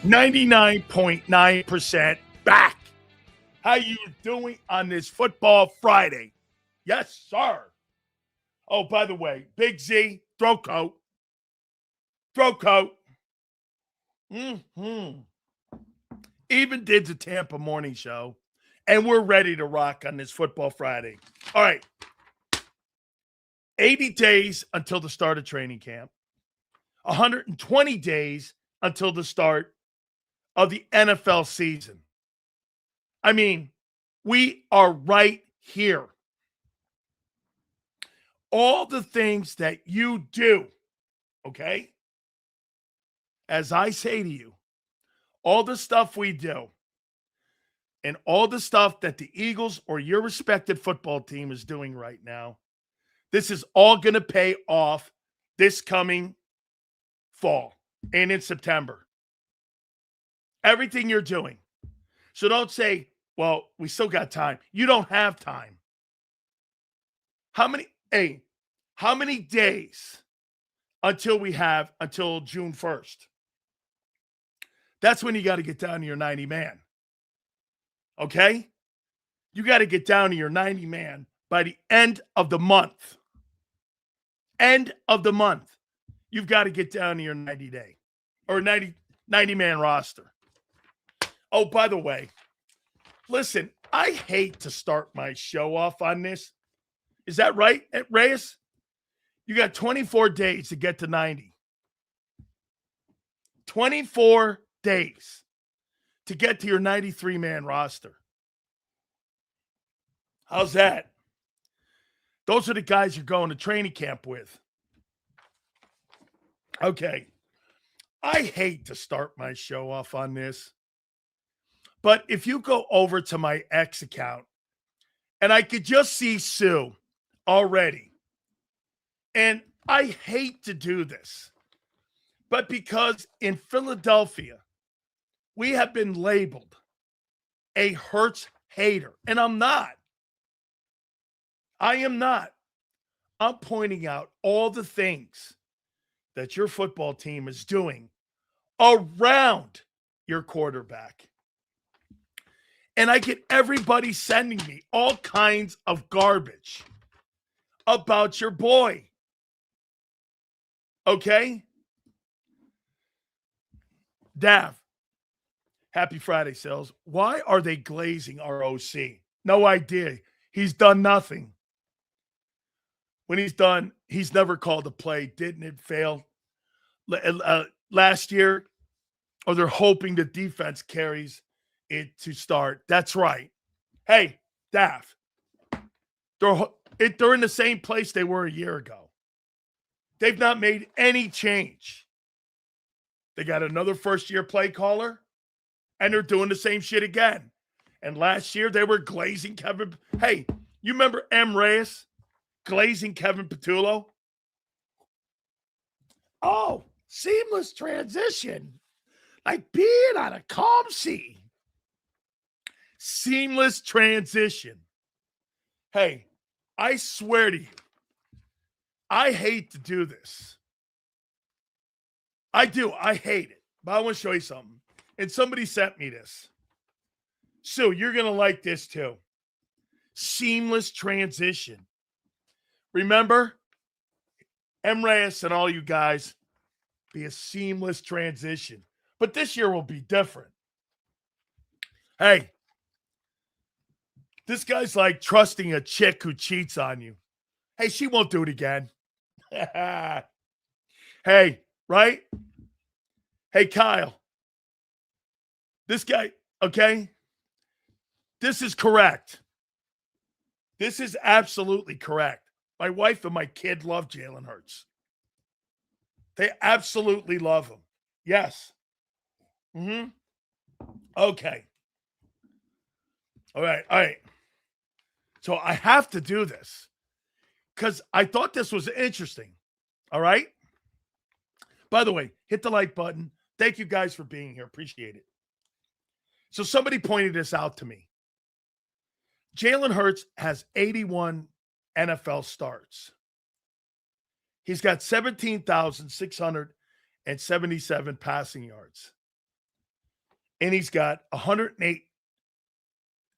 99.9% back. How you doing on this football Friday? Yes, sir. Oh, by the way, Big Z, throat coat. Throat coat. Mm-hmm. Even did the Tampa morning show, and we're ready to rock on this football Friday. All right. 80 days until the start of training camp. 120 days until the start of the NFL season. I mean, we are right here. All the things that you do, okay? As I say to you, all the stuff we do and all the stuff that the Eagles or your respected football team is doing right now, this is all going to pay off this coming fall and in September. Everything you're doing. So don't say, well, we still got time. You don't have time. How many days until June 1st? That's when you got to get down to your 90 man. Okay? You got to get down to your 90 man by the end of the month. End of the month. You've got to get down to your 90 day or 90 man roster. Oh, by the way, listen, I hate to start my show off on this. Is that right, Reyes? You got 24 days to get to 90. 24 days to get to your 93-man roster. How's that? Those are the guys you're going to training camp with. Okay. I hate to start my show off on this. But if you go over to my X account, and I could just see Sue already. And I hate to do this. But because in Philadelphia, we have been labeled a Hurts hater. And I'm not. I am not. I'm pointing out all the things that your football team is doing around your quarterback. And I get everybody sending me all kinds of garbage about your boy. Okay? Dav, happy Friday, Sales. Why are they glazing our OC? No idea. He's done nothing. When he's done, he's never called a play. Didn't it fail last year? Or they're hoping the defense carries it to start. That's right. Hey, Dav, they're in the same place they were a year ago. They've not made any change. They got another first-year play caller, and they're doing the same shit again. And last year, they were glazing Kevin. Hey, you remember M. Reyes glazing Kevin Patullo? Oh, seamless transition. Like being on a calm sea. Seamless transition. Hey, I swear to you, I hate to do this. I do. I hate it. But I want to show you something. And somebody sent me this. Sue, you're going to like this too. Seamless transition. Remember, M. Reyes and all you guys, be a seamless transition. But this year will be different. Hey, this guy's like trusting a chick who cheats on you. Hey, she won't do it again. Hey, right? Hey, Kyle. This guy, okay? This is correct. This is absolutely correct. My wife and my kid love Jalen Hurts. They absolutely love him. Yes. Okay. All right. So I have to do this because I thought this was interesting. All right. By the way, hit the like button. Thank you guys for being here. Appreciate it. So somebody pointed this out to me. Jalen Hurts has 81 NFL starts. He's got 17,677 passing yards. And he's got 108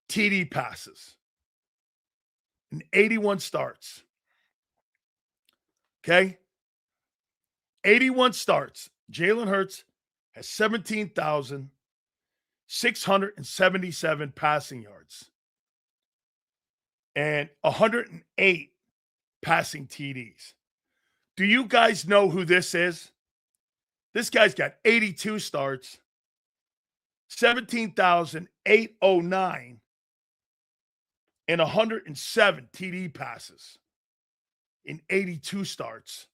TD passes and 81 starts. Okay? 81 starts. Jalen Hurts has 17,677 passing yards and 108 passing TDs. Do you guys know who this is? This guy's got 82 starts, 17,809, and 107 TD passes in 82 starts.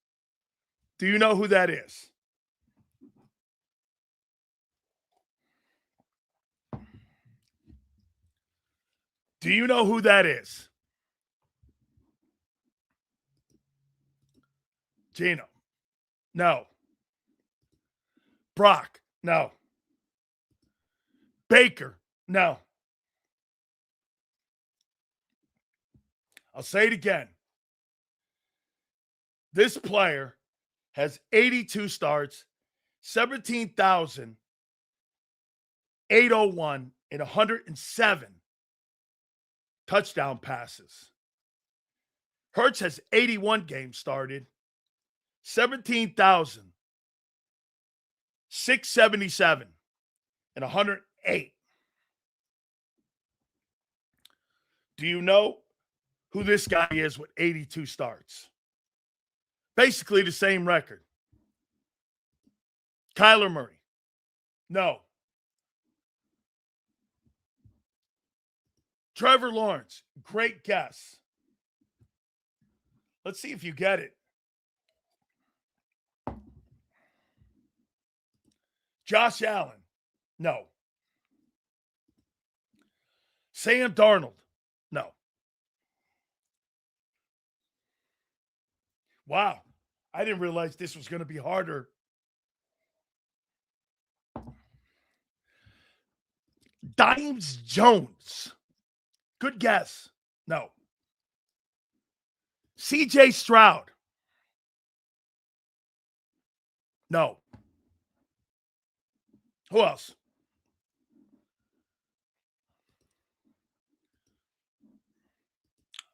Do you know who that is? Do you know who that is? Gino? No. Brock? No. Baker? No. I'll say it again. This player has 82 starts, 17,801, and 107 touchdown passes. Hurts has 81 games started, 17,677, and 108. Do you know who this guy is with 82 starts? Basically the same record. Kyler Murray? No. Trevor Lawrence? Great guess. Let's see if you get it. Josh Allen? No. Sam Darnold? No. Wow. I didn't realize this was going to be harder. Dimes Jones? Good guess. No. CJ Stroud? No. Who else?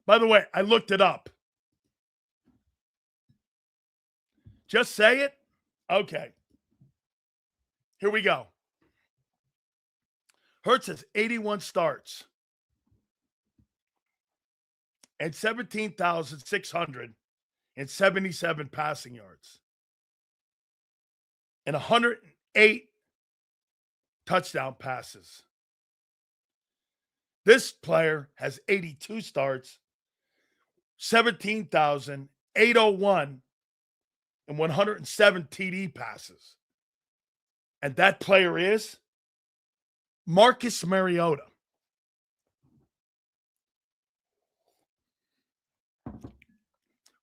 By the way, I looked it up. Just say it? Okay. Here we go. Hurts has 81 starts and 17,677 passing yards and 108 touchdown passes. This player has 82 starts, 17,801, and 107 TD passes. And that player is Marcus Mariota.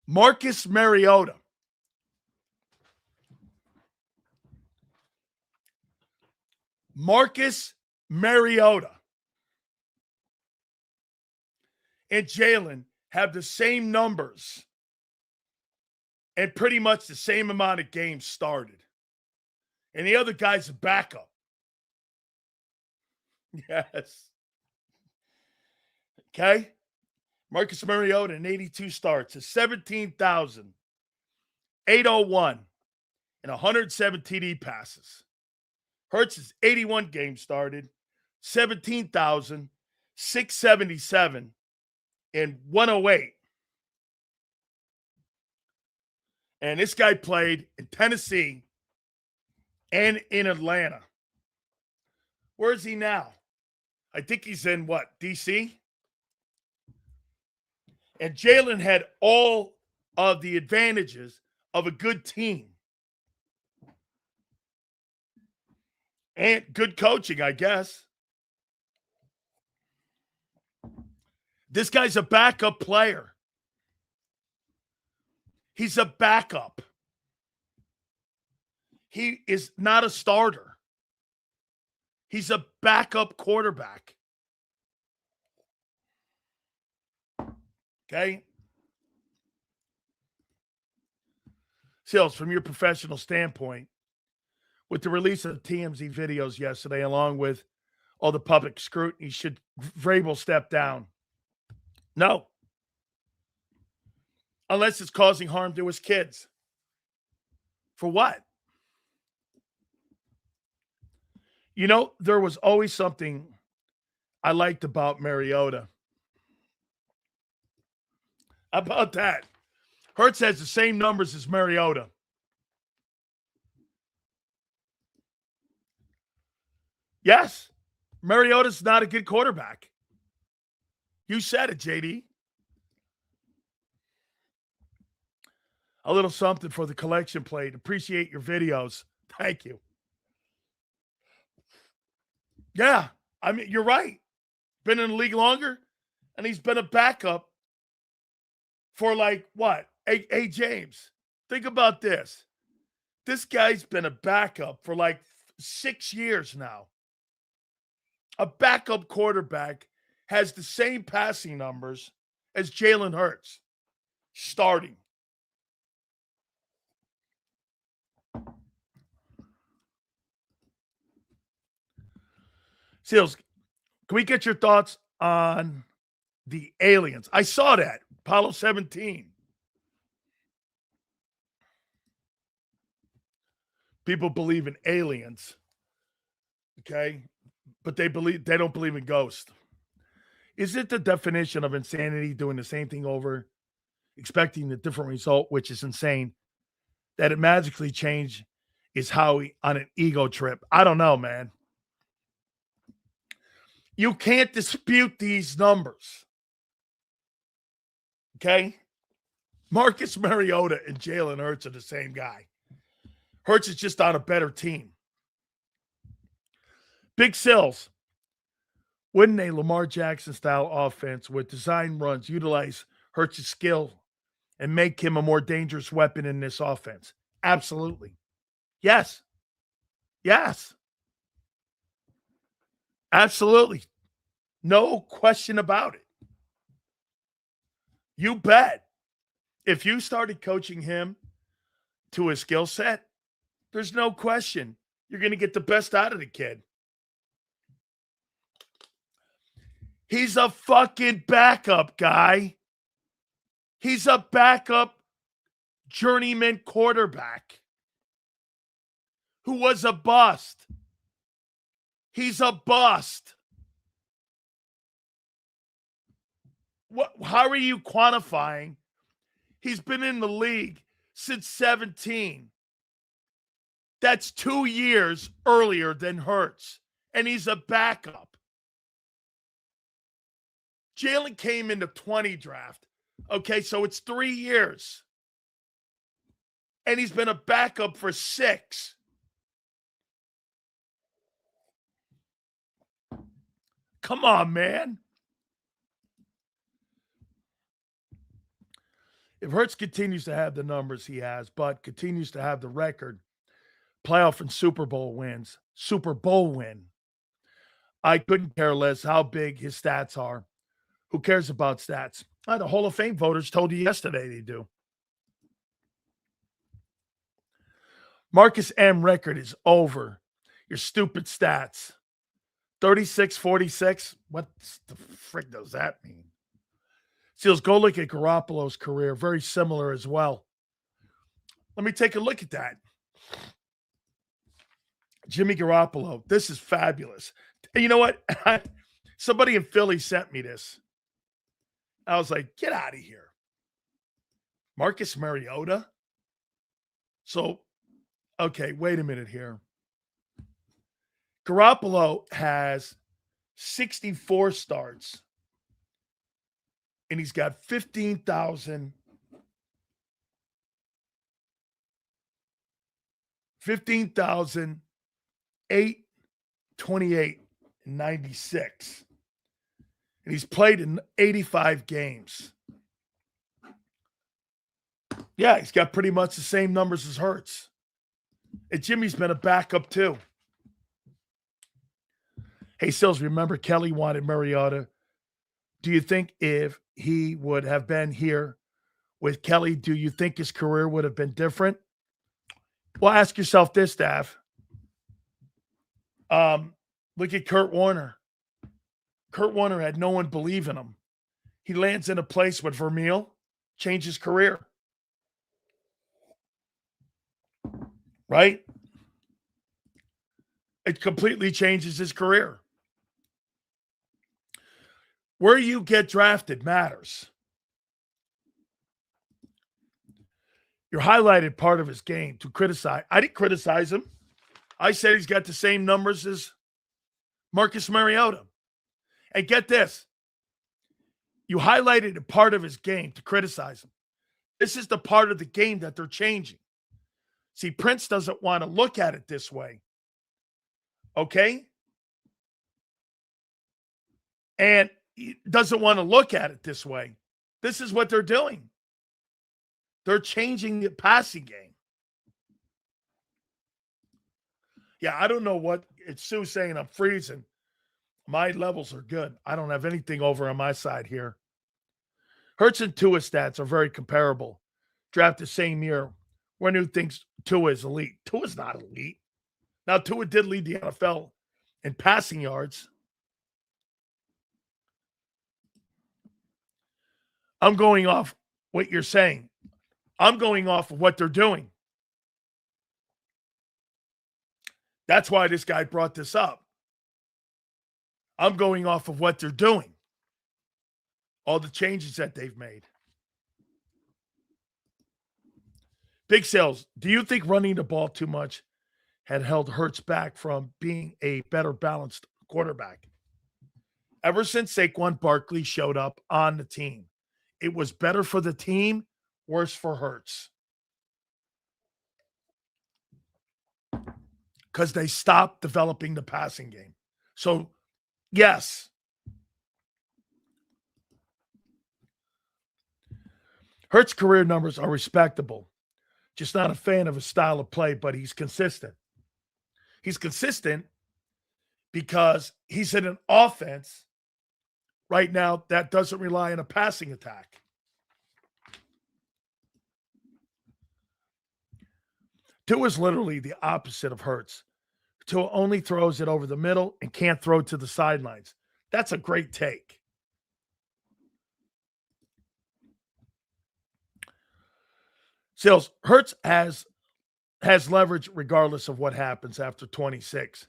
Marcus Mariota. Marcus Mariota and Jalen have the same numbers and pretty much the same amount of games started. And the other guy's a backup. Yes. Okay. Marcus Mariota in 82 starts is 17,801 and 107 TD passes. Hurts is 81 games started, 17,677 and 108. And this guy played in Tennessee and in Atlanta. Where is he now? I think he's in what, DC? And Jalen had all of the advantages of a good team. And good coaching, I guess. This guy's a backup player. He's a backup. He is not a starter. He's a backup quarterback. Okay? Sales, from your professional standpoint, with the release of TMZ videos yesterday, along with all the public scrutiny, should Vrabel step down? No. Unless it's causing harm to his kids. For what? You know, there was always something I liked about Mariota. How about that? Hurts has the same numbers as Mariota. Yes, Mariota's not a good quarterback. You said it, JD. A little something for the collection plate. Appreciate your videos. Thank you. Yeah, I mean, you're right. Been in the league longer, and he's been a backup for like what? Hey, James, think about this. This guy's been a backup for like 6 years now. A backup quarterback has the same passing numbers as Jalen Hurts starting. Seals, can we get your thoughts on the aliens? I saw that. Apollo 17. People believe in aliens. Okay? But they don't believe in ghosts. Is it the definition of insanity doing the same thing over, expecting a different result, which is insane, that it magically changed is Howie on an ego trip? I don't know, man. You can't dispute these numbers. Okay? Marcus Mariota and Jalen Hurts are the same guy. Hurts is just on a better team. Big Sills. Wouldn't a Lamar Jackson-style offense with design runs utilize Hurts' skill and make him a more dangerous weapon in this offense? Absolutely. Yes. Yes. Absolutely. No question about it. You bet. If you started coaching him to his skill set, there's no question you're going to get the best out of the kid. He's a fucking backup guy. He's a backup journeyman quarterback who was a bust. He's a bust. How are you quantifying? He's been in the league since 17. That's 2 years earlier than Hurts, and he's a backup. Jalen came in the 20 draft. Okay, so it's 3 years. And he's been a backup for 6. Come on, man. If Hurts continues to have the numbers he has, but continues to have the record, playoff and Super Bowl win, I couldn't care less how big his stats are. Who cares about stats? The Hall of Fame voters told you yesterday they do. Marcus M. record is over. Your stupid stats. 36-46. What the frick does that mean? Seals, go look at Garoppolo's career. Very similar as well. Let me take a look at that. Jimmy Garoppolo. This is fabulous. And you know what? Somebody in Philly sent me this. I was like, get out of here. Marcus Mariota? So, okay, wait a minute here. Garoppolo has 64 starts. And he's got 15,828 and 96. And he's played in 85 games. Yeah, he's got pretty much the same numbers as Hurts. And Jimmy's been a backup too. Hey, Sills, remember Kelly wanted Mariota. Do you think if he would have been here with Kelly, do you think his career would have been different? Well, ask yourself this, Staff. Look at Kurt Warner. Kurt Warner had no one believe in him. He lands in a place with Vermeil, changes his career. Right? It completely changes his career. Where you get drafted matters. You're highlighted part of his game to criticize. I didn't criticize him. I said he's got the same numbers as Marcus Mariota. And get this. You highlighted a part of his game to criticize him. This is the part of the game that they're changing. See, Prince doesn't want to look at it this way. Okay? And he doesn't want to look at it this way. This is what they're doing. They're changing the passing game. Yeah, I don't know what it's Sue saying. I'm freezing. My levels are good. I don't have anything over on my side here. Hurts and Tua stats are very comparable. Drafted the same year. One who thinks Tua is elite. Tua's not elite. Now, Tua did lead the NFL in passing yards. I'm going off what you're saying. I'm going off of what they're doing. That's why this guy brought this up. I'm going off of what they're doing. All the changes that they've made. Big Sales, do you think running the ball too much had held Hurts back from being a better balanced quarterback? Ever since Saquon Barkley showed up on the team, it was better for the team, worse for Hurts. Because they stopped developing the passing game. So, yes. Hurts' career numbers are respectable. Just not a fan of his style of play, but he's consistent. He's consistent because he's in an offense right now that doesn't rely on a passing attack. Tua is literally the opposite of Hurts. Tua only throws it over the middle and can't throw to the sidelines. That's a great take. Sales, Hurts has leverage regardless of what happens after 26.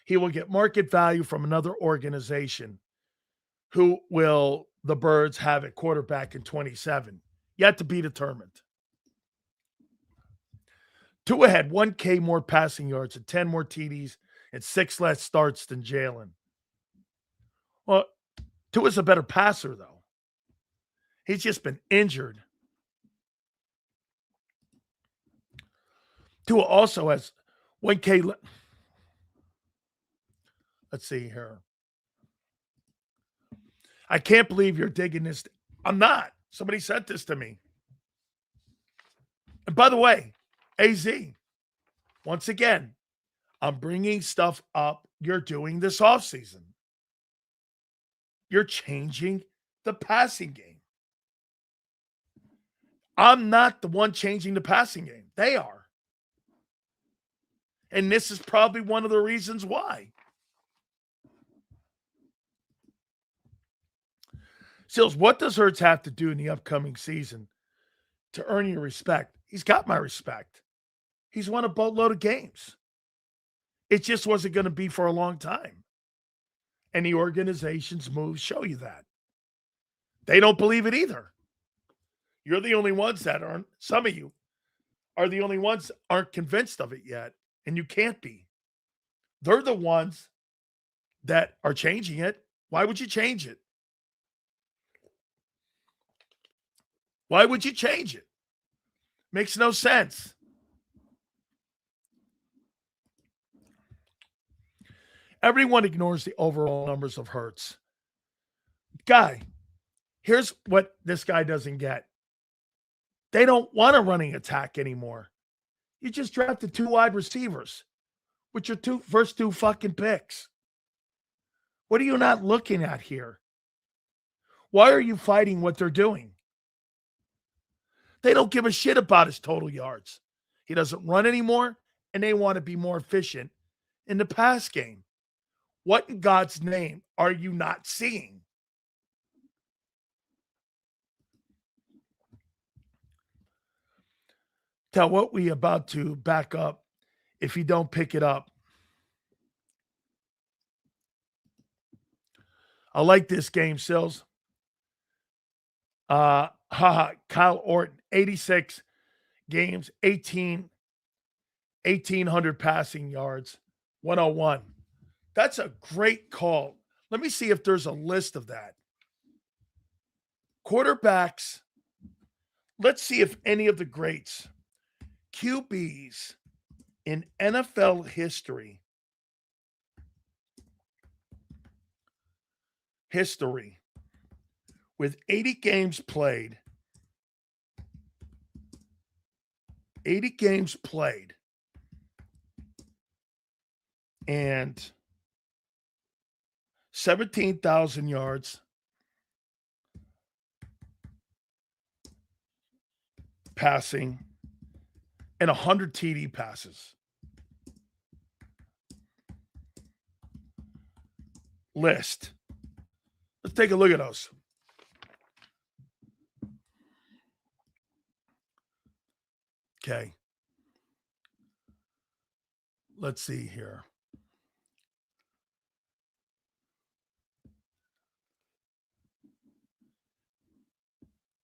He will get market value from another organization. Who will the Birds have at quarterback in 27? Yet to be determined. Tua had 1K more passing yards and 10 more TDs and 6 less starts than Jalen. Well, Tua's a better passer, though. He's just been injured. Tua also has 1K. Let's see here. I can't believe you're digging this. I'm not. Somebody sent this to me. And by the way, AZ, once again, I'm bringing stuff up you're doing this offseason. You're changing the passing game. I'm not the one changing the passing game. They are. And this is probably one of the reasons why. Sills, what does Hurts have to do in the upcoming season to earn your respect? He's got my respect. He's won a boatload of games. It just wasn't going to be for a long time. And the organization's moves show you that. They don't believe it either. You're the only ones that aren't. Some of you are the only ones that aren't convinced of it yet. And you can't be. They're the ones that are changing it. Why would you change it? Why would you change it? Makes no sense. Everyone ignores the overall numbers of Hurts. Guy, here's what this guy doesn't get. They don't want a running attack anymore. You just drafted 2 wide receivers with your first two fucking picks. What are you not looking at here? Why are you fighting what they're doing? They don't give a shit about his total yards. He doesn't run anymore, and they want to be more efficient in the pass game. What in God's name are you not seeing? Tell what we about to back up if you don't pick it up. I like this game, Sills. Kyle Orton, 86 games, 1,800 passing yards, 101. That's a great call. Let me see if there's a list of that. Quarterbacks. Let's see if any of the greats, QBs in NFL history, with 80 games played, and 17,000 yards passing and 100 TD passes. List. Let's take a look at those. Okay. Let's see here.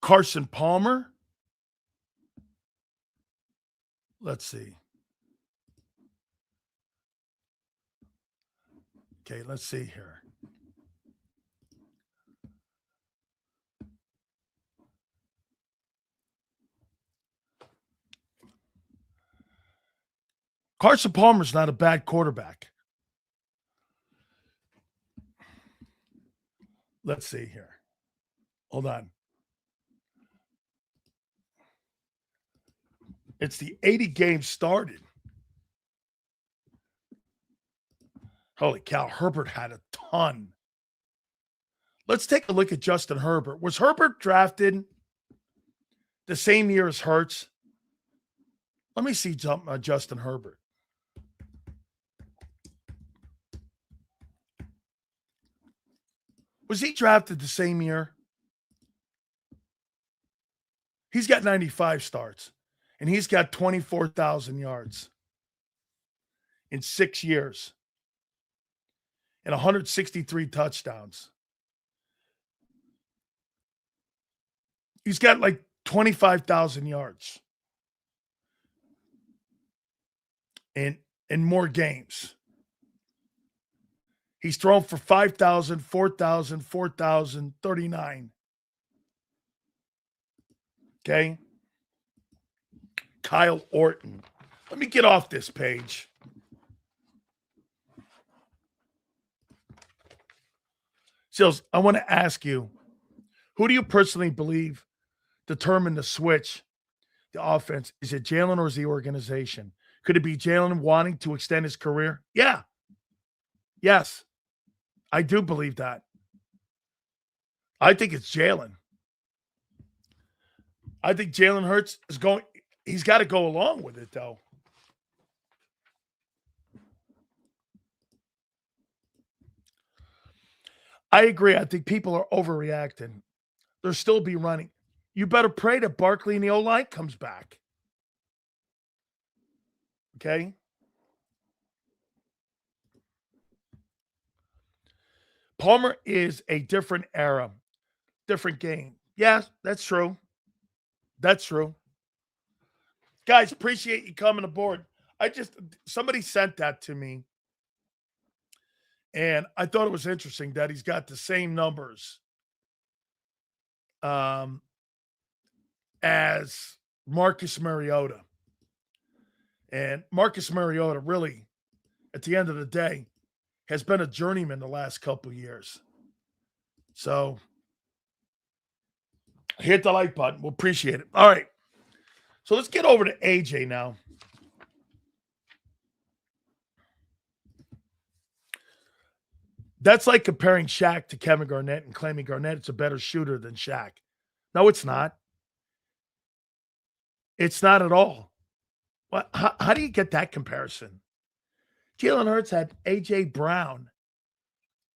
Carson Palmer. Let's see. Okay, let's see here. Carson Palmer's not a bad quarterback. Let's see here. Hold on. It's the 80 games started. Holy cow, Herbert had a ton. Let's take a look at Justin Herbert. Was Herbert drafted the same year as Hurts? Let me see Justin Herbert. Was he drafted the same year? He's got 95 starts, and he's got 24,000 yards in 6 years and 163 touchdowns. He's got like 25,000 yards in more games. He's thrown for 5,000, 4,000, 4,000, 39. Okay. Kyle Orton. Let me get off this page. Sills, I want to ask you, who do you personally believe determined the switch, the offense? Is it Jalen or is the organization? Could it be Jalen wanting to extend his career? Yeah. Yes. I do believe that. I think it's Jalen. I think Jalen Hurts is going, he's got to go along with it, though. I agree. I think people are overreacting. They'll still be running. You better pray that Barkley and the O-line comes back. Okay? Palmer is a different era, different game. Yes, that's true. That's true. Guys, appreciate you coming aboard. Somebody sent that to me. And I thought it was interesting that he's got the same numbers as Marcus Mariota. And Marcus Mariota really, at the end of the day, has been a journeyman the last couple of years. So hit the like button. We'll appreciate it. All right. So let's get over to AJ now. That's like comparing Shaq to Kevin Garnett and claiming Garnett's a better shooter than Shaq. No, it's not. It's not at all. How do you get that comparison? Jalen Hurts had A.J. Brown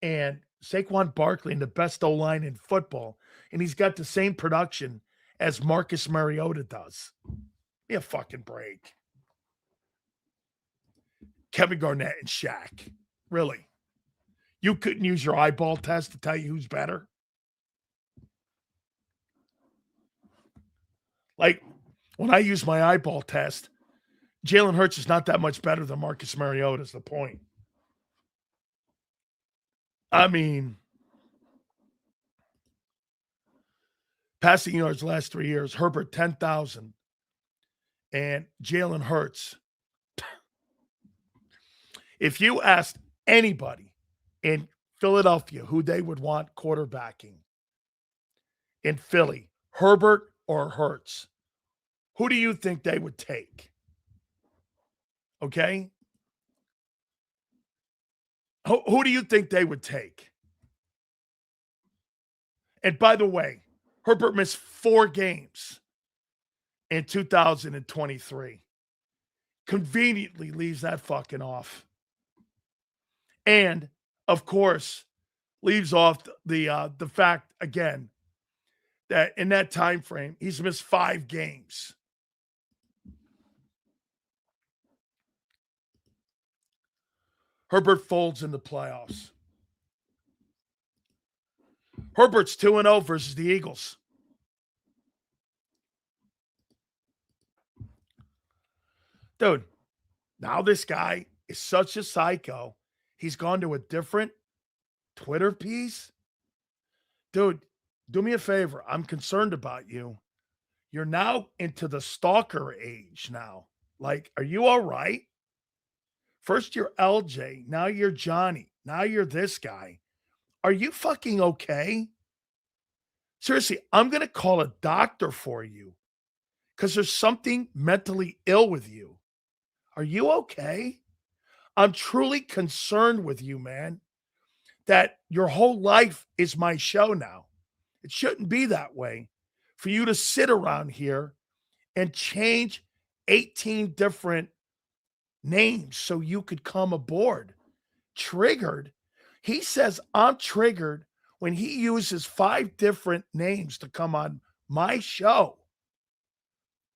and Saquon Barkley in the best O-line in football, and he's got the same production as Marcus Mariota does. Give me a fucking break. Kevin Garnett and Shaq. Really? You couldn't use your eyeball test to tell you who's better? Like, when I use my eyeball test, Jalen Hurts is not that much better than Marcus Mariota is the point. I mean, passing yards last 3 years, Herbert 10,000 and Jalen Hurts. If you asked anybody in Philadelphia who they would want quarterbacking in Philly, Herbert or Hurts, who do you think they would take? Okay? Who do you think they would take? And by the way, Herbert missed 4 games in 2023. Conveniently leaves that fucking off. And, of course, leaves off the fact, again, that in that time frame, he's missed 5 games. Herbert folds in the playoffs. Herbert's 2-0 versus the Eagles. Dude, now this guy is such a psycho. He's gone to a different Twitter piece. Dude, do me a favor. I'm concerned about you. You're now into the stalker age now. Like, are you all right? First you're LJ, now you're Johnny, now you're this guy. Are you fucking okay? Seriously, I'm going to call a doctor for you because there's something mentally ill with you. Are you okay? I'm truly concerned with you, man, that your whole life is my show now. It shouldn't be that way for you to sit around here and change 18 different names so you could come aboard. Triggered. He says I'm triggered when he uses 5 different names to come on my show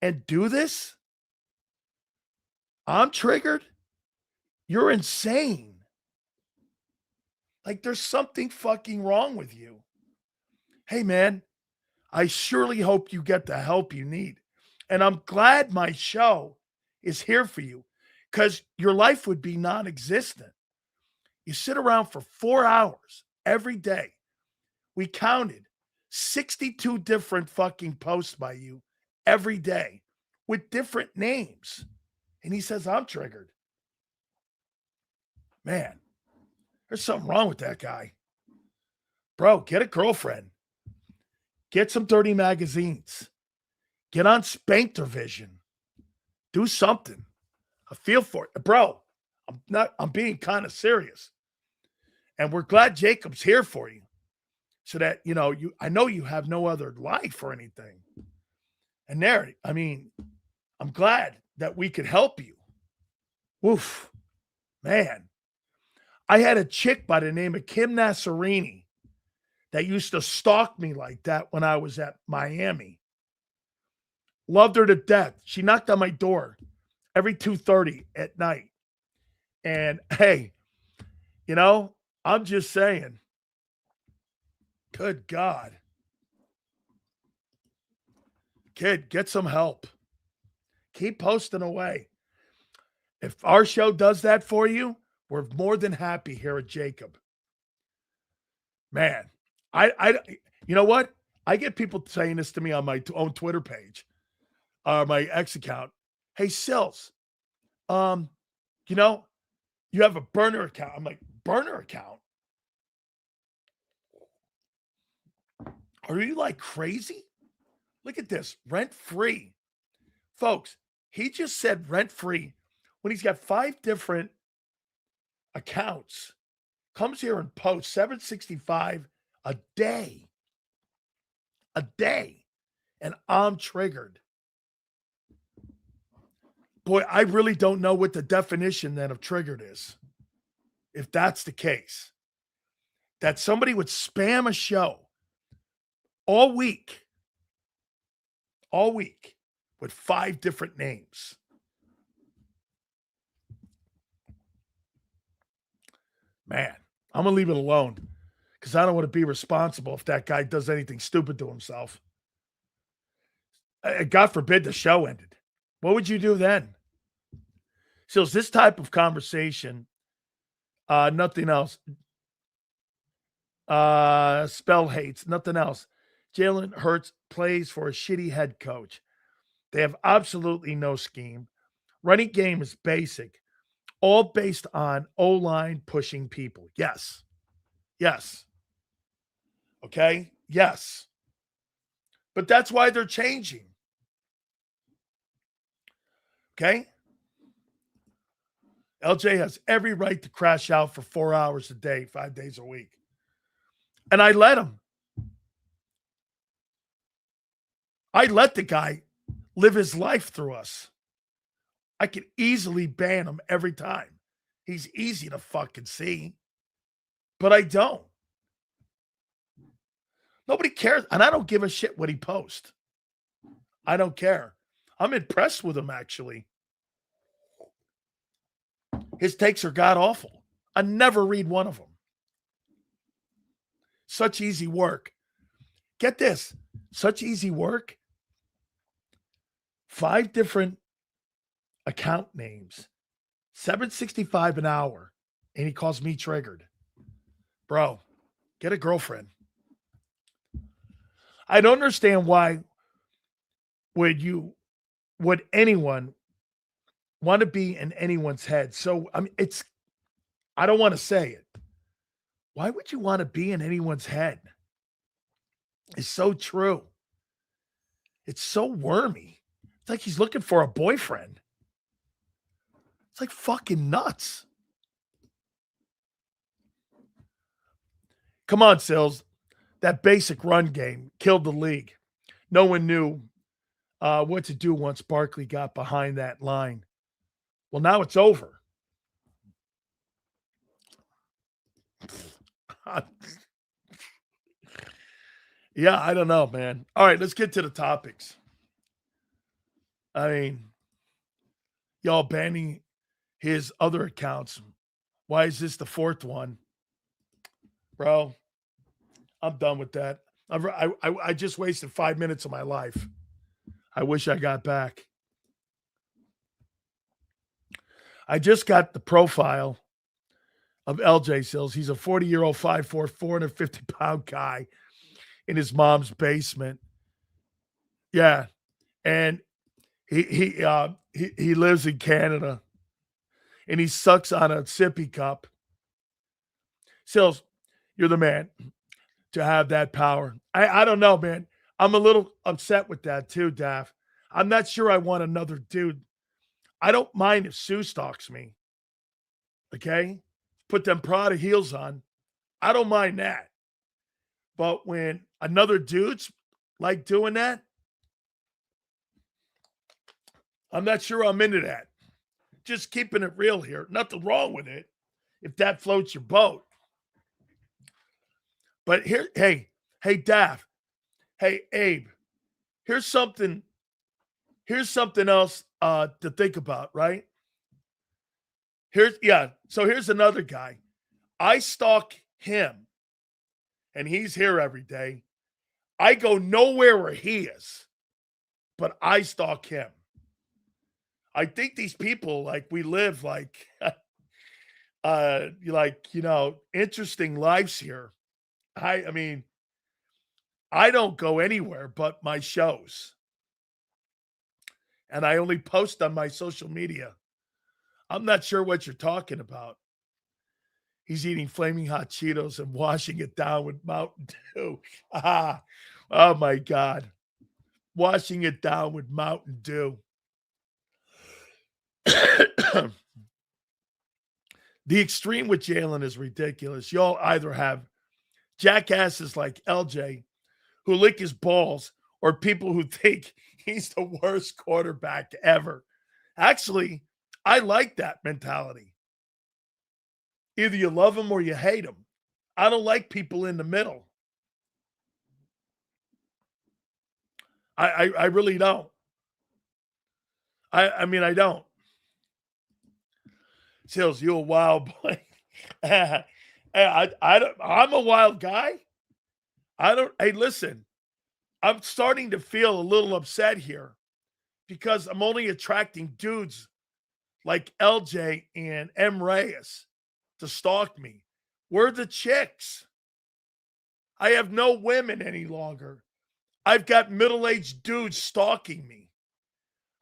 and do this. I'm triggered. You're insane. Like, there's something fucking wrong with you. Hey, man, I surely hope you get the help you need. And I'm glad my show is here for you because your life would be non-existent. You sit around for 4 hours every day. We counted 62 different fucking posts by you every day with different names. And he says, I'm triggered. Man, there's something wrong with that guy. Bro, get a girlfriend. Get some dirty magazines. Get on Spanktervision. Do something. I feel for it. Bro, I'm being kind of serious. And we're glad Jacob's here for you. So that, I know you have no other life or anything. And there, I mean, I'm glad that we could help you. Woof. Man. I had a chick by the name of Kim Nasserini that used to stalk me like that when I was at Miami. Loved her to death. She knocked on my door every 2:30 at night. And hey, I'm just saying, good God. Kid, get some help. Keep posting away. If our show does that for you, we're more than happy here at JAKIB. Man, you know what? I get people saying this to me on my own Twitter page, my X account. Hey, Sills, you have a burner account. I'm like, burner account? Are you like crazy? Look at this, rent-free. Folks, he just said rent-free when he's got 5 different accounts. Comes here and posts 765 a day. A day. And I'm triggered. Boy, I really don't know what the definition then of triggered is. If that's the case, that somebody would spam a show all week with 5 different names. Man, I'm going to leave it alone because I don't want to be responsible if that guy does anything stupid to himself. God forbid the show ended. What would you do then? So it's this type of conversation, nothing else. Spell hates, nothing else. Jalen Hurts plays for a shitty head coach. They have absolutely no scheme. Running game is basic, all based on O-line pushing people. Yes. Yes. Okay? Yes. But that's why they're changing. Okay? LJ has every right to crash out for 4 hours a day, 5 days a week. And I let him. I let the guy live his life through us. I could easily ban him every time. He's easy to fucking see. But I don't. Nobody cares. And I don't give a shit what he posts. I don't care. I'm impressed with him, actually. His takes are god-awful. I never read one of them. Such easy work. Get this. Such easy work. 5 different account names. $7.65 an hour. And he calls me triggered. Bro, get a girlfriend. I don't understand why would anyone want to be in anyone's head. So I don't want to say it. Why would you want to be in anyone's head? It's so true. It's so wormy. It's like he's looking for a boyfriend. It's like fucking nuts. Come on, Sills. That basic run game killed the league. No one knew what to do once Barkley got behind that line. Well, now it's over. Yeah, I don't know, man. All right, let's get to the topics. I mean, y'all banning his other accounts. Why is this the 4th one? Bro, I'm done with that. I just wasted 5 minutes of my life. I wish I got back. I just got the profile of LJ Sills. He's a 40-year-old, 5'4", 450-pound guy in his mom's basement. Yeah. And he lives in Canada. And he sucks on a sippy cup. Sills, you're the man to have that power. I don't know, man. I'm a little upset with that too, Daff. I'm not sure I want another dude. I don't mind if Sue stalks me. Okay? Put them Prada heels on. I don't mind that. But when another dude's like doing that, I'm not sure I'm into that. Just keeping it real here. Nothing wrong with it if that floats your boat. But here, hey, Daff. Hey, Abe. Here's something else to think about, right? So here's another guy. I stalk him, and he's here every day. I go nowhere where he is, but I stalk him. I think these people, like, we live like, interesting lives here. I mean, I don't go anywhere but my shows. And I only post on my social media. I'm not sure what you're talking about. He's eating flaming hot Cheetos and washing it down with Mountain Dew. Oh my God. Washing it down with Mountain Dew. The extreme with Jalen is ridiculous. Y'all either have jackasses like LJ who lick his balls or people who think he's the worst quarterback ever. Actually, I like that mentality. Either you love them or you hate them. I don't like people in the middle. I really don't. I mean, I don't. Sills, you a wild boy. I'm a wild guy. I don't. Hey, listen, I'm starting to feel a little upset here because I'm only attracting dudes like LJ and M. Reyes to stalk me. We're the chicks. I have no women any longer. I've got middle-aged dudes stalking me.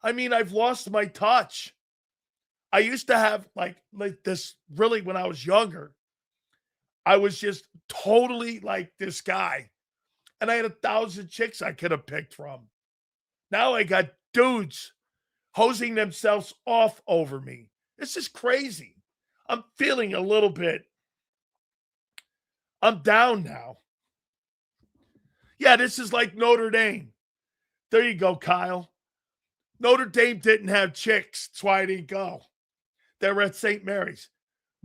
I mean, I've lost my touch. I used to have like this really when I was younger. I was just totally like this guy. And I had 1,000 chicks I could have picked from. Now I got dudes hosing themselves off over me. This is crazy. I'm feeling a little bit. I'm down now. Yeah, this is like Notre Dame. There you go, Kyle. Notre Dame didn't have chicks. That's why I didn't go. They were at St. Mary's.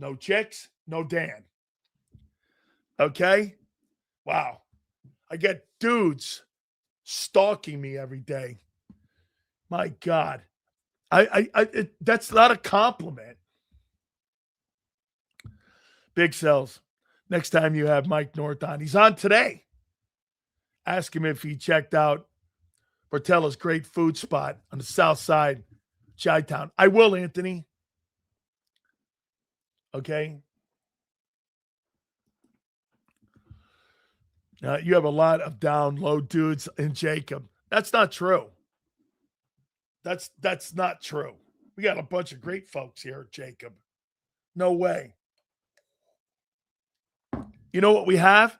No chicks, no Dan. Okay? Wow. I get dudes stalking me every day. My God. That's not a compliment. Big Cells. Next time you have Mike North on. He's on today. Ask him if he checked out Portella's great food spot on the south side, Chi-Town. I will, Anthony. Okay? You have a lot of down low dudes in JAKIB. That's not true. That's not true. We got a bunch of great folks here at JAKIB. No way. You know what we have?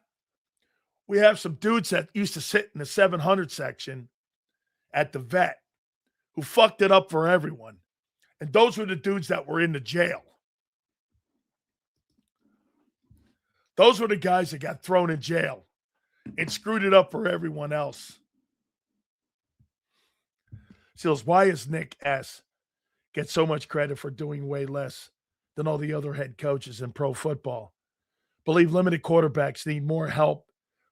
We have some dudes that used to sit in the 700 section at the vet who fucked it up for everyone. And those were the dudes that were in the jail. Those were the guys that got thrown in jail and screwed it up for everyone else. Seals, why is Nick S. get so much credit for doing way less than all the other head coaches in pro football? Believe limited quarterbacks need more help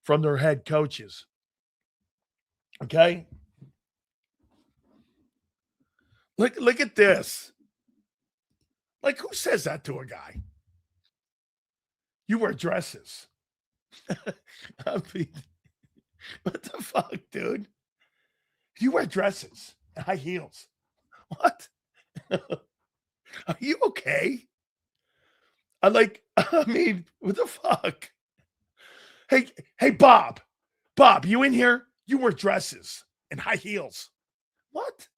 from their head coaches. Okay? Look at this. Like, who says that to a guy? You wear dresses. I mean, what the fuck, dude? You wear dresses and high heels. What? Are you okay? I mean, what the fuck? Hey, Bob. Bob, you in here? You wear dresses and high heels. What?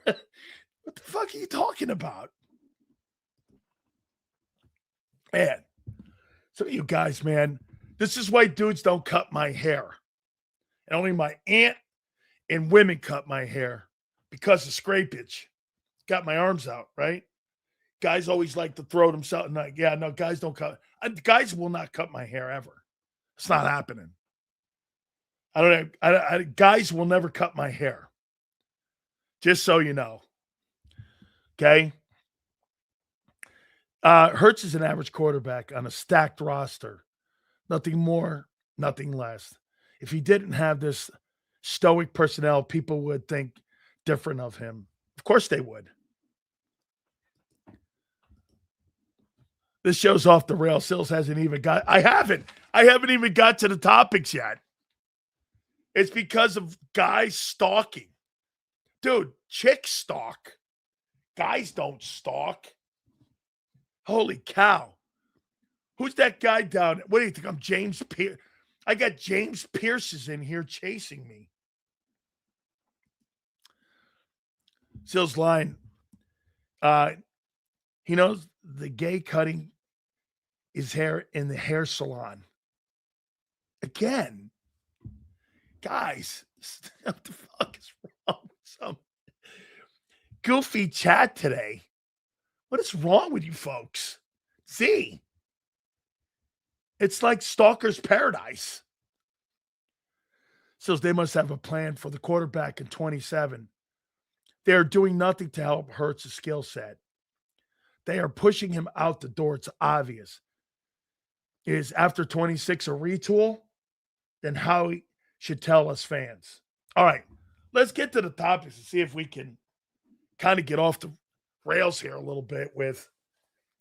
What the fuck are you talking about? Man. So you guys, man, this is why dudes don't cut my hair. And only my aunt and women cut my hair because of scrapage. Got my arms out, right? Guys always like to throw themselves. Like, yeah, no, guys don't cut. Guys will not cut my hair ever. It's not happening. I don't know. Guys will never cut my hair. Just so you know. Okay? Hurts is an average quarterback on a stacked roster. Nothing more, nothing less. If he didn't have this stoic personnel, people would think different of him. Of course they would. This show's off the rails. Sills hasn't even got. I haven't even got to the topics yet. It's because of guys stalking. Dude, chicks stalk. Guys don't stalk. Holy cow. Who's that guy down? What do you think? I'm James Pierce. I got James Pierce's in here chasing me. Sills line. He knows the gay cutting his hair in the hair salon. Again. Guys, what the fuck is wrong with some goofy chat today? What is wrong with you folks? See? It's like Stalker's Paradise. So they must have a plan for the quarterback in 27. They are doing nothing to help Hurts' skill set. They are pushing him out the door. It's obvious. Is after 26 a retool? Then Howie should tell us fans. All right, let's get to the topics and see if we can kind of get off the rails here a little bit with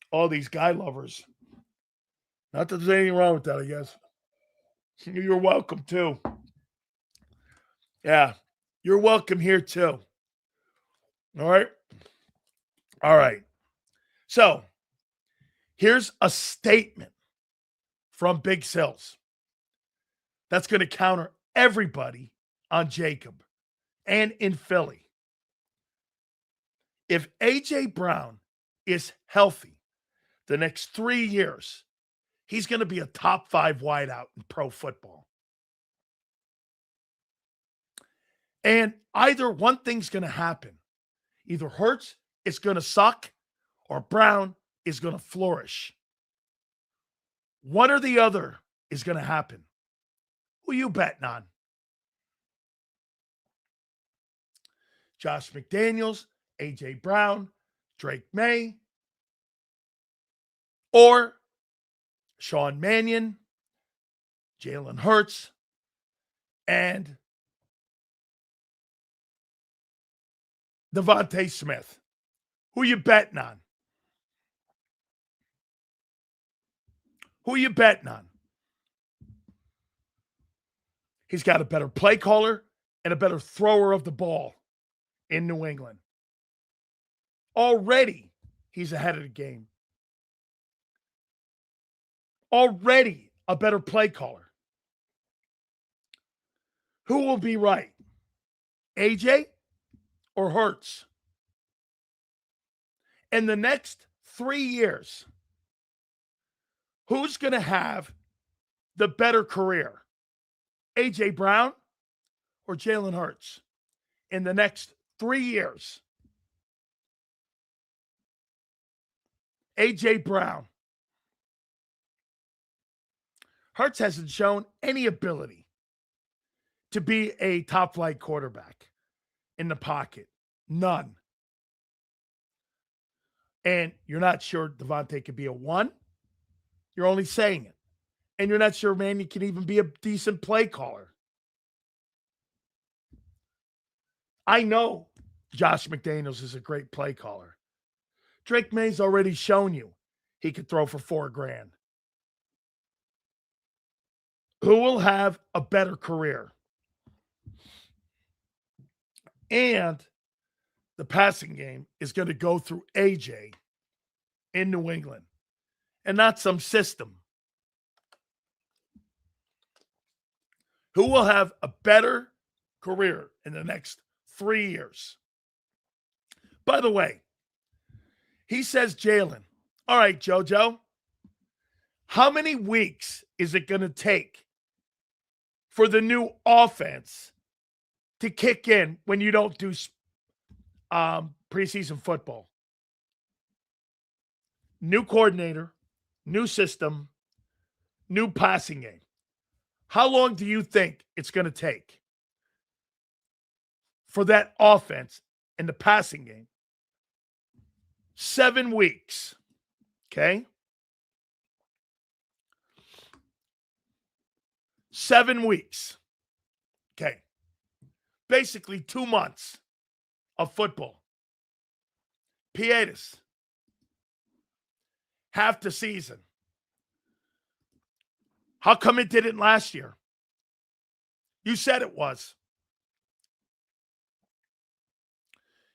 all these guy lovers. Not that there's anything wrong with that, I guess. You're welcome too. Yeah, you're welcome here too. All right. All right. So here's a statement from Big Sills that's going to counter everybody on JAKIB and in Philly. If A.J. Brown is healthy the next 3 years, he's going to be a top 5 wideout in pro football. And either one thing's going to happen. Either Hurts is going to suck or Brown is going to flourish. One or the other is going to happen. Who you betting on? Josh McDaniels, A.J. Brown, Drake May, or Sean Mannion, Jalen Hurts, and Devontae Smith. Who you betting on? Who you betting on? He's got a better play caller and a better thrower of the ball in New England. Already, he's ahead of the game. Already a better play caller. Who will be right? AJ or Hurts? In the next 3 years, who's going to have the better career? A.J. Brown or Jalen Hurts? In the next 3 years, A.J. Brown. Hurts hasn't shown any ability to be a top-flight quarterback in the pocket. None. And you're not sure Devontae could be a 1. You're only saying it. And you're not sure Manny can even be a decent play caller. I know Josh McDaniels is a great play caller. Drake May's already shown you he could throw for $4,000. Who will have a better career? And the passing game is going to go through AJ in New England and not some system. Who will have a better career in the next 3 years? By the way, he says Jalen. All right, JoJo. How many weeks is it going to take for the new offense to kick in when you don't do preseason football? New coordinator, new system, new passing game. How long do you think it's going to take for that offense in the passing game? 7 weeks. Okay? 7 weeks. Okay. Basically 2 months of football. Pieters. Half the season. How come it didn't last year? You said it was.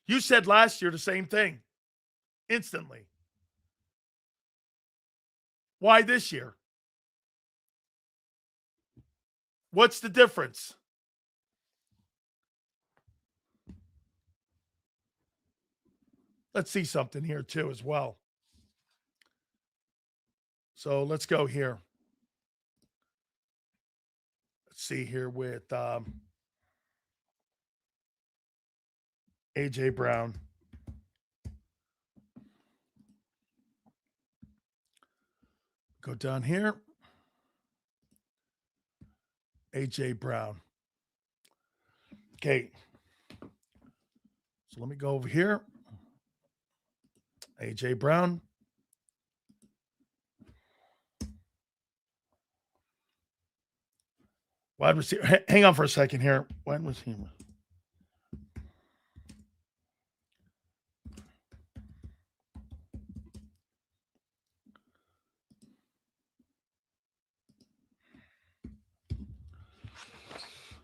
You said last year the same thing. Instantly. Why this year? What's the difference? Let's see something here too as well. So let's go here. Let's see here with A.J. Brown. Go down here. A.J. Brown. Okay. So let me go over here. A.J. Brown. Wide receiver. Hang on for a second here. Wide receiver.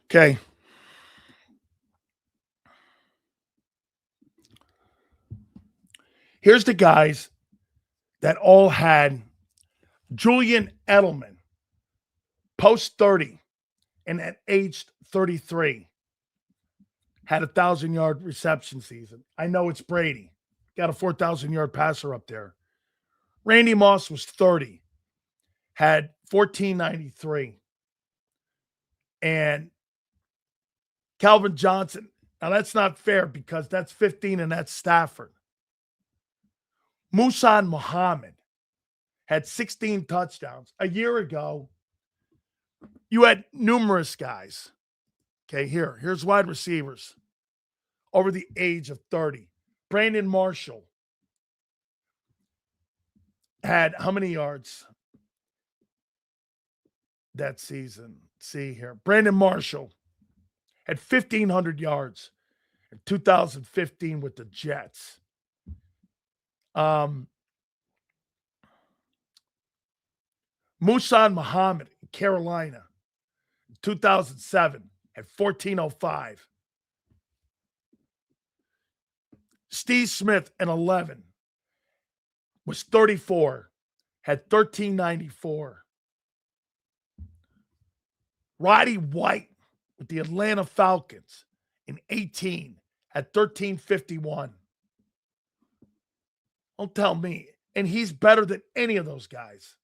Okay. Here's the guys that all had Julian Edelman, post 30, and at age 33, had a 1,000-yard reception season. I know it's Brady. Got a 4,000-yard passer up there. Randy Moss was 30, had 1,493. And Calvin Johnson, now that's not fair because that's 15 and that's Stafford. Musan Muhammad had 16 touchdowns. A year ago, you had numerous guys. Okay, here's wide receivers over the age of 30. Brandon Marshall had how many yards that season? Let's see here. Brandon Marshall had 1,500 yards in 2015 with the Jets. Musan Muhammad in Carolina in 2007 at 1,405. Steve Smith in 11 was 34, had 1,394. Roddy White with the Atlanta Falcons in 18 at 1,351. Don't tell me. And he's better than any of those guys.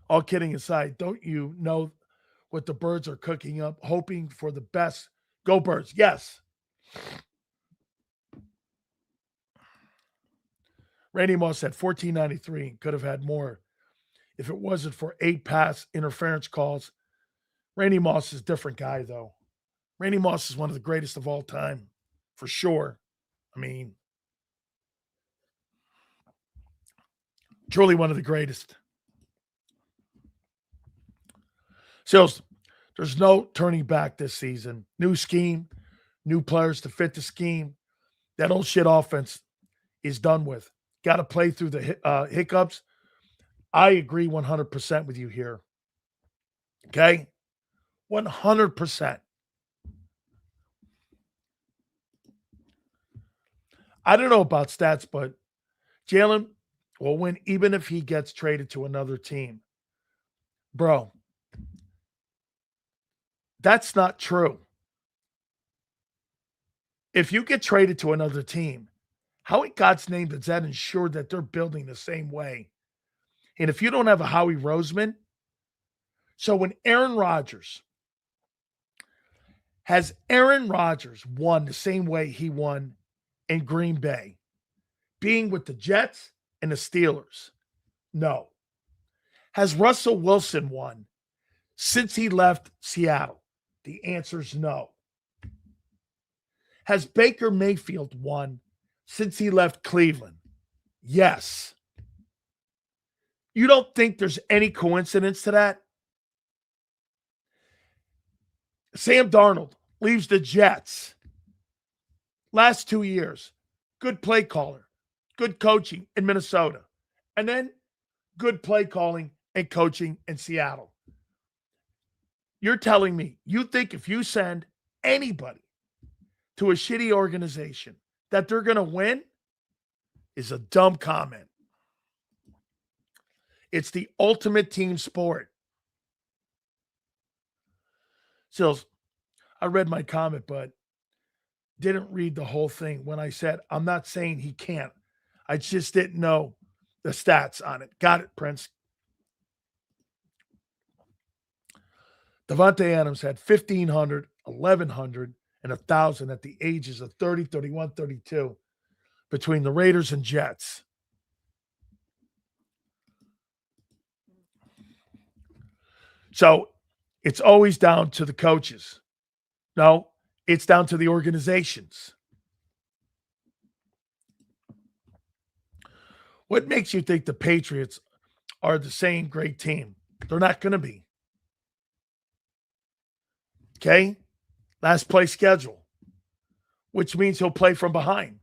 All kidding aside, don't you know what the Birds are cooking up, hoping for the best? Go Birds. Yes. Randy Moss had 1,493 and could have had more if it wasn't for 8 pass interference calls. Randy Moss is a different guy, though. Randy Moss is one of the greatest of all time, for sure. I mean, truly one of the greatest. So there's no turning back this season. New scheme, new players to fit the scheme. That old shit offense is done with. Got to play through the hiccups. I agree 100% with you here. Okay? 100%. I don't know about stats, but Jalen will win even if he gets traded to another team. Bro, that's not true. If you get traded to another team, how in God's name does that ensure that they're building the same way? And if you don't have a Howie Roseman, so when Aaron Rodgers has Aaron Rodgers won the same way he won in Green Bay, being with the Jets and the Steelers? No. Has Russell Wilson won since he left Seattle? The answer is no. Has Baker Mayfield won since he left Cleveland? Yes. You don't think there's any coincidence to that? Sam Darnold leaves the Jets. Last 2 years, good play caller, good coaching in Minnesota, and then good play calling and coaching in Seattle. You're telling me you think if you send anybody to a shitty organization that they're going to win is a dumb comment. It's the ultimate team sport. Sills, I read my comment, but didn't read the whole thing when I said, I'm not saying he can't. I just didn't know the stats on it. Got it, Prince. Devontae Adams had 1,500, 1,100, and 1,000 at the ages of 30, 31, 32 between the Raiders and Jets. So It's always down to the coaches. No, it's down to the organizations. What makes you think the Patriots are the same great team? They're not going to be. Okay? Last play schedule, which means he'll play from behind,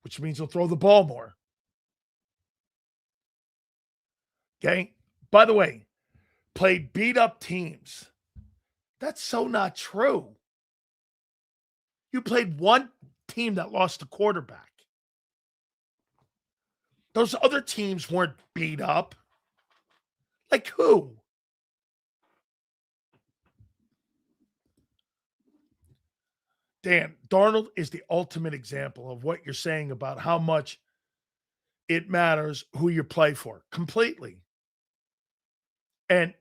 which means he'll throw the ball more. Okay? By the way, played beat up teams. That's so not true. You played one team that lost a quarterback. Those other teams weren't beat up. Like who? Dan, Darnold is the ultimate example of what you're saying about how much it matters who you play for. Completely. And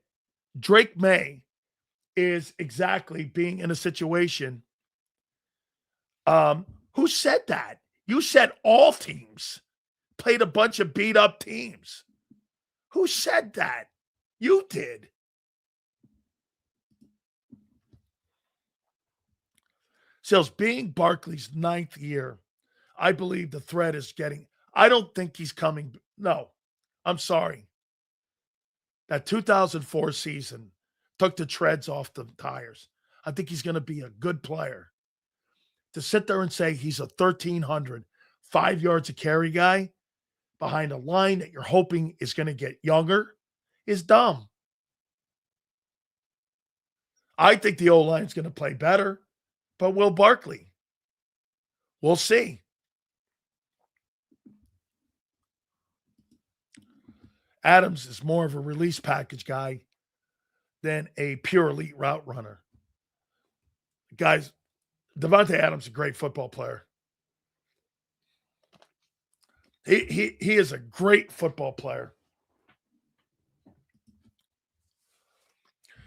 Drake May is exactly being in a situation. Who said that? You said all teams played a bunch of beat up teams. Who said that? You did. Sales, being Barkley's 9th year, I believe the threat is getting. I don't think he's coming. No, I'm sorry. That 2004 season took the treads off the tires. I think he's going to be a good player. To sit there and say he's a 1,300, 5 yards a carry guy behind a line that you're hoping is going to get younger is dumb. I think the O-line is going to play better, but will Barkley? We'll see. Adams is more of a release package guy than a pure elite route runner. Guys, Devontae Adams is a great football player. He is a great football player.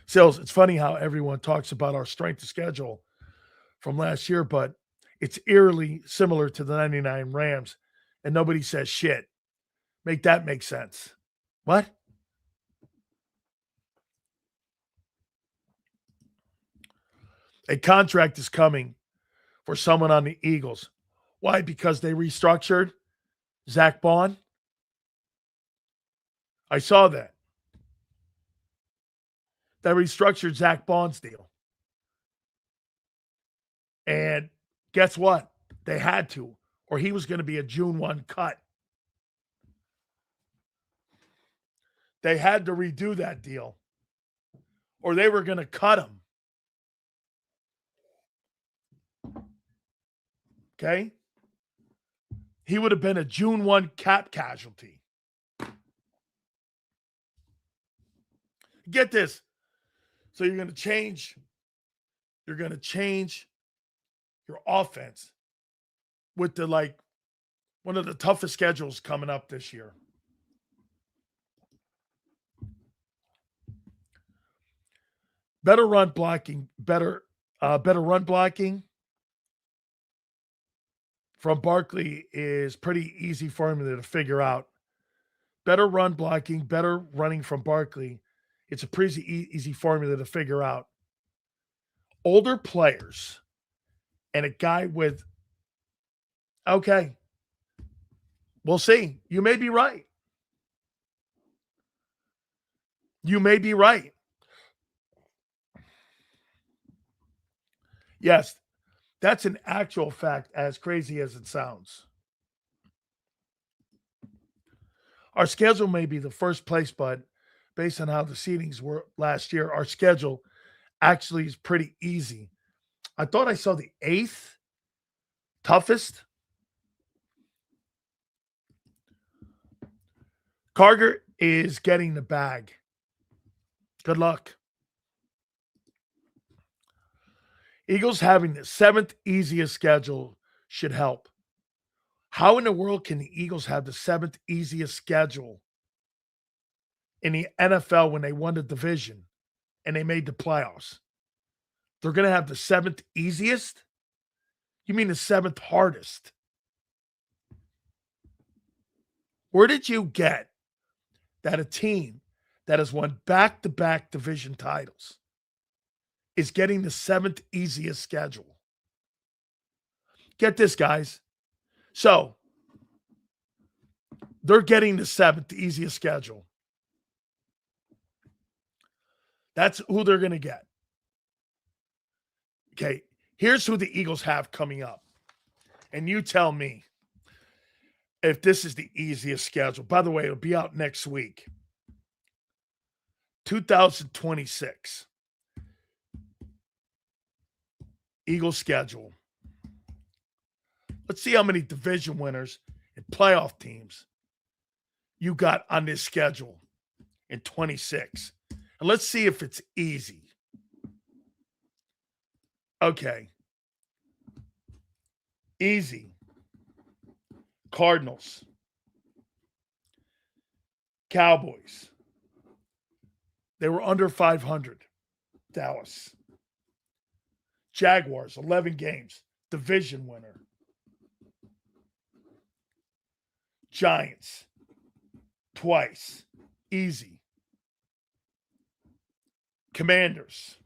Sales, it's funny how everyone talks about our strength of schedule from last year, but it's eerily similar to the 99 Rams, and nobody says shit. Make that make sense. What? A contract is coming for someone on the Eagles. Why? Because they restructured Zach Bond? I saw that. They restructured Zach Bond's deal. And guess what? They had to, or he was going to be a June 1 cut. They had to redo that deal, or they were going to cut him. Okay? He would have been a June 1 cap casualty. Get this. So you're going to change your offense with one of the toughest schedules coming up this year. Better run blocking from Barkley is pretty easy formula to figure out. Better run blocking, better running from Barkley. It's a pretty easy formula to figure out. Older players and a guy with, okay, we'll see. You may be right. You may be right. Yes, that's an actual fact, as crazy as it sounds. Our schedule may be the first place, but based on how the seedings were last year, our schedule actually is pretty easy. I thought I saw the 8th toughest. Carger is getting the bag. Good luck. Eagles having the 7th easiest schedule should help. How in the world can the Eagles have the 7th easiest schedule in the NFL when they won the division and they made the playoffs? They're going to have the 7th easiest? You mean the 7th hardest? Where did you get that a team that has won back-to-back division titles is getting the 7th easiest schedule. Get this, guys. So, they're getting the 7th easiest schedule. That's who they're going to get. Okay, here's who the Eagles have coming up. And you tell me if this is the easiest schedule. By the way, it'll be out next week. 2026. Eagles schedule. Let's see how many division winners and playoff teams you got on this schedule in 26. And let's see if it's easy. Okay. Easy. Cardinals. Cowboys. They were under 500. Dallas. Jaguars, 11 games. Division winner. Giants. Twice. Easy. Commanders.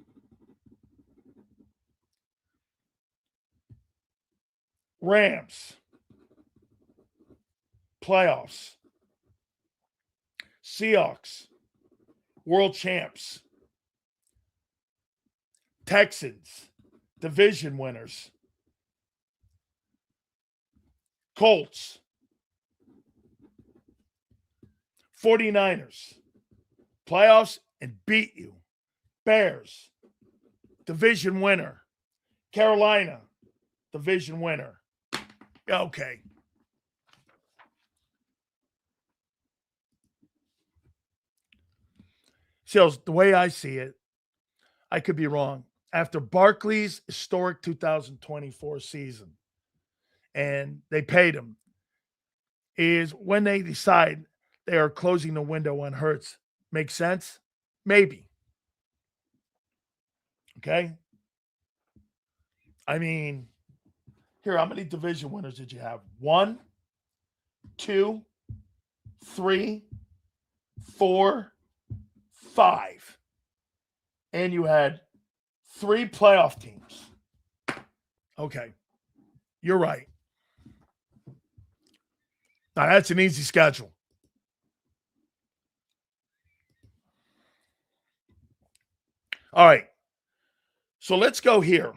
Rams. Playoffs. Seahawks. World champs. Texans. Division winners. Colts. 49ers. Playoffs and beat you. Bears. Division winner. Carolina. Division winner. Okay. So the way I see it, I could be wrong. After Barkley's historic 2024 season, and they paid him, is when they decide they are closing the window on Hurts. Make sense? Maybe. Okay? I mean, here, how many division winners did you have? 1, 2, 3, 4, 5. And you had 3 playoff teams. Okay. You're right. Now, that's an easy schedule. All right. So let's go here.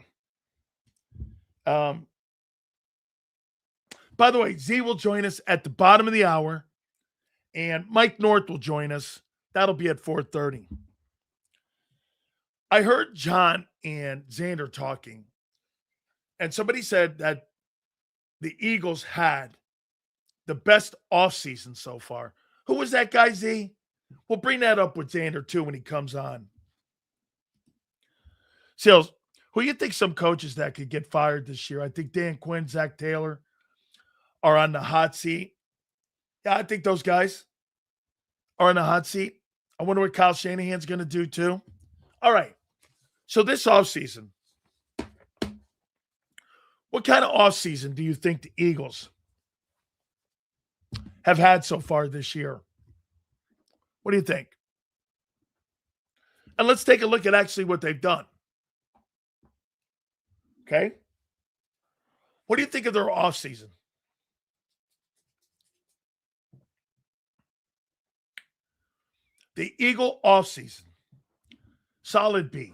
By the way, Z will join us at the bottom of the hour, and Mike North will join us. That'll be at 4:30. I heard John and Zander talking, and somebody said that the Eagles had the best offseason so far. Who was that guy, Z? We'll bring that up with Zander, too, when he comes on. Sales, who do you think some coaches that could get fired this year? I think Dan Quinn, Zach Taylor are on the hot seat. Yeah, I think those guys are on the hot seat. I wonder what Kyle Shanahan's going to do, too. All right. So this offseason, what kind of offseason do you think the Eagles have had so far this year? What do you think? And let's take a look at actually what they've done. Okay? What do you think of their offseason? The Eagle offseason. Solid B.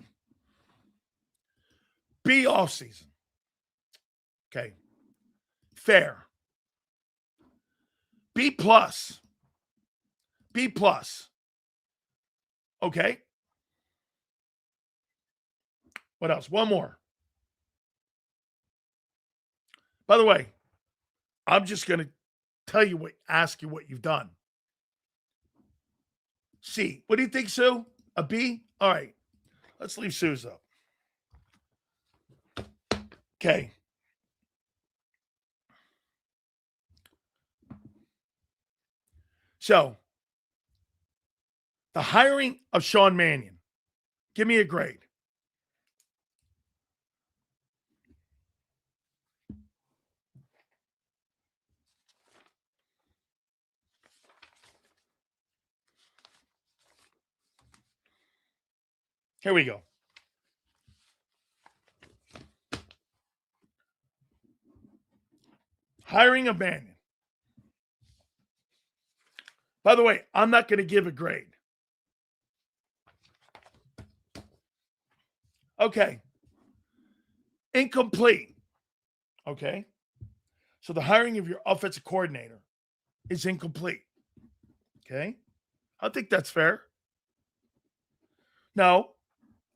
B offseason. Okay. Fair. B plus. B plus. Okay. What else? One more. By the way, I'm just going to ask you what you've done. C. What do you think, Sue? A B? All right. Let's leave Sue's up. Okay. So, the hiring of Sean Mannion. Give me a grade. Here we go. Hiring of Mannion. By the way, I'm not going to give a grade. Okay. Incomplete. Okay. So the hiring of your offensive coordinator is incomplete. Okay. I think that's fair. No,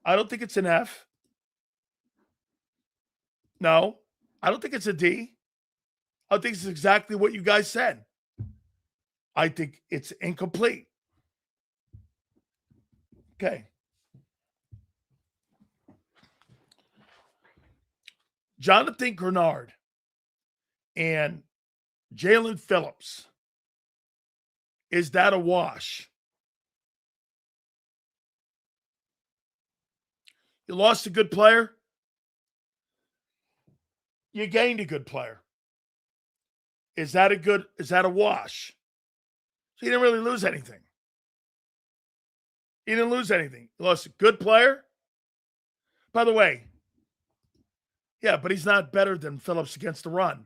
I don't think it's an F. No, I don't think it's a D. I think it's exactly what you guys said. I think it's incomplete. Okay. Jonathan Grenard and Jalen Phillips. Is that a wash? You lost a good player. You gained a good player. Is that a wash? So you didn't really lose anything. You didn't lose anything. You lost a good player. By the way, yeah, but he's not better than Phillips against the run.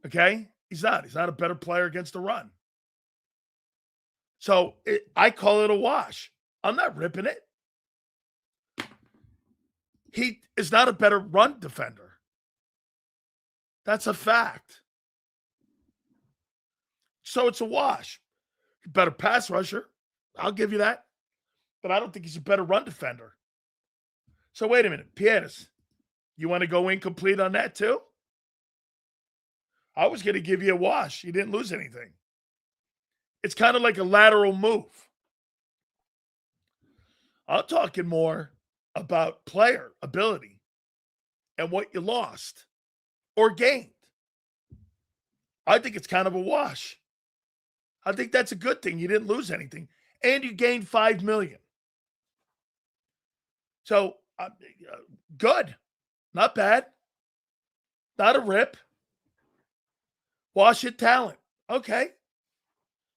Okay? He's not. He's not a better player against the run. So I call it a wash. I'm not ripping it. He is not a better run defender. That's a fact. So it's a wash. Better pass rusher. I'll give you that. But I don't think he's a better run defender. So wait a minute. Pieris, you want to go incomplete on that too? I was going to give you a wash. You didn't lose anything. It's kind of like a lateral move. I'm talking more about player ability and what you lost or gained. I think it's kind of a wash. I think that's a good thing. You didn't lose anything, and you gained $5 million. So good, not bad, not a rip. Wash it talent, okay.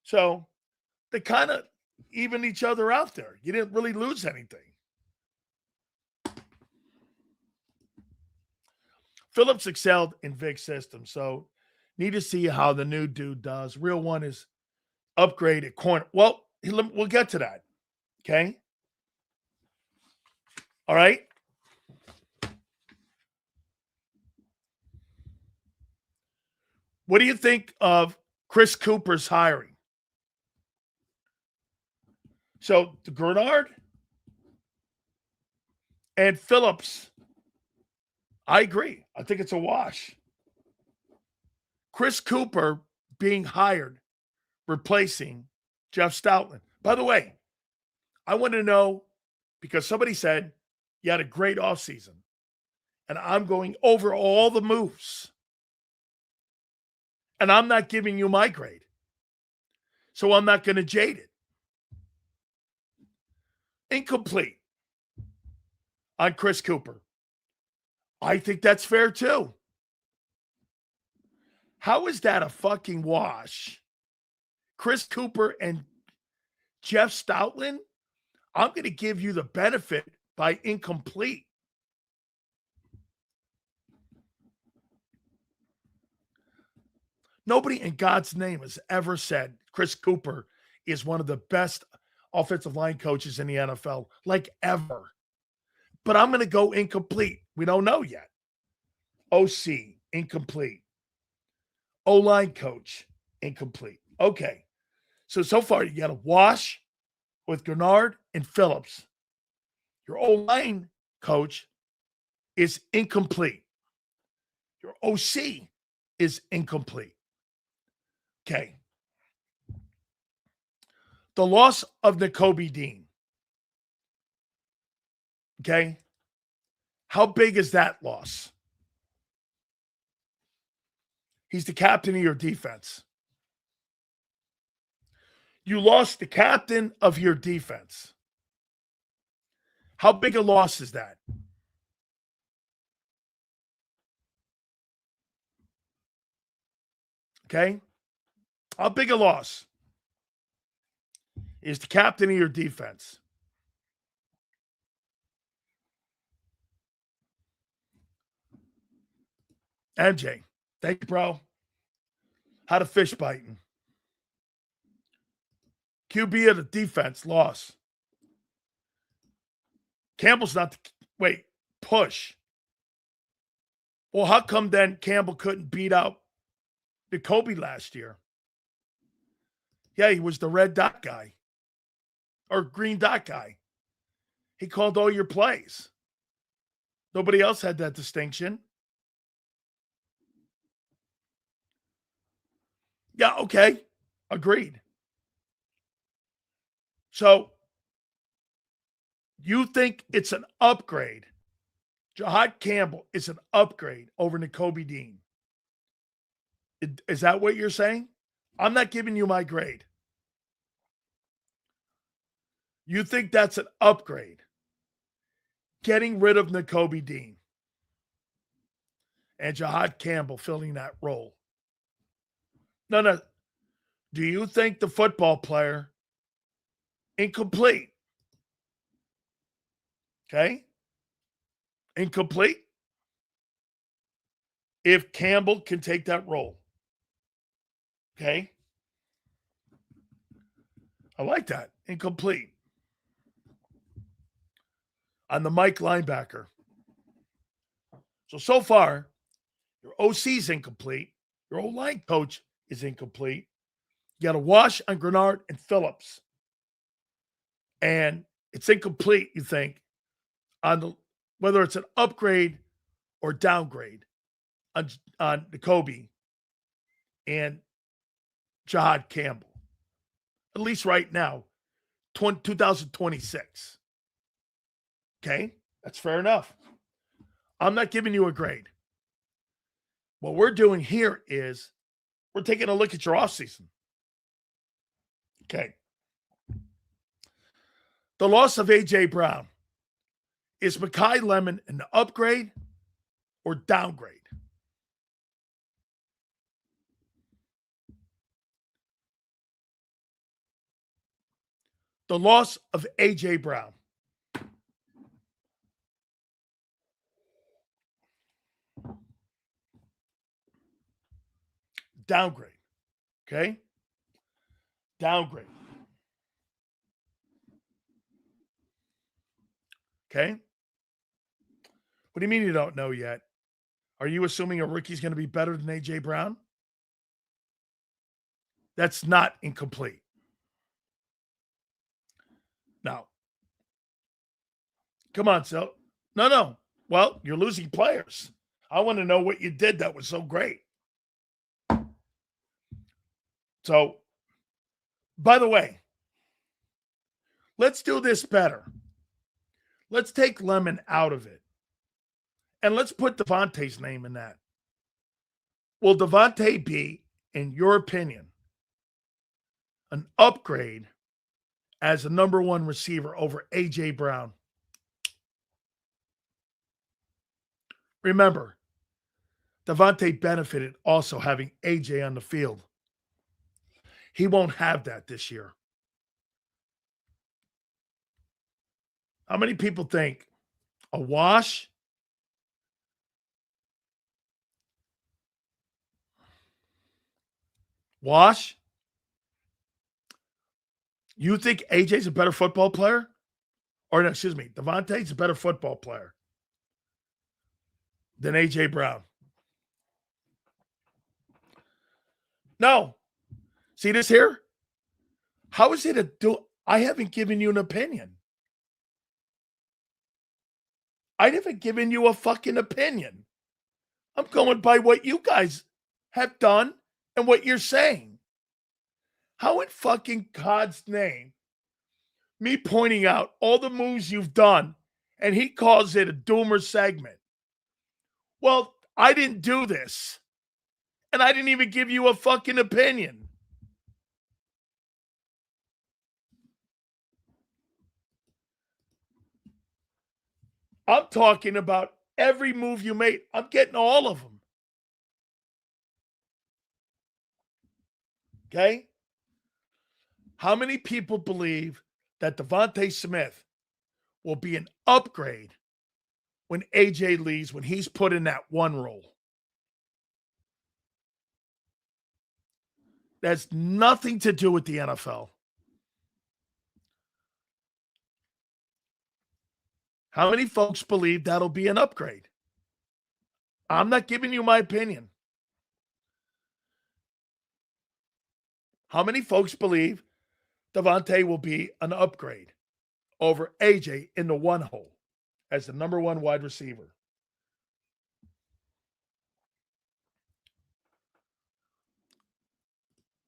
So they kind of even each other out there. You didn't really lose anything. Phillips excelled in Vic's system, so need to see how the new dude does. Real one is upgrade at corner. Well, we'll get to that. Okay. All right. What do you think of Chris Cooper's hiring? So the Grenard and Phillips, I agree. I think it's a wash. Chris Cooper being hired, replacing Jeff Stoutland. By the way, I want to know, because somebody said you had a great offseason, and I'm going over all the moves, and I'm not giving you my grade. So I'm not going to jade it. Incomplete on Chris Cooper. I think that's fair too. How is that a fucking wash? Chris Cooper and Jeff Stoutland, I'm going to give you the benefit by incomplete. Nobody in God's name has ever said Chris Cooper is one of the best offensive line coaches in the NFL, like ever. But I'm going to go incomplete. We don't know yet. OC, incomplete. O-line coach, incomplete. Okay. So far, you got a wash with Grenard and Phillips. Your O-line coach is incomplete. Your OC is incomplete. Okay. The loss of Nakobe Dean. Okay. How big is that loss? He's the captain of your defense. You lost the captain of your defense. How big a loss is that? Okay. How big a loss is the captain of your defense? MJ, thank you, bro. How to fish biting. QB of the defense, loss. Campbell's not the, wait, push. Well, how come then Campbell couldn't beat out Jacoby last year? Yeah, he was the red dot guy or green dot guy. He called all your plays. Nobody else had that distinction. Yeah, okay. Agreed. So you think it's an upgrade? Jahad Campbell is an upgrade over Nakobe Dean. Is that what you're saying? I'm not giving you my grade. You think that's an upgrade? Getting rid of Nakobe Dean and Jahad Campbell filling that role. No. Do you think the football player incomplete? Okay. Incomplete. If Campbell can take that role. Okay. I like that. Incomplete. On the Mike linebacker. So far, your OC's incomplete. Your O-line coach is incomplete. You got a wash on Grenard and Phillips. And it's incomplete, you think, on the whether it's an upgrade or downgrade on Nakobe and Jahad Campbell. At least right now, 2026. Okay? That's fair enough. I'm not giving you a grade. What we're doing here is we're taking a look at your offseason. Okay. The loss of A.J. Brown. Is Mekhi Lemon an upgrade or downgrade? The loss of A.J. Brown. Downgrade. Okay? Downgrade. Okay? What do you mean you don't know yet? Are you assuming a rookie's going to be better than A.J. Brown? That's not incomplete. Now, come on, so. No. Well, you're losing players. I want to know what you did that was so great. So, by the way, let's do this better. Let's take Lemon out of it. And let's put Devontae's name in that. Will Devontae be, in your opinion, an upgrade as a number one receiver over A.J. Brown? Remember, Devontae benefited also having A.J. on the field. He won't have that this year. How many people think a wash? Wash? You think AJ's a better football player? Or no, excuse me, Devontae's a better football player than A.J. Brown? No. See this here? How is it a do? I haven't given you an opinion. I haven't given you a fucking opinion. I'm going by what you guys have done and what you're saying. How in fucking God's name, me pointing out all the moves you've done, and he calls it a doomer segment? Well, I didn't do this. And I didn't even give you a fucking opinion. I'm talking about every move you made. I'm getting all of them. Okay? How many people believe that Devontae Smith will be an upgrade when AJ leaves, when he's put in that one role? That has nothing to do with the NFL. How many folks believe that'll be an upgrade? I'm not giving you my opinion. How many folks believe Davante will be an upgrade over AJ in the one hole as the number one wide receiver?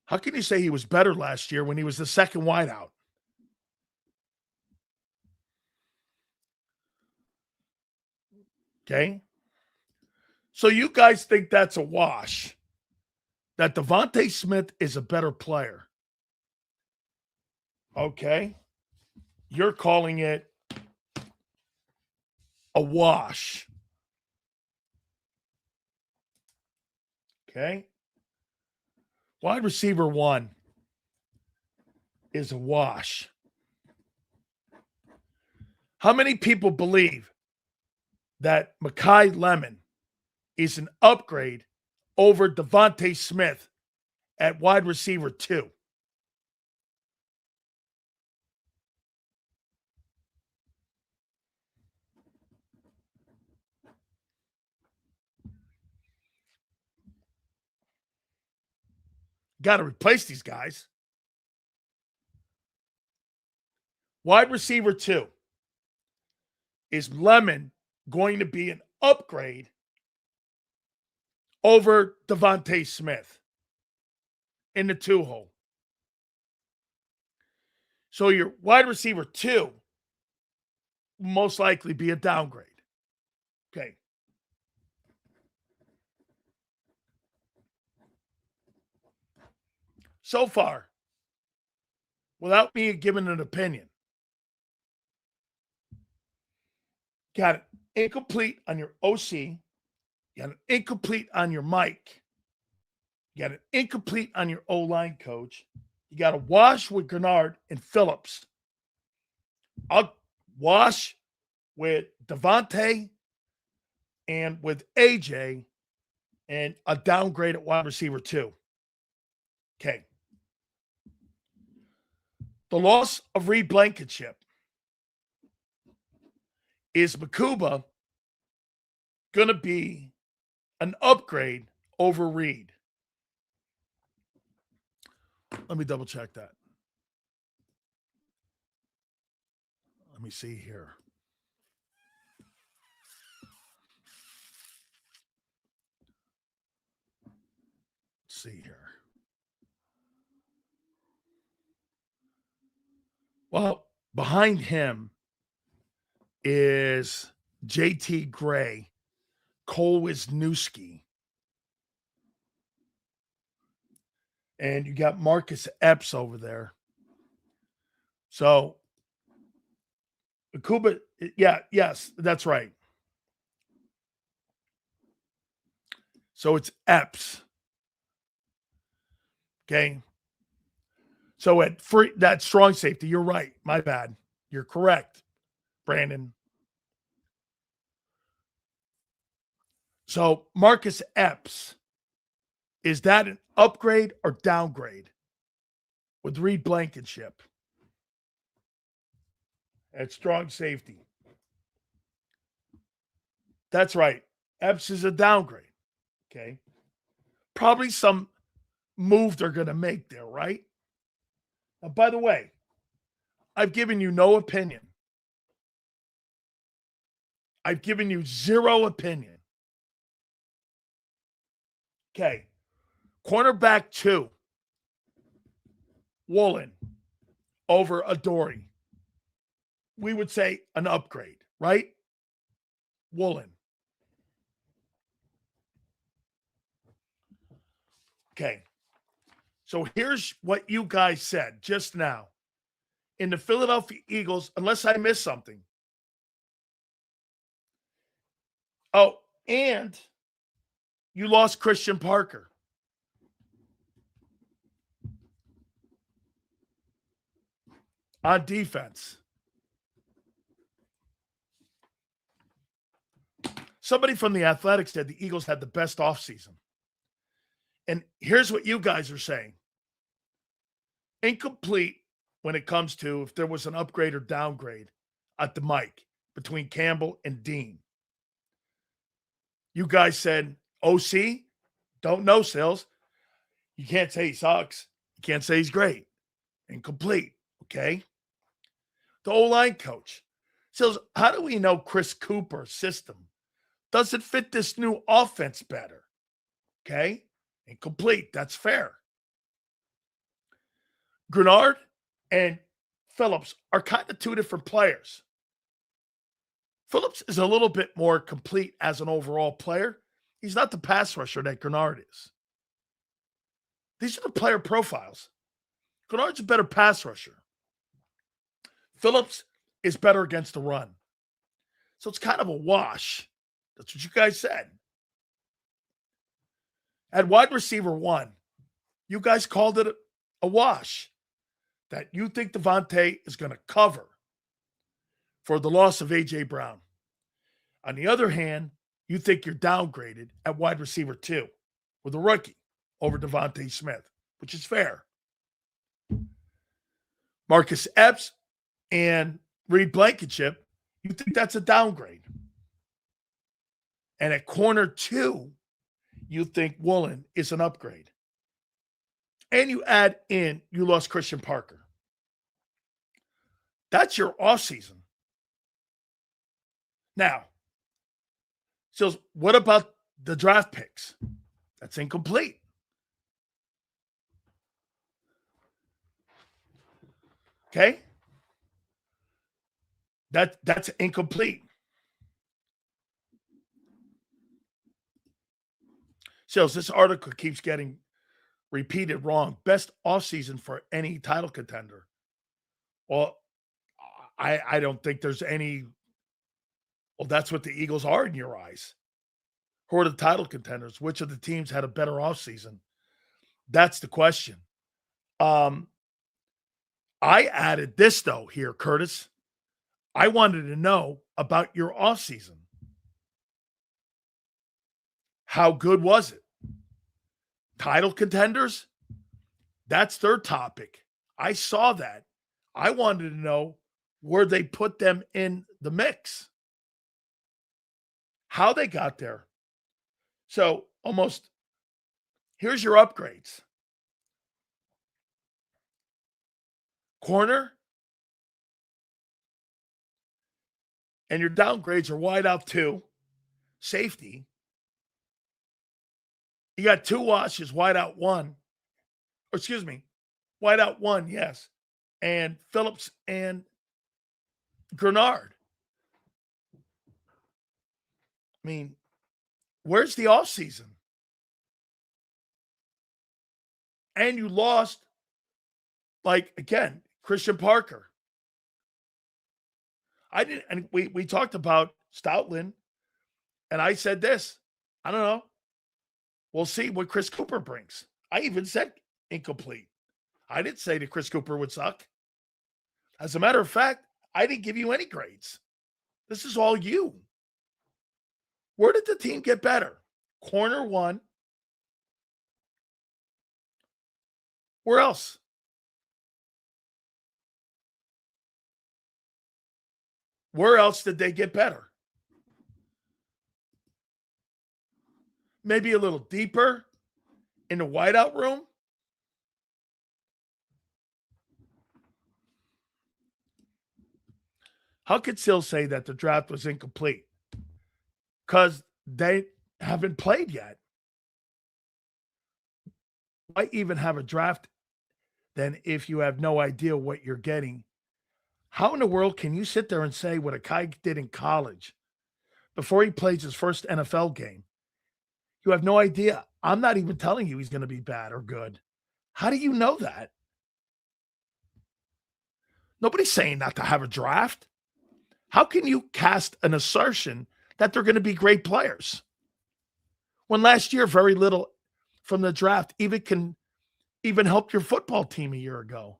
How can you say he was better last year when he was the second wideout? Okay. So you guys think that's a wash, that Devontae Smith is a better player. Okay. You're calling it a wash. Okay. Wide receiver 1 is a wash. How many people believe that Mekhi Lemon is an upgrade over Devontae Smith at wide receiver 2? Got to replace these guys. Wide receiver 2. Is Lemon going to be an upgrade over Devontae Smith in the 2-hole? So your wide receiver 2 will most likely be a downgrade. Okay. So far, without me giving an opinion, got an incomplete on your OC, you got an incomplete on your mic, you got an incomplete on your O-line coach, you got a wash with Gennard and Phillips. I'll wash with Devontae and with AJ, and a downgrade at wide receiver 2. Okay. The loss of Reed Blankenship. Is Makuba going to be an upgrade over Reed? Let me double check that. Let me see here. Let's see here. Well, behind him is JT Gray, Cole Wisniewski, and you got Marcus Epps over there. So, Kuba, yes, that's right. So it's Epps. Okay. So at free that strong safety, you're right. My bad. You're correct, Brandon. So Marcus Epps, is that an upgrade or downgrade with Reed Blankenship at strong safety? That's right. Epps is a downgrade. Okay. Probably some move they're going to make there, right? Now, by the way, I've given you no opinion. I've given you zero opinion. Okay. Cornerback 2, Woolen over Adoree. We would say an upgrade, right? Woolen. Okay. So here's what you guys said just now. In the Philadelphia Eagles, unless I missed something. Oh, and you lost Christian Parker. On defense. Somebody from the Athletics said the Eagles had the best offseason. And here's what you guys are saying. Incomplete when it comes to if there was an upgrade or downgrade at the mic between Campbell and Dean. You guys said OC, don't know, Sales. You can't say he sucks. You can't say he's great. Incomplete, okay? The O-line coach. Sales, how do we know Chris Cooper's system doesn't fit this new offense better? Okay? Incomplete. That's fair. Grenard and Phillips are kind of two different players. Phillips is a little bit more complete as an overall player. He's not the pass rusher that Grenard is. These are the player profiles. Grenard's a better pass rusher. Phillips is better against the run. So it's kind of a wash. That's what you guys said. At wide receiver 1, you guys called it a wash. That you think Devontae is going to cover for the loss of A.J. Brown. On the other hand, you think you're downgraded at wide receiver 2 with a rookie over Devontae Smith, which is fair. Marcus Epps and Reed Blankenship, you think that's a downgrade. And at corner 2, you think Woolen is an upgrade. And you add in, you lost Christian Parker. That's your offseason. Now, so what about the draft picks? That's incomplete. Okay? That's incomplete. So this article keeps getting repeated wrong. Best offseason for any title contender. Well, I don't think there's any. Well, that's what the Eagles are in your eyes. Who are the title contenders? Which of the teams had a better offseason? That's the question. I added this, though, here, Curtis. I wanted to know about your offseason. How good was it? Title contenders? That's their topic. I saw that. I wanted to know where they put them in the mix. How they got there. So almost, here's your upgrades. Corner. And your downgrades are wide out 2. Safety. You got 2 washes, wide out 1. Or excuse me, wide out 1, yes. And Phillips and Grenard. I mean, where's the offseason? And you lost, like, again, Christian Parker. And we talked about Stoutland, and I said this. I don't know. We'll see what Chris Cooper brings. I even said incomplete. I didn't say that Chris Cooper would suck. As a matter of fact, I didn't give you any grades. This is all you. Where did the team get better? Corner 1. Where else? Where else did they get better? Maybe a little deeper in the wideout room? How could Sil say that the draft was incomplete? Because they haven't played yet. Why even have a draft then if you have no idea what you're getting? How in the world can you sit there and say what a guy did in college before he plays his first NFL game? You have no idea. I'm not even telling you he's going to be bad or good. How do you know that? Nobody's saying not to have a draft. How can you cast an assertion that they're going to be great players when last year very little from the draft can help your football team a year ago?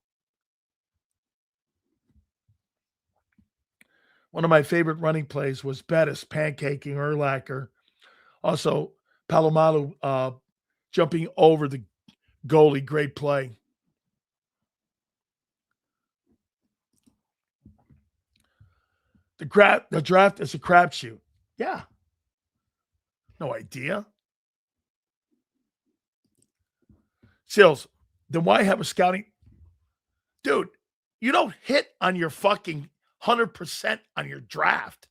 One of my favorite running plays was Bettis pancaking Urlacher. Also, Palomalu jumping over the goalie. Great play. The draft is a crapshoot. Yeah. No idea. Sills, then why have a scouting? Dude, you don't hit on your fucking 100% on your draft.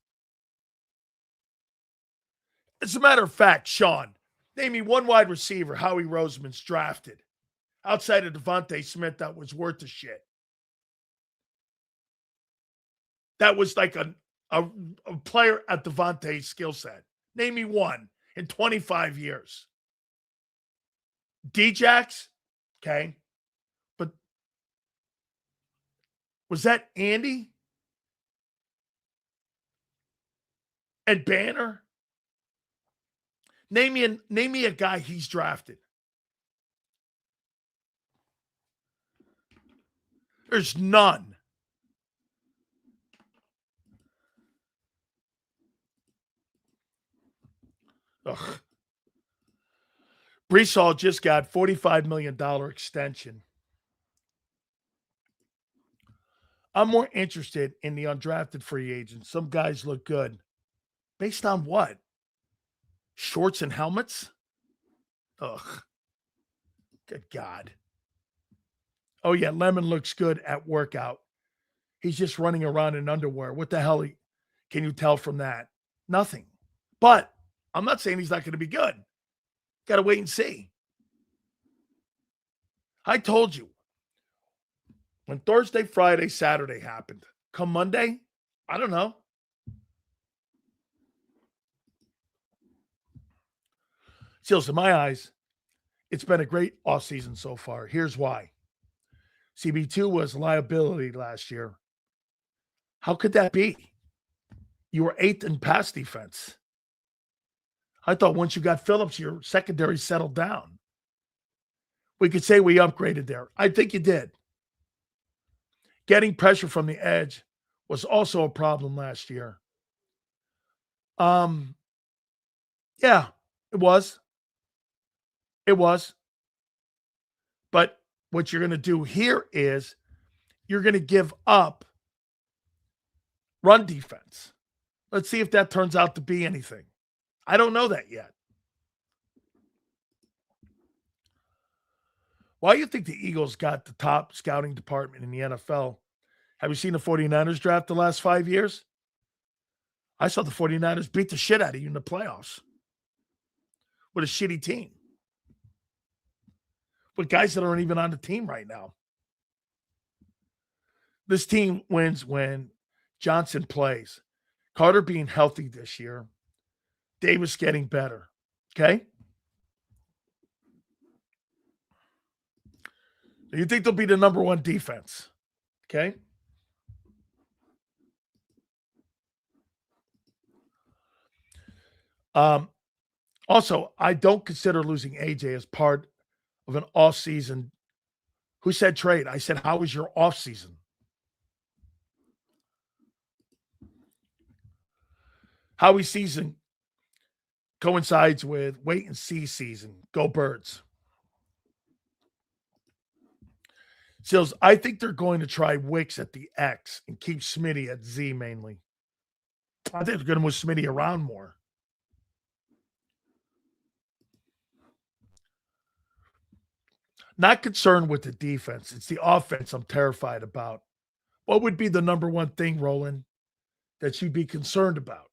As a matter of fact, Sean, name me one wide receiver Howie Roseman's drafted outside of Devontae Smith that was worth a shit. That was like a player at Devontae's skill set. Name me one in 25 years. Djax, okay. But was that Andy? And Banner? Name me a guy he's drafted. There's none. Ugh. Brees Hall just got $45 million extension. I'm more interested in the undrafted free agents. Some guys look good. Based on what? Shorts and helmets? Ugh. Good God. Oh, yeah, Lemon looks good at workout. He's just running around in underwear. What the hell can you tell from that? Nothing. But I'm not saying he's not going to be good. Got to wait and see. I told you. When Thursday, Friday, Saturday happened, come Monday, I don't know. Seals, in my eyes, it's been a great offseason so far. Here's why. CB2 was a liability last year. How could that be? You were 8th in pass defense. I thought once you got Phillips, your secondary settled down. We could say we upgraded there. I think you did. Getting pressure from the edge was also a problem last year. Yeah, it was. It was. But what you're going to do here is you're going to give up run defense. Let's see if that turns out to be anything. I don't know that yet. Why do you think the Eagles got the top scouting department in the NFL? Have you seen the 49ers draft the last 5 years? I saw the 49ers beat the shit out of you in the playoffs with a shitty team. With guys that aren't even on the team right now. This team wins when Johnson plays. Carter being healthy this year. Davis getting better. Okay? You think they'll be the number one defense. Okay? Also, I don't consider losing AJ as part of an off-season. Who said trade? I said, how was your off-season? Howie's season coincides with wait and see season. Go Birds. Sills, I think they're going to try Wicks at the X and keep Smitty at Z mainly. I think they're going to move Smitty around more. Not concerned with the defense. It's the offense I'm terrified about. What would be the number one thing, Roland, that you'd be concerned about?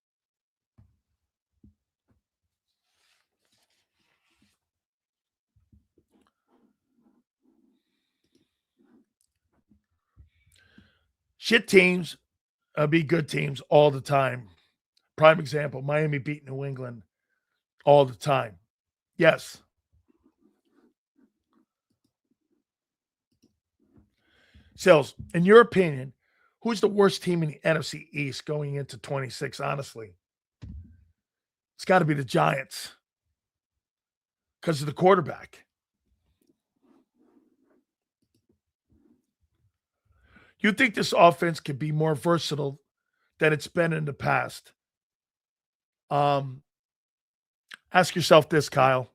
Shit teams be good teams all the time. Prime example, Miami beat New England all the time. Yes. Sales, in your opinion, who's the worst team in the NFC East going into 26, honestly? It's got to be the Giants because of the quarterback. You think this offense could be more versatile than it's been in the past? Ask yourself this, Kyle.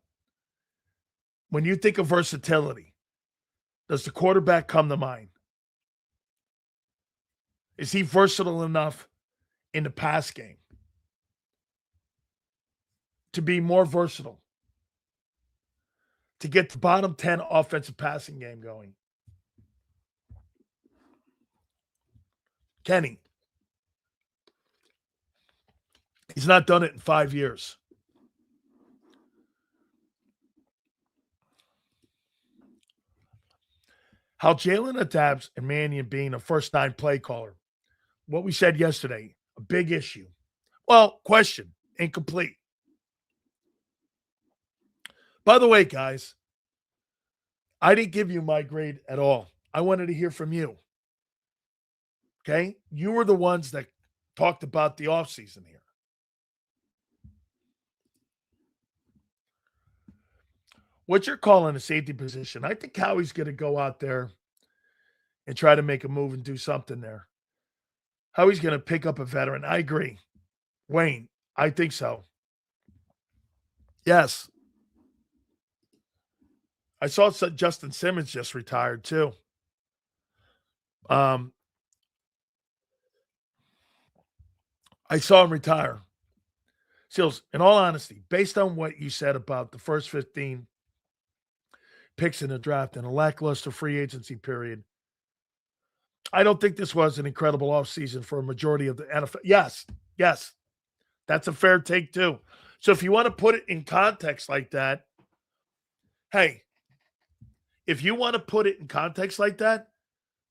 When you think of versatility, does the quarterback come to mind? Is he versatile enough in the pass game, to be more versatile, to get the bottom 10 offensive passing game going. Kenny. He's not done it in 5 years. How Jalen adapts and Mannion being a first-time play caller. What we said yesterday, a big issue. Well, question, incomplete. By the way, guys, I didn't give you my grade at all. I wanted to hear from you. Okay? You were the ones that talked about the offseason here. What you're calling a safety position, I think Howie's going to go out there and try to make a move and do something there. Howie's going to pick up a veteran. I agree. Wayne, I think so. Yes. I saw Justin Simmons just retired too. I saw him retire. Seals, in all honesty, based on what you said about the first 15 picks in the draft and a lackluster free agency period, I don't think this was an incredible offseason for a majority of the NFL. Yes. That's a fair take too. So if you want to put it in context like that, hey, if you want to put it in context like that,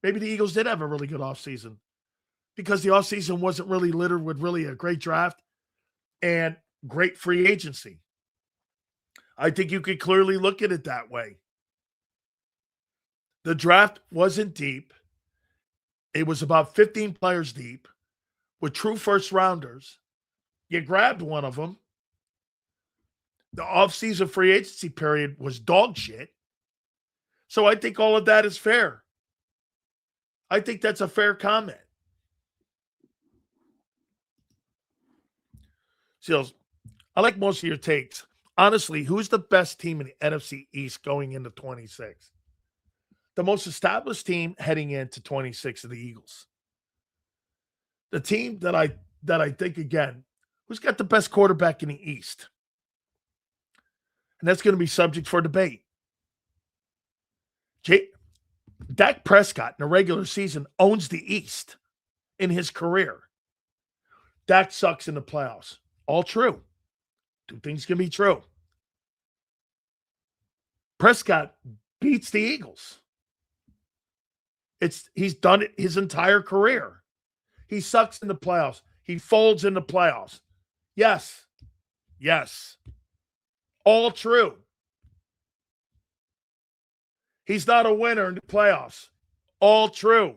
maybe the Eagles did have a really good offseason because the offseason wasn't really littered with really a great draft and great free agency. I think you could clearly look at it that way. The draft wasn't deep. It was about 15 players deep with true first rounders. You grabbed one of them. The offseason free agency period was dog shit. So I think all of that is fair. I think that's a fair comment. Seals, I like most of your takes. Honestly, who's the best team in the NFC East going into 26? The most established team heading into 26 of the Eagles. The team that I think, again, who's got the best quarterback in the East? And that's going to be subject for debate. Dak Prescott in the regular season owns the East in his career. Dak sucks in the playoffs. All true. Two things can be true. Prescott beats the Eagles. He's done it his entire career. He sucks in the playoffs. He folds in the playoffs. Yes. All true. He's not a winner in the playoffs. All true.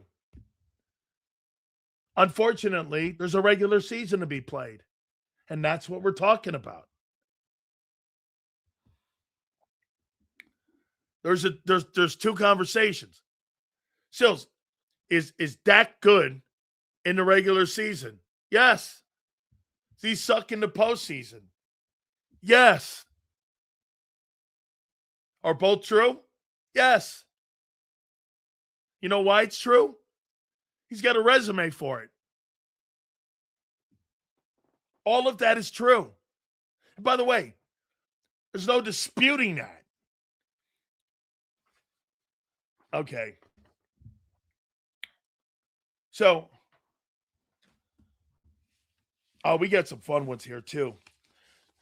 Unfortunately, there's a regular season to be played. And that's what we're talking about. There's two conversations. Sills, is Dak good in the regular season? Yes. Does he suck in the postseason? Yes. Are both true? Yes. You know why it's true? He's got a resume for it. All of that is true. And by the way, there's no disputing that. Okay. So, we got some fun ones here too.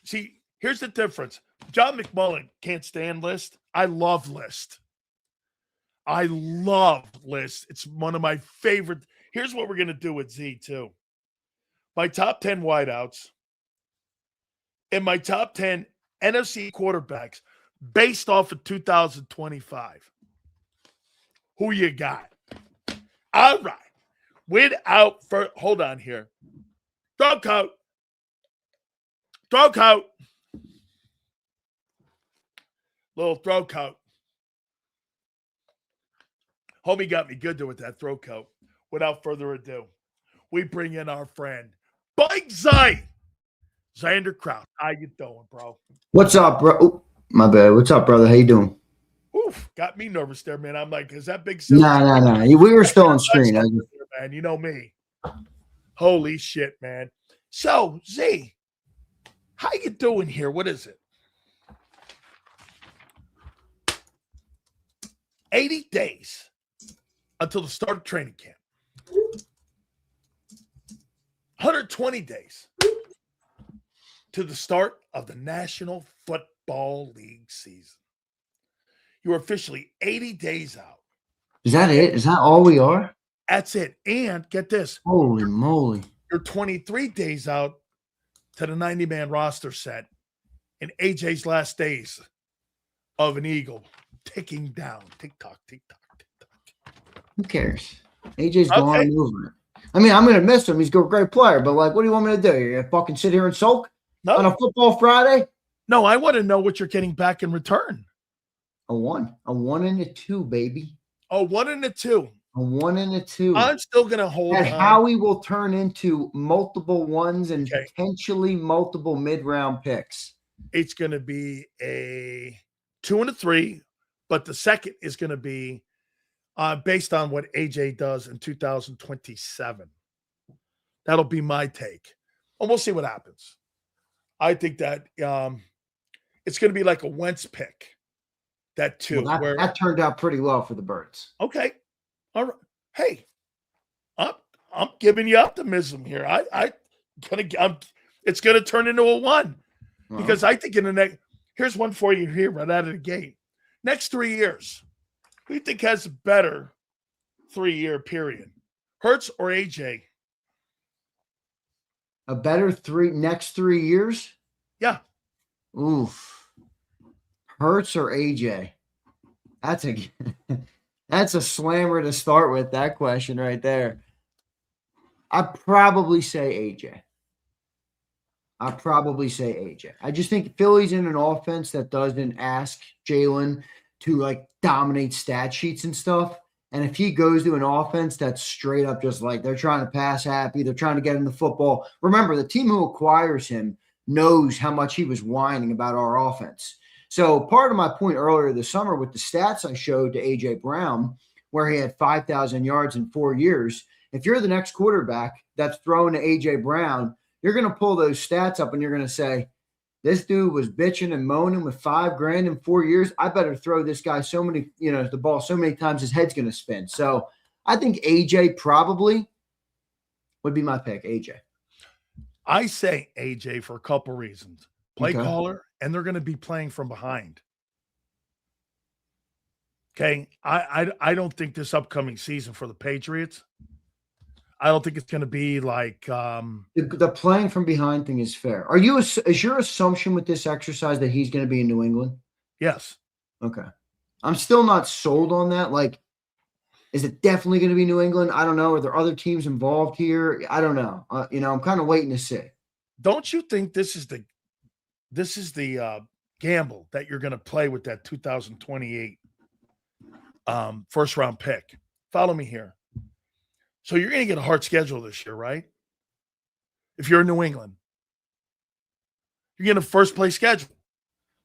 See, here's the difference. John McMullen can't stand List. I love List. It's one of my favorite. Here's what we're going to do with Z too. My top 10 wideouts and my top 10 NFC quarterbacks based off of 2025. Who you got? All right. Hold on here. Throw coat. Little throw coat. Homie got me good there with that throw coat. Without further ado, we bring in our friend, Bike Zight. Zander Krause. How you doing, bro? What's up, bro? Ooh, my bad. What's up, brother? How you doing? Oof, got me nervous there, man. I'm like, is that big? Nah. We were still on screen. Man, you know me. Holy shit, man. So, Z, how you doing here? What is it? 80 days until the start of training camp. 120 days to the start of the National Football League season. You're officially 80 days out. Is that it? Is that all we are? That's it. And get this. Holy moly. You're 23 days out to the 90-man roster set in AJ's last days of an Eagle ticking down. Tick-tock, tick-tock, tick-tock. Who cares? AJ's gone moving. I mean, I'm going to miss him. He's a great player, but like, what do you want me to do? You're going to fucking sit here and sulk on a football Friday? No, I want to know what you're getting back in return. A 1 and a 2, baby. Oh, 1 and a 2. A 1 and a 2. I'm still going to hold that Howie will turn into multiple ones and potentially multiple mid-round picks. It's going to be a 2 and a 3, but the second is going to be based on what AJ does in 2027. That'll be my take. And we'll see what happens. I think that it's going to be like a Wentz pick. That 2. Well, that turned out pretty well for the Birds. Okay. All right. Hey, I'm giving you optimism here. It's going to turn into a 1 because I think in the next. Here's one for you here right out of the gate. Next 3 years, who do you think has a better 3-year period? Hurts or AJ? A better next 3 years? Yeah. Oof. Hurts or AJ? That's a slammer to start with, that question right there. I'd probably say AJ. I just think Philly's in an offense that doesn't ask Jalen to like dominate stat sheets and stuff. And if he goes to an offense that's straight up just like they're trying to pass happy, they're trying to get him the football. Remember, the team who acquires him knows how much he was whining about our offense. So part of my point earlier this summer with the stats I showed to A.J. Brown, where he had 5,000 yards in 4 years, if you're the next quarterback that's thrown to A.J. Brown, you're going to pull those stats up and you're going to say, this dude was bitching and moaning with $5,000 in 4 years. I better throw this guy the ball so many times his head's going to spin. So I think AJ probably would be my pick, AJ. I say AJ for a couple reasons. Play caller, and they're going to be playing from behind. Okay, I don't think this upcoming season for the Patriots, I don't think it's going to be like the playing from behind thing is fair. Is your assumption with this exercise that he's going to be in New England? Yes. Okay. I'm still not sold on that. Like, is it definitely going to be New England? I don't know. Are there other teams involved here? I don't know. I'm kind of waiting to see. Don't you think this is the gamble that you're going to play with that 2028 first round pick? Follow me here. So you're going to get a hard schedule this year, right? If you're in New England, you're getting a first place schedule.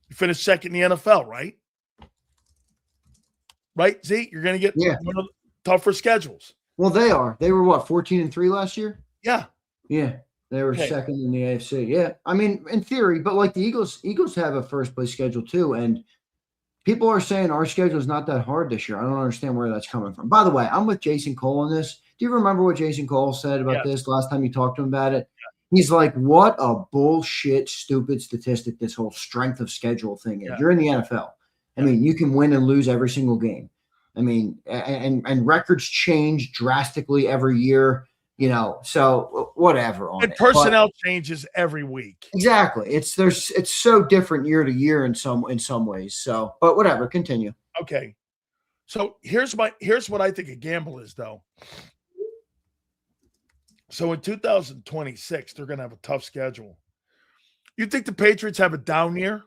You finish second in the NFL, right? Right, Z? You're going to get one of the tougher schedules. Well, they are. They were what, 14-3 last year? Yeah. Yeah. They were second in the AFC. Yeah. I mean, in theory, but like the Eagles have a first place schedule too. And people are saying our schedule is not that hard this year. I don't understand where that's coming from. By the way, I'm with Jason Cole on this. Do you remember what Jason Cole said about this last time you talked to him about it? Yeah. He's like, what a bullshit, stupid statistic this whole strength of schedule thing is. Yeah. You're in the NFL. I mean, you can win and lose every single game. I mean, and records change drastically every year, so whatever on and personnel changes every week. Exactly. It's so different year to year in some ways. So, but whatever, continue. Okay. So here's what I think a gamble is though. So in 2026, they're going to have a tough schedule. You think the Patriots have a down year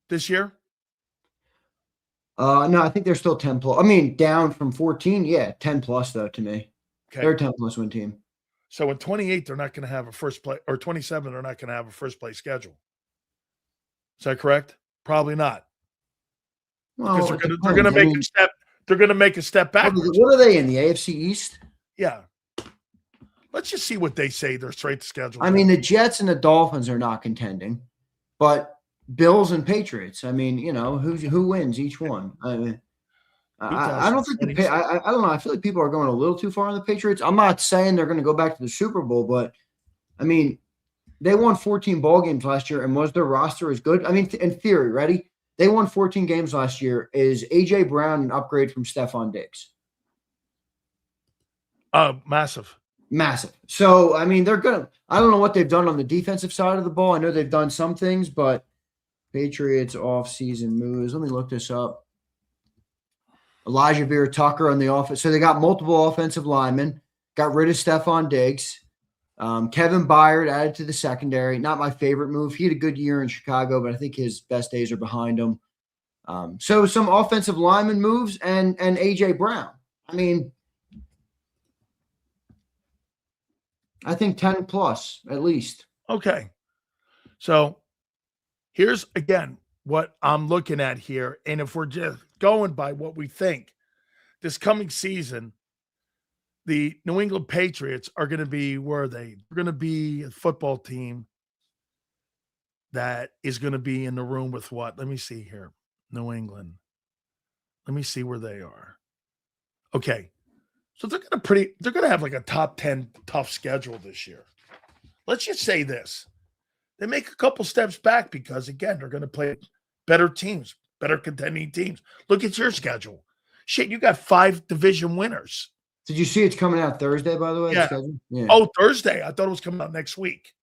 this year? No, I think they're still 10 plus. I mean, down from 14. Yeah, 10 plus though to me. Okay. They're a 10 plus win team. So in 28, they're not going to have a first place, or 27, they're not going to have a first place schedule. Is that correct? Probably not. Well, because they're going to make a step. They're going to make a step back. What are they in the AFC East? Yeah. Let's just see what they say their straight schedule. I mean, the Jets and the Dolphins are not contending, but Bills and Patriots. I mean, who wins each one? I mean, I don't think I don't know. I feel like people are going a little too far on the Patriots. I'm not saying they're going to go back to the Super Bowl, but I mean, they won 14 ball games last year, and was their roster as good? I mean, in theory, ready? They won 14 games last year. Is A.J. Brown an upgrade from Stephon Diggs? Massive. So, I mean, I don't know what they've done on the defensive side of the ball. I know they've done some things, but Patriots offseason moves. Let me look this up. Elijah Vera Tucker on the offense. So they got multiple offensive linemen, got rid of Stephon Diggs. Kevin Byard added to the secondary. Not my favorite move. He had a good year in Chicago, but I think his best days are behind him. So some offensive lineman moves and A.J. Brown. I mean, I think 10 plus at least. Okay. So here's, again, what I'm looking at here. And if we're just going by what we think, this coming season, the New England Patriots are going to be, where are they? They're going to be a football team that is going to be in the room with what? Let me see here. New England. Let me see where they are. Okay. So they're going to have like a top 10 tough schedule this year. Let's just say this. They make a couple steps back because, again, they're going to play better teams, better contending teams. Look at your schedule. Shit, you got 5 division winners. Did you see it's coming out Thursday, by the way? Yeah. Oh, Thursday. I thought it was coming out next week.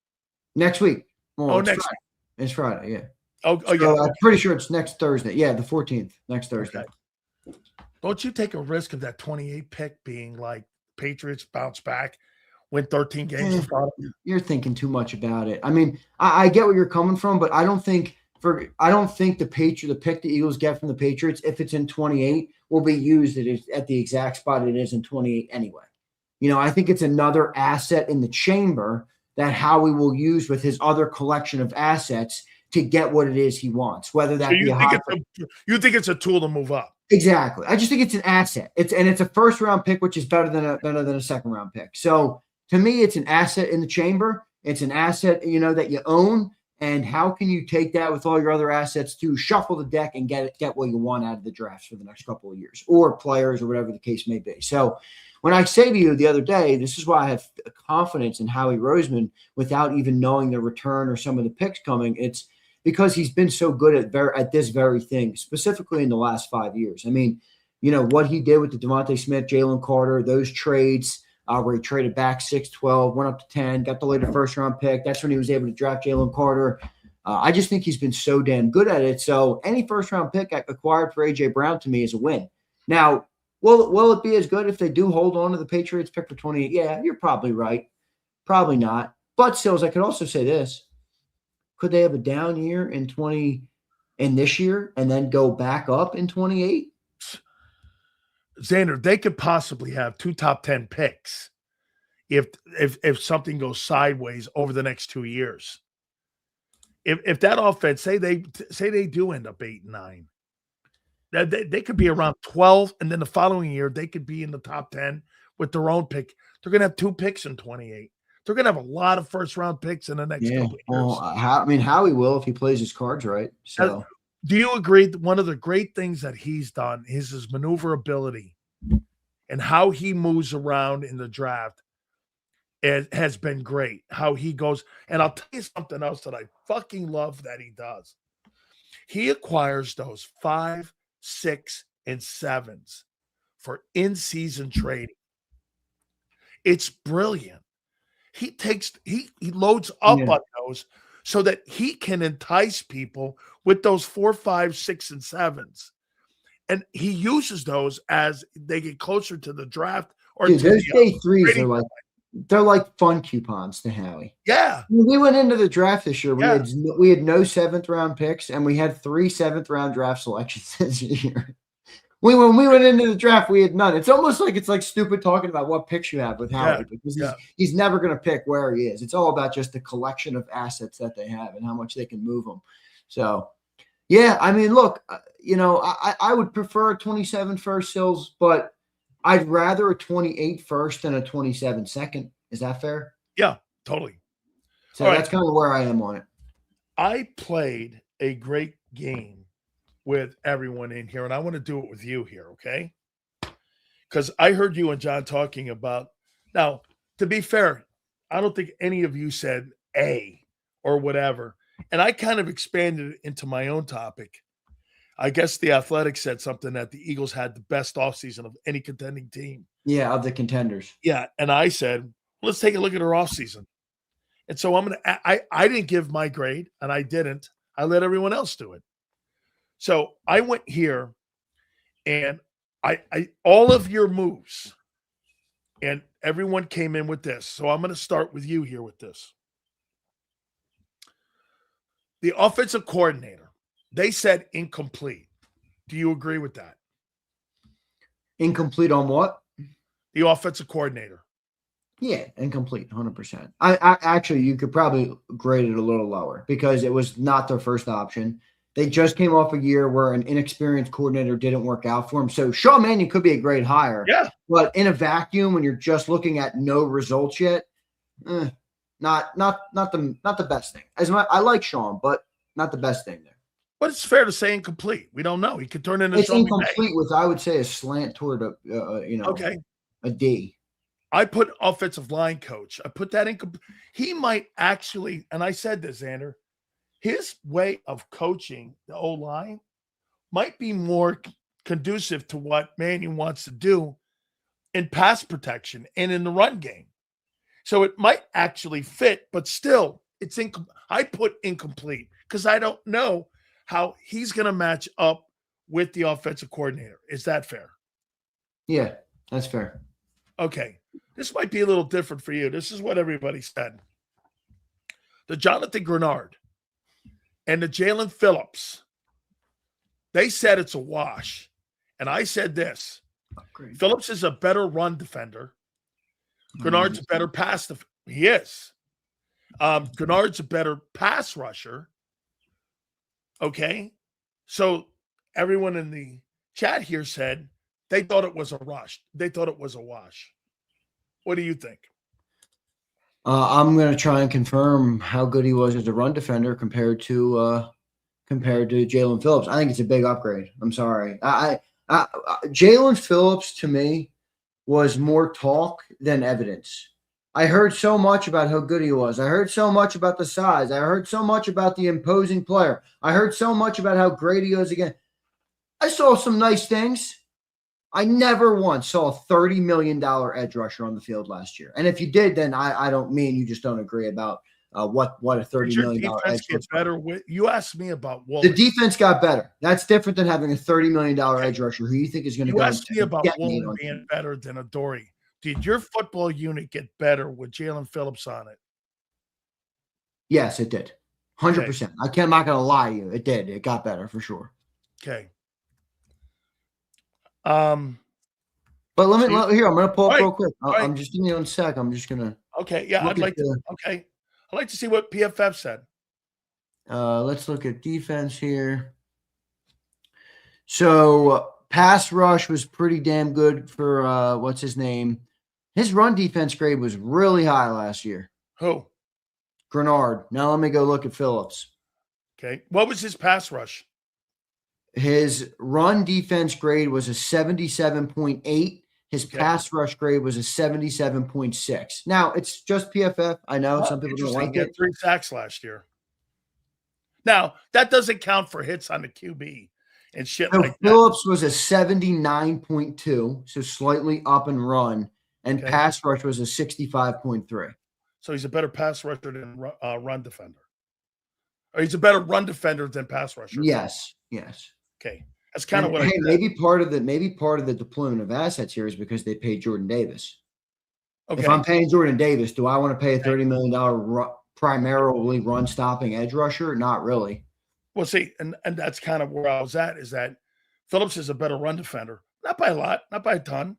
Next week. Well, next Friday. It's Friday, yeah. Yeah. I'm pretty sure it's next Thursday. Yeah, the 14th, next Thursday. Okay. Don't you take a risk of that 28 pick being like Patriots bounce back, win 13 games? You're thinking too much about it. I mean, I get where you're coming from, but I don't think the pick the Eagles get from the Patriots, if it's in 28, will be used at the exact spot it is in 28 anyway. I think it's another asset in the chamber that Howie will use with his other collection of assets to get what it is he wants, whether that you think it's a tool to move up. Exactly. I just think it's an asset. It's a first round pick, which is better than a second round pick. So to me, it's an asset in the chamber. It's an asset, that you own. And how can you take that with all your other assets to shuffle the deck and get what you want out of the drafts for the next couple of years, or players, or whatever the case may be? So when I say to you the other day, this is why I have confidence in Howie Roseman without even knowing the return or some of the picks coming. It's because he's been so good at this very thing, specifically in the last 5 years. I mean, what he did with the Devontae Smith, Jalen Carter, those trades where he traded back 6-12, went up to 10, got the later first-round pick. That's when he was able to draft Jalen Carter. I just think he's been so damn good at it. So any first-round pick acquired for A.J. Brown to me is a win. Now, will it be as good if they do hold on to the Patriots pick for 28? Yeah, you're probably right. Probably not. But still, I could also say this. Could they have a down year in this year and then go back up in 28? Zander, they could possibly have 2 top 10 picks if something goes sideways over the next 2 years. If that offense, say they do end up 8 and 9, they could be around 12, and then the following year they could be in the top 10 with their own pick. They're going to have 2 picks in 28. They're going to have a lot of first-round picks in the next couple of years. Well, Howie will if he plays his cards right. So, do you agree that one of the great things that he's done is his maneuverability and how he moves around in the draft? It has been great. How he goes, and I'll tell you something else that I fucking love that he does. He acquires those 5, 6, and 7s for in-season trading. It's brilliant. He loads up on those so that he can entice people with those 4, 5, 6, and 7s. And he uses those as they get closer to the draft or those day 3s they're like fun coupons to Howie. Yeah. When we went into the draft this year, we had no 7th round picks, and we had 3 7th round draft selections this year. When we went into the draft, we had none. It's almost like stupid talking about what picks you have with Howie because he's never going to pick where he is. It's all about just the collection of assets that they have and how much they can move them. So, yeah, I mean, look, I would prefer a 27 first, Sills, but I'd rather a 28 first than a 27 second. Is that fair? Yeah, totally. So All that's right. kind of where I am on it. I played a great game with everyone in here, and I want to do it with you here, okay? Because I heard you and John talking about. Now, to be fair, I don't think any of you said A or whatever. And I kind of expanded it into my own topic. I guess the Athletics said something that the Eagles had the best offseason of any contending team. Yeah, of the contenders. Yeah. And I said, let's take a look at our offseason. And so I didn't give my grade, and I didn't. I let everyone else do it. So I went here and I all of your moves, and everyone came in with this. So I'm going to start with you here with this. The offensive coordinator, they said incomplete. Do you agree with that? Incomplete on what? The offensive coordinator. Yeah, incomplete, 100%. I actually, you could probably grade it a little lower because it was not their first option. They just came off a year where an inexperienced coordinator didn't work out for them. So Sean Mannion could be a great hire. Yeah. But in a vacuum, when you're just looking at no results yet, not the best thing. I like Sean, but not the best thing there. But it's fair to say incomplete. We don't know. He could turn into It's something incomplete with, I would say, a slant toward Okay. a D. I put offensive line coach. I put that in. He might actually, and I said this, Zander, his way of coaching the O-line might be more conducive to what Mannion wants to do in pass protection and in the run game. So it might actually fit, but still, it's I put incomplete because I don't know how he's going to match up with the offensive coordinator. Is that fair? Yeah, that's fair. Okay. This might be a little different for you. This is what everybody said. The Jonathan Grenard and the Jalen Phillips, they said it's a wash. And I said this. Great. Phillips is a better run defender. Grenard's a better pass defender. He is. Grenard's a better pass rusher. Okay. So everyone in the chat here said they thought it was a rush. They thought it was a wash. What do you think? I'm going to try and confirm how good he was as a run defender compared to Jalen Phillips. I think it's a big upgrade. I'm sorry. Jalen Phillips to me was more talk than evidence. I heard so much about how good he was. I heard so much about the size. I heard so much about the imposing player. I heard so much about how great he is again. I saw some nice things. I never once saw a $30 million edge rusher on the field last year. And if you did, then I don't mean you just don't agree about what a $30 million edge get better with. You asked me about Woolen. The defense got better. That's different than having a $30 million edge rusher who you think is going to go. You asked me about Woolen being better than Adoree'. Did your football unit get better with Jalen Phillips on it? Yes, it did. 100%. Okay. I'm not going to lie to you. It did. It got better for sure. Okay. But I'm going to pull up real quick. Right. I'm just giving you 1 sec. I'm just going to. Okay. Yeah. I'd like to see what PFF said. Let's look at defense here. So pass rush was pretty damn good for what's his name? His run defense grade was really high last year. Who? Grenard. Now let me go look at Phillips. Okay. What was his pass rush? His run defense grade was a 77.8. His pass rush grade was a 77.6. Now, it's just PFF. I know some people don't like it. 3 sacks last year. Now, that doesn't count for hits on the QB and shit like that. Phillips was a 79.2, so slightly up and run, and pass rush was a 65.3. So he's a better pass rusher than run defender. Or he's a better run defender than pass rusher. Yes. Okay. That's kind of what I said. Maybe part of the deployment of assets here is because they paid Jordan Davis. Okay. If I'm paying Jordan Davis, do I want to pay a $30 million primarily run stopping edge rusher? Not really. Well, see, and that's kind of where I was at, is that Phillips is a better run defender. Not by a lot, not by a ton.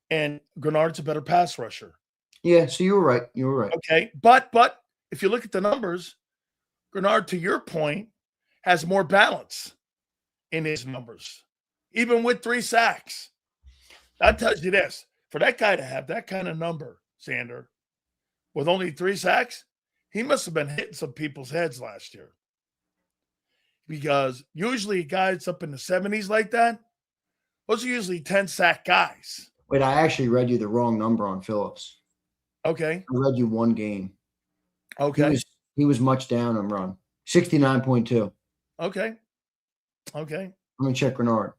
And Grenard's a better pass rusher. Yeah, so you were right. Okay. But if you look at the numbers, Grenard, to your point, has more balance in his numbers, even with 3 sacks. That tells you this. For that guy to have that kind of number, Zander, with only 3 sacks, he must have been hitting some people's heads last year. Because usually guys up in the 70s like that, those are usually 10-sack guys. Wait, I actually read you the wrong number on Phillips. Okay. I read you one game. Okay. He was much down on run. 69.2. Okay. Okay. Let me check Grenard.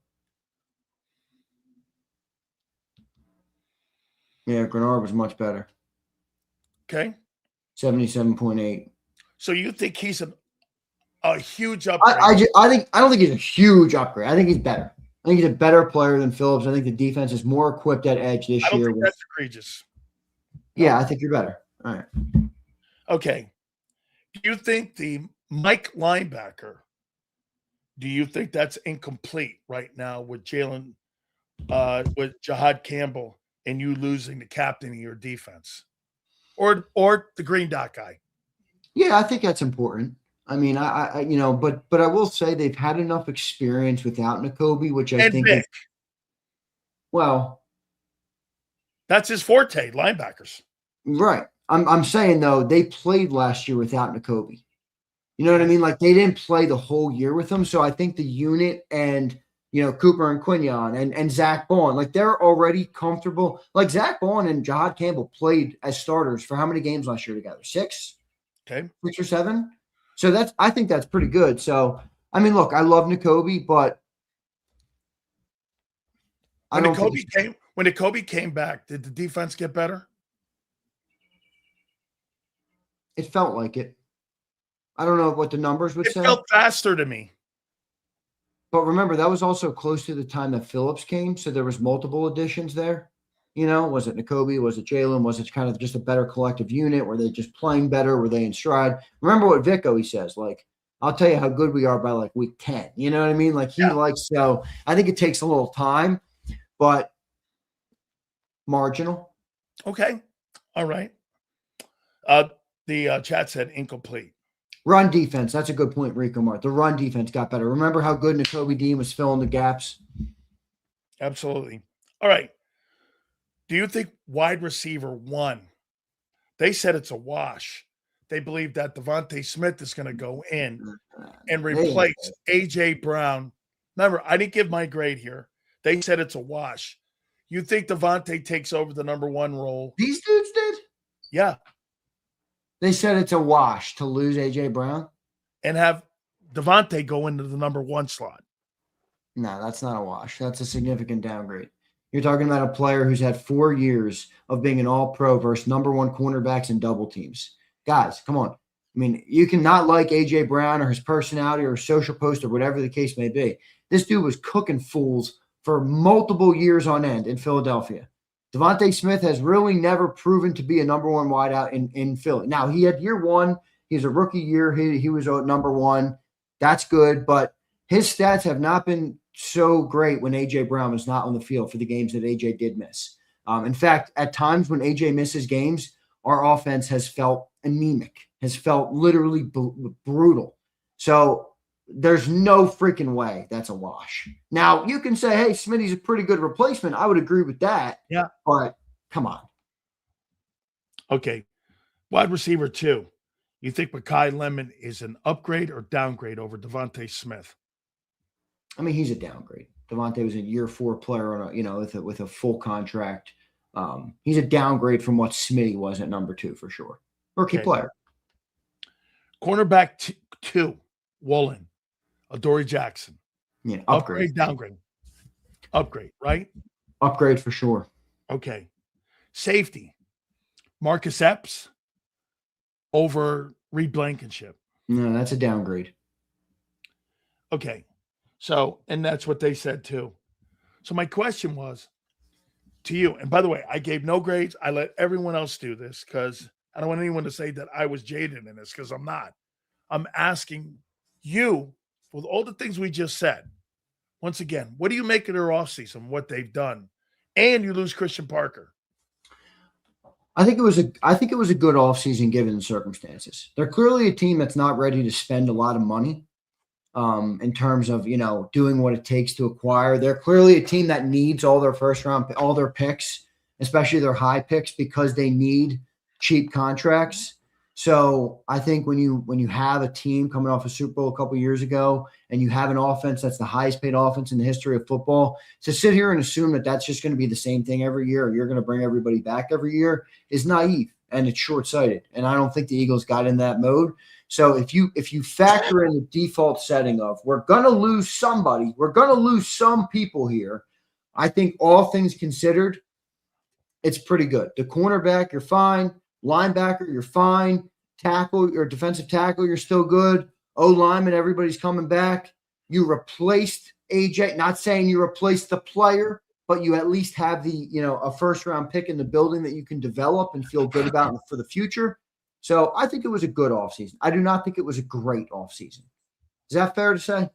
Yeah, Grenard was much better. Okay. 77.8. So you think he's a huge upgrade? I don't think he's a huge upgrade. I think he's better. I think he's a better player than Phillips. I think the defense is more equipped at edge this I don't year. think that's egregious. Yeah, I think you're better. All right. Okay. Do you think the Mike linebacker, do you think that's incomplete right now with Jalen, with Jahad Campbell and you losing the captain of your defense? Or the green dot guy? Yeah, I think that's important. I mean, I but I will say they've had enough experience without Nakobe, which I think Vic. Well, that's his forte, linebackers. Right. I'm saying though, they played last year without Nakobe. You know what I mean? Like they didn't play the whole year with him. So I think the unit and Cooper and Quinion and Zach Bond, like they're already comfortable. Like Zach Bond and Jahad Campbell played as starters for how many games last year together? 6? Okay. 6 or 7? So I think that's pretty good. So I mean, look, I love Nakobe, but when Nakobe came back, did the defense get better? It felt like it. I don't know what the numbers would say. It felt faster to me. But remember, that was also close to the time that Phillips came, so there was multiple additions there. Was it Nakobe? Was it Jalen? Was it kind of just a better collective unit? Were they just playing better? Were they in stride? Remember what Vic always says, like, I'll tell you how good we are by like week 10. You know what I mean? Like so I think it takes a little time, but marginal. Okay. All right. The chat said incomplete. Run defense. That's a good point, Rico Mart. The run defense got better. Remember how good Nakobe Dean was filling the gaps? Absolutely. All right. Do you think wide receiver 1, they said it's a wash. They believe that Devontae Smith is going to go in and replace A.J. Brown. Remember, I didn't give my grade here. They said it's a wash. You think Devontae takes over the number 1 role? These dudes did? Yeah. They said it's a wash to lose A.J. Brown? And have Devontae go into the number 1 slot. No, that's not a wash. That's a significant downgrade. You're talking about a player who's had 4 years of being an all-pro versus number 1 cornerbacks and double teams. Guys, come on. I mean, you can not like A.J. Brown or his personality or his social post or whatever the case may be. This dude was cooking fools for multiple years on end in Philadelphia. Devontae Smith has really never proven to be a number 1 wideout in Philly. Now, he had year 1. He's a rookie year. He was number 1. That's good, but his stats have not been so great when A.J. Brown was not on the field for the games that A.J. did miss. In fact, at times when A.J. misses games, our offense has felt anemic, has felt literally brutal. So there's no freaking way that's a wash. Now, you can say, hey, Smitty's a pretty good replacement. I would agree with that. Yeah. But come on. Okay. Wide receiver 2. You think Mekhi Lemon is an upgrade or downgrade over Devontae Smith? I mean, he's a downgrade. Devontae was a year 4 player on with a full contract. He's a downgrade from what Smitty was at number 2 for sure. Rookie player. Cornerback 2, Woolen, Adoree Jackson. Yeah, upgrade, downgrade. Upgrade, right? Upgrade for sure. Okay. Safety, Marcus Epps over Reed Blankenship. No, that's a downgrade. Okay. So, and that's what they said too. So my question was to you, and by the way, I gave no grades. I let everyone else do this because I don't want anyone to say that I was jaded in this because I'm not. I'm asking you, with all the things we just said, once again, what do you make of their offseason, what they've done? And you lose Christian Parker. I think it was a good offseason given the circumstances. They're clearly a team that's not ready to spend a lot of money in terms of, doing what it takes to acquire. They're clearly a team that needs all their first round, all their picks, especially their high picks, because they need cheap contracts. So I think when you have a team coming off a Super Bowl a couple years ago and you have an offense that's the highest paid offense in the history of football, to sit here and assume that that's just going to be the same thing every year, or you're going to bring everybody back every year, is naive and it's short-sighted. And I don't think the Eagles got in that mode. So if you factor in the default setting of we're going to lose somebody, we're going to lose some people here, I think all things considered, it's pretty good. The cornerback, you're fine. Linebacker, you're fine. Tackle or defensive tackle, you're still good. O-lineman, everybody's coming back. You replaced AJ. Not saying you replaced the player, but you at least have a first-round pick in the building that you can develop and feel good about for the future. So I think it was a good offseason. I do not think it was a great offseason. Is that fair to say?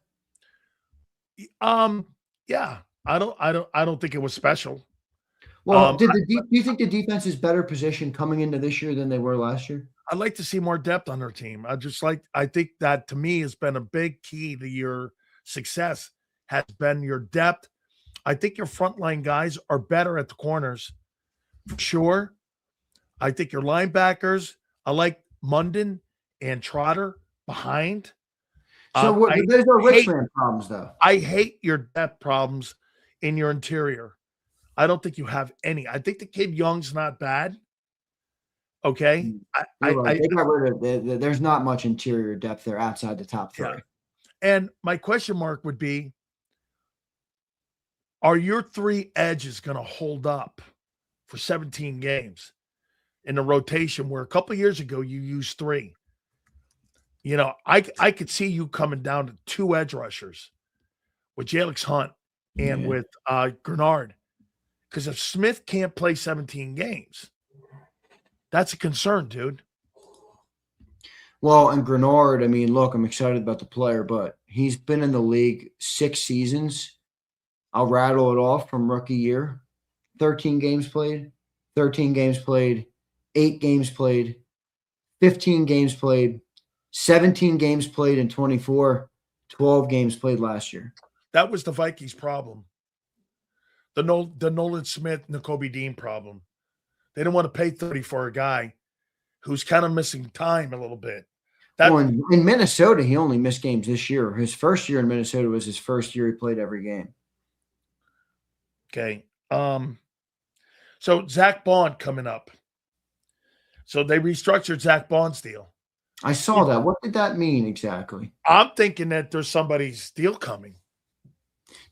Yeah. I don't think it was special. Well, do you think the defense is better positioned coming into this year than they were last year? I'd like to see more depth on their team. I think that to me has been a big key to your success has been your depth. I think your frontline guys are better at the corners for sure. I think your linebackers, I like Munden and Trotter behind. So those are Richmond problems, though. I hate your depth problems in your interior. I don't think you have any. I think the kid Young's not bad. Okay. They got rid of there's not much interior depth there outside the top three. Yeah. And my question mark would be, are your three edges going to hold up for 17 games in the rotation where a couple of years ago you used three? I could see you coming down to two edge rushers with Jalix Hunt and with Grenard. Because if Smith can't play 17 games, that's a concern, dude. Well, and Grenard, I mean, look, I'm excited about the player, but he's been in the league 6 seasons. I'll rattle it off from rookie year. 13 games played, 13 games played, 8 games played, 15 games played, 17 games played in 24, 12 games played last year. That was the Vikings' problem. The Nolan Smith, Nakobe Dean problem. They didn't want to pay 30 for a guy who's kind of missing time a little bit. In Minnesota, he only missed games this year. His first year in Minnesota was his first year he played every game. Okay. So Zach Bond coming up. So they restructured Zach Bond's deal. I saw that. What did that mean exactly? I'm thinking that there's somebody's deal coming.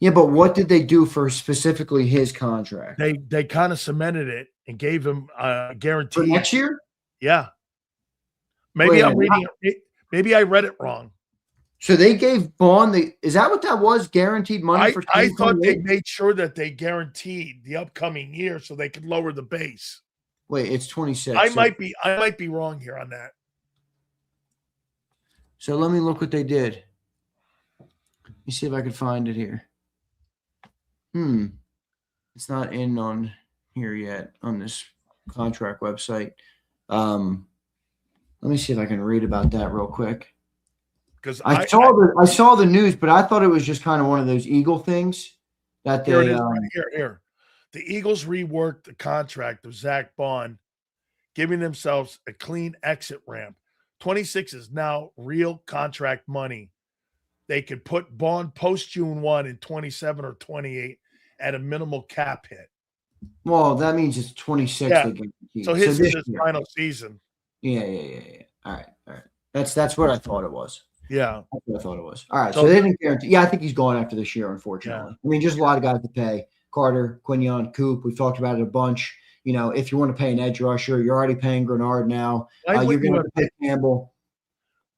Yeah, but what did they do for specifically his contract? They kind of cemented it and gave him a guarantee. For next year? Yeah. Maybe maybe I read it wrong. So they gave Bond is that what that was? Guaranteed money for 2028? I thought they made sure that they guaranteed the upcoming year so they could lower the base. Wait, it's 26. I might be wrong here on that. So let me look what they did. Let me see if I can find it here. It's not in on here yet on this contract website. Let me see if I can read about that real quick. Because I saw the news, but I thought it was just kind of one of those Eagle things that they here. The Eagles reworked the contract of Zach Bond, giving themselves a clean exit ramp. 26 is now real contract money. They could put Bond post June 1 in 27 or 28 at a minimal cap hit. Well, that means it's 26. Yeah. So his is his final season. Yeah. All right. That's what I thought it was. Yeah. That's what I thought it was. All right. So they didn't guarantee. Yeah, I think he's going after this year, unfortunately. Yeah. I mean, just a lot of guys to pay. Carter, Quinion, Coop. We've talked about it a bunch. If you want to pay an edge rusher, you're already paying Grenard now. You're going to pay Campbell.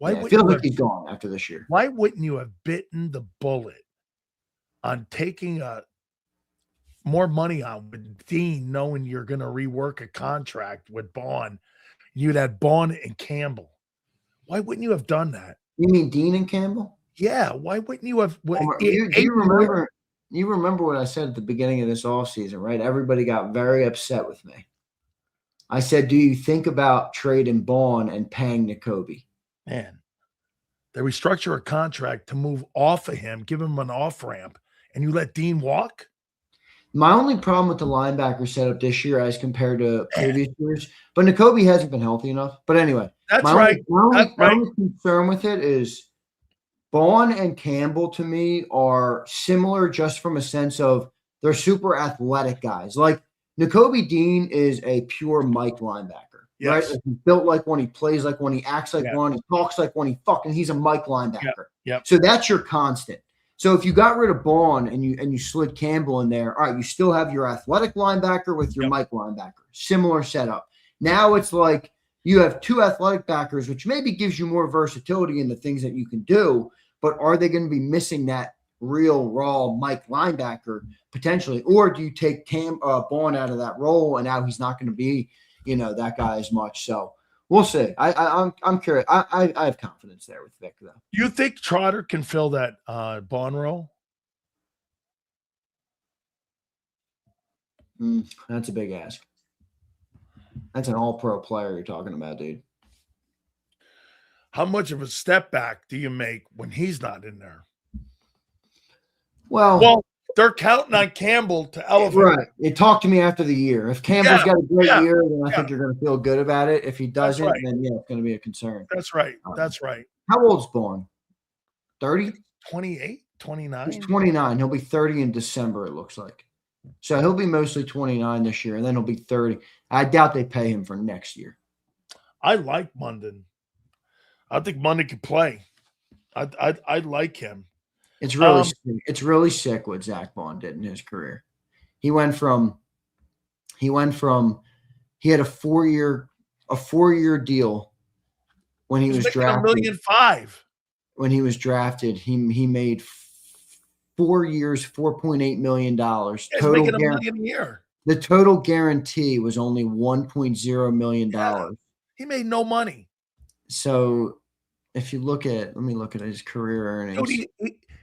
I feel like he's gone after this year. Why wouldn't you have bitten the bullet on taking more money on with Dean, knowing you're going to rework a contract with Bond? You'd had Bond and Campbell. Why wouldn't you have done that? You mean Dean and Campbell? Yeah. Why wouldn't you have? You remember what I said at the beginning of this offseason, right? Everybody got very upset with me. I said, do you think about trading Bond and paying Nakobe? Man, they restructure a contract to move off of him, give him an off ramp, and you let Dean walk? My only problem with the linebacker setup this year as compared to previous years, but Nakobe hasn't been healthy enough. But anyway, That's right. That's my right. only concern with it is Vaughn and Campbell to me are similar just from a sense of they're super athletic guys. Like Nakobe Dean is a pure Mike linebacker, right? Yes. Like he's built like one, he plays like one, he acts like Yeah. one, he talks like one, he's a Mike linebacker. Yep. So that's your constant. So if you got rid of Vaughn and you slid Campbell in there, all right, you still have your athletic linebacker with your Mike linebacker. Similar setup. Now it's like you have two athletic backers, which maybe gives you more versatility in the things that you can do. But are they going to be missing that real raw Mike linebacker potentially, or do you take Vaughn out of that role and now he's not going to be, that guy as much? So we'll see. I'm curious. I have confidence there with Vic though. You think Trotter can fill that Vaughn role? That's a big ask. That's an all-pro player you're talking about, dude. How much of a step back do you make when he's not in there? Well, they're counting on Campbell to elevate. Right. It talked to me after the year. If Campbell's got a great year, then I think you're going to feel good about it. If he doesn't, then it's going to be a concern. That's right. That's right. How old's Vaughn? 30? 28, 29? He's 29. He'll be 30 in December, it looks like. So he'll be mostly 29 this year, and then he'll be 30. I doubt they pay him for next year. I like Munden. I think Munden can play. I like him. It's really sick what Zach Vaughn did in his career. He had a 4-year deal when he was drafted. $1.5 million. When he was drafted, he made 4 years, $4.8 million. He's making $1 million a year. The total guarantee was only $1.0 million. Yeah. He made no money. So if you let me look at his career earnings. Dude,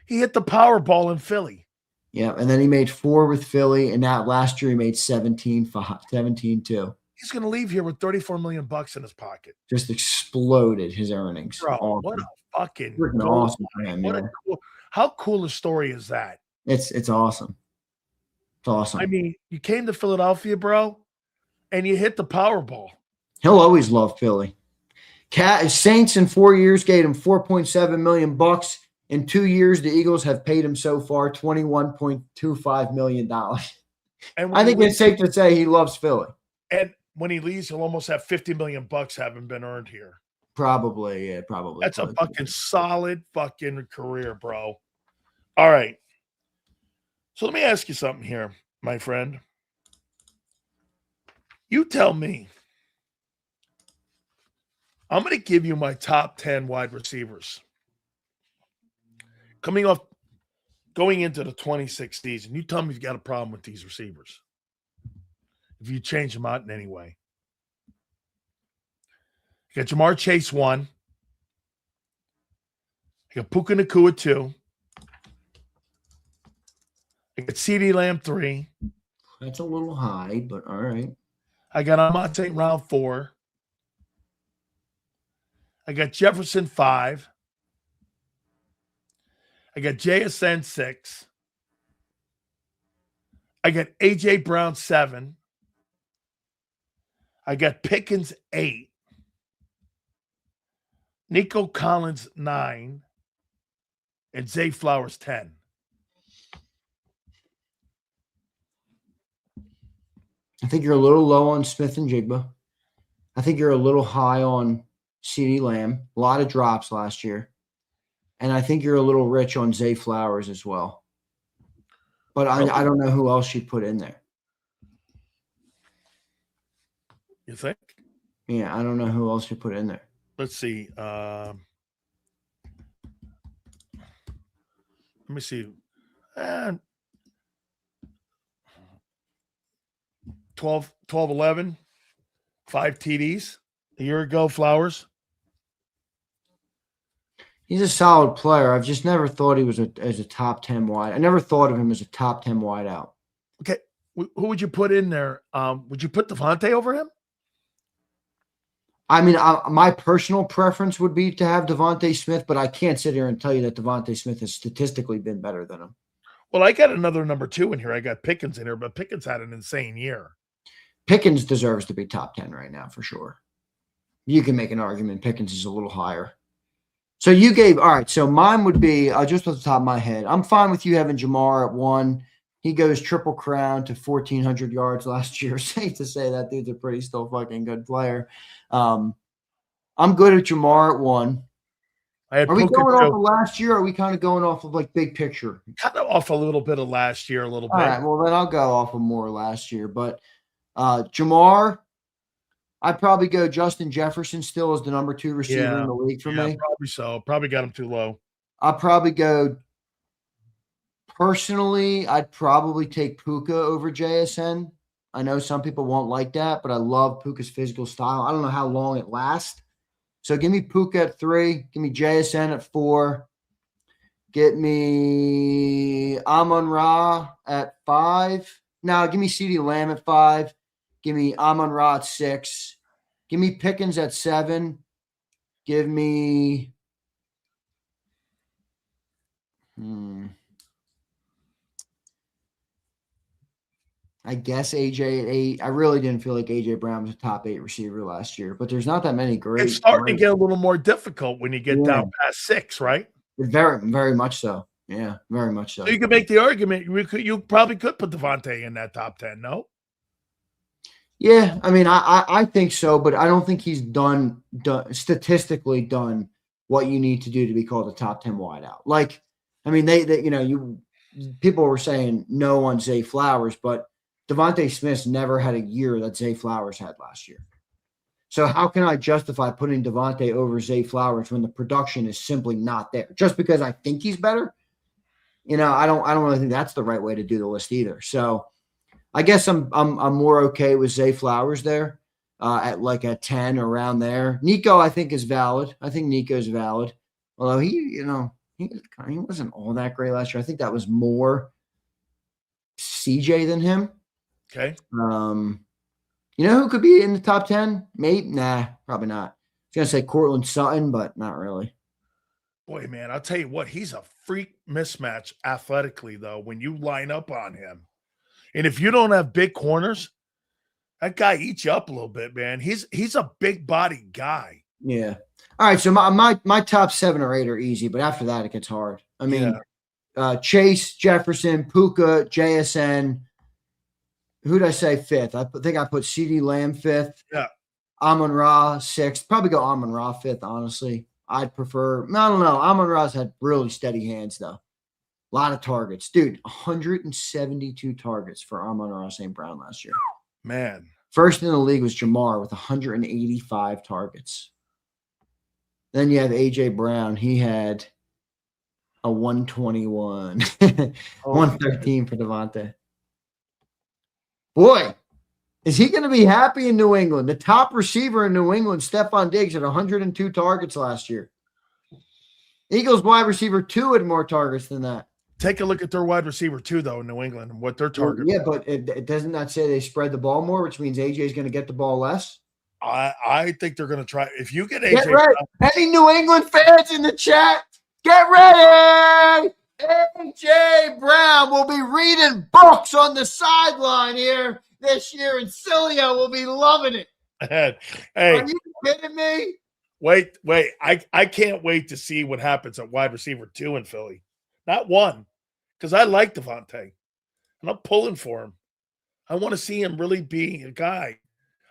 he hit the Powerball in Philly. Yeah, and then he made 4 with Philly, and that last year he made 17.2. He's going to leave here with $34 million in his pocket. Just exploded his earnings. Bro, awesome. What a fucking awesome for him. How cool a story is that? It's awesome. It's awesome. I mean, you came to Philadelphia, bro, and you hit the Powerball. He'll always love Philly. Saints in 4 years gave him $4.7 million. In 2 years, the Eagles have paid him so far $21.25 million. And I think it's safe to say he loves Philly. And when he leaves, he'll almost have $50 million having been earned here. Probably, yeah, probably. That's a fucking solid fucking career, bro. All right. So let me ask you something here, my friend. You tell me. I'm going to give you my top 10 wide receivers. Going into the 26th season, you tell me you've got a problem with these receivers. If you change them out in any way. You got Jamar Chase 1. You got Puka Nacua 2. I got CeeDee Lamb 3. That's a little high, but all right. I got Ahmad St. Brown 4. I got Jefferson 5. I got JSN 6. I got AJ Brown 7. I got Pickens 8. Nico Collins 9. And Zay Flowers 10. I think you're a little low on Smith and Jigba. I think you're a little high on CeeDee Lamb. A lot of drops last year. And I think you're a little rich on Zay Flowers as well. But I don't know who else you'd put in there. You think? Yeah, I don't know who else you put in there. Let's see. Let me see. 12, 11, 5 TDs a year ago, Flowers. He's a solid player. I've just never thought he was as a top 10 wide. I never thought of him as a top 10 wide out. Okay. Who would you put in there? Would you put Devontae over him? I mean, my personal preference would be to have Devontae Smith, but I can't sit here and tell you that Devontae Smith has statistically been better than him. Well, I got another number 2 in here. I got Pickens in here, but Pickens had an insane year. Pickens deserves to be top 10 right now for sure. You can make an argument Pickens is a little higher. So you gave, all right, so mine would be, just off the top of my head, I'm fine with you having Jamar at 1. He goes triple crown to 1,400 yards last year. Safe to say that dude's a pretty still fucking good player. I'm good at Jamar at 1. Are we going off of last year, or are we kind of going off of like big picture? Kind of off a little bit of last year, a little bit. All right, well, then I'll go off of more last year. But Jamar, I'd probably go Justin Jefferson still as the number 2 receiver in the league for me. Probably so. Probably got him too low. I'll probably go personally, I'd probably take Puka over JSN. I know some people won't like that, but I love Puka's physical style. I don't know how long it lasts. So give me Puka at 3. Give me JSN at 4. Get me Amon-Ra at 5. No, give me CeeDee Lamb at 5. Give me Amon-Ra at 6. Give me Pickens at 7. Give me I guess AJ at 8. I really didn't feel like AJ Brown was a top 8 receiver last year, but there's not that many great. It's starting to get a little more difficult when you get down past 6, right? Very, very much so. Yeah, very much so. So you could make the argument you probably could put Devontae in that top 10, no? Yeah, I mean, I think so, but I don't think he's done statistically done what you need to do to be called a top 10 wideout. Like, I mean, they people were saying no on Zay Flowers, but Devontae Smith never had a year that Zay Flowers had last year. So how can I justify putting Devontae over Zay Flowers when the production is simply not there? Just because I think he's better? I don't really think that's the right way to do the list either. So I guess I'm more okay with Zay Flowers there at like a 10 around there. Nico, I think, is valid. I think Nico's valid. Although he wasn't all that great last year. I think that was more CJ than him. Okay. You know who could be in the top 10? Maybe. Nah, probably not. I was going to say Cortland Sutton, but not really. Boy, man, I'll tell you what, he's a freak mismatch athletically, though, when you line up on him. And if you don't have big corners, that guy eats you up a little bit, man. He's a big body guy. Yeah. All right, so my top 7 or 8 are easy, but after that it gets hard. I mean, Chase, Jefferson, Puka, JSN. Who'd I say 5th? I think I put CeeDee Lamb 5th. Yeah. Amon-Ra 6th. Probably go Amon-Ra 5th, honestly. I'd prefer – I don't know. Amon-Ra's had really steady hands, though. A lot of targets. Dude, 172 targets for Amon-Ra St. Brown last year. Man. First in the league was Jamar with 185 targets. Then you have A.J. Brown. He had a 121. 113 for Devontae. Boy, is he going to be happy in New England? The top receiver in New England, Stephon Diggs, had 102 targets last year. Eagles wide receiver 2 had more targets than that. Take a look at their wide receiver 2, though, in New England, and what their targets are. But it doesn't that say they spread the ball more, which means AJ is going to get the ball less? I think they're going to try. If you get AJ, get ready. Any New England fans in the chat, get ready. AJ Brown will be reading books on the sideline here this year, and Sileo will be loving it. Hey, are you kidding me? Wait. I can't wait to see what happens at wide receiver 2 in Philly. Not 1, because I like Devontae, and I'm pulling for him. I want to see him really be a guy.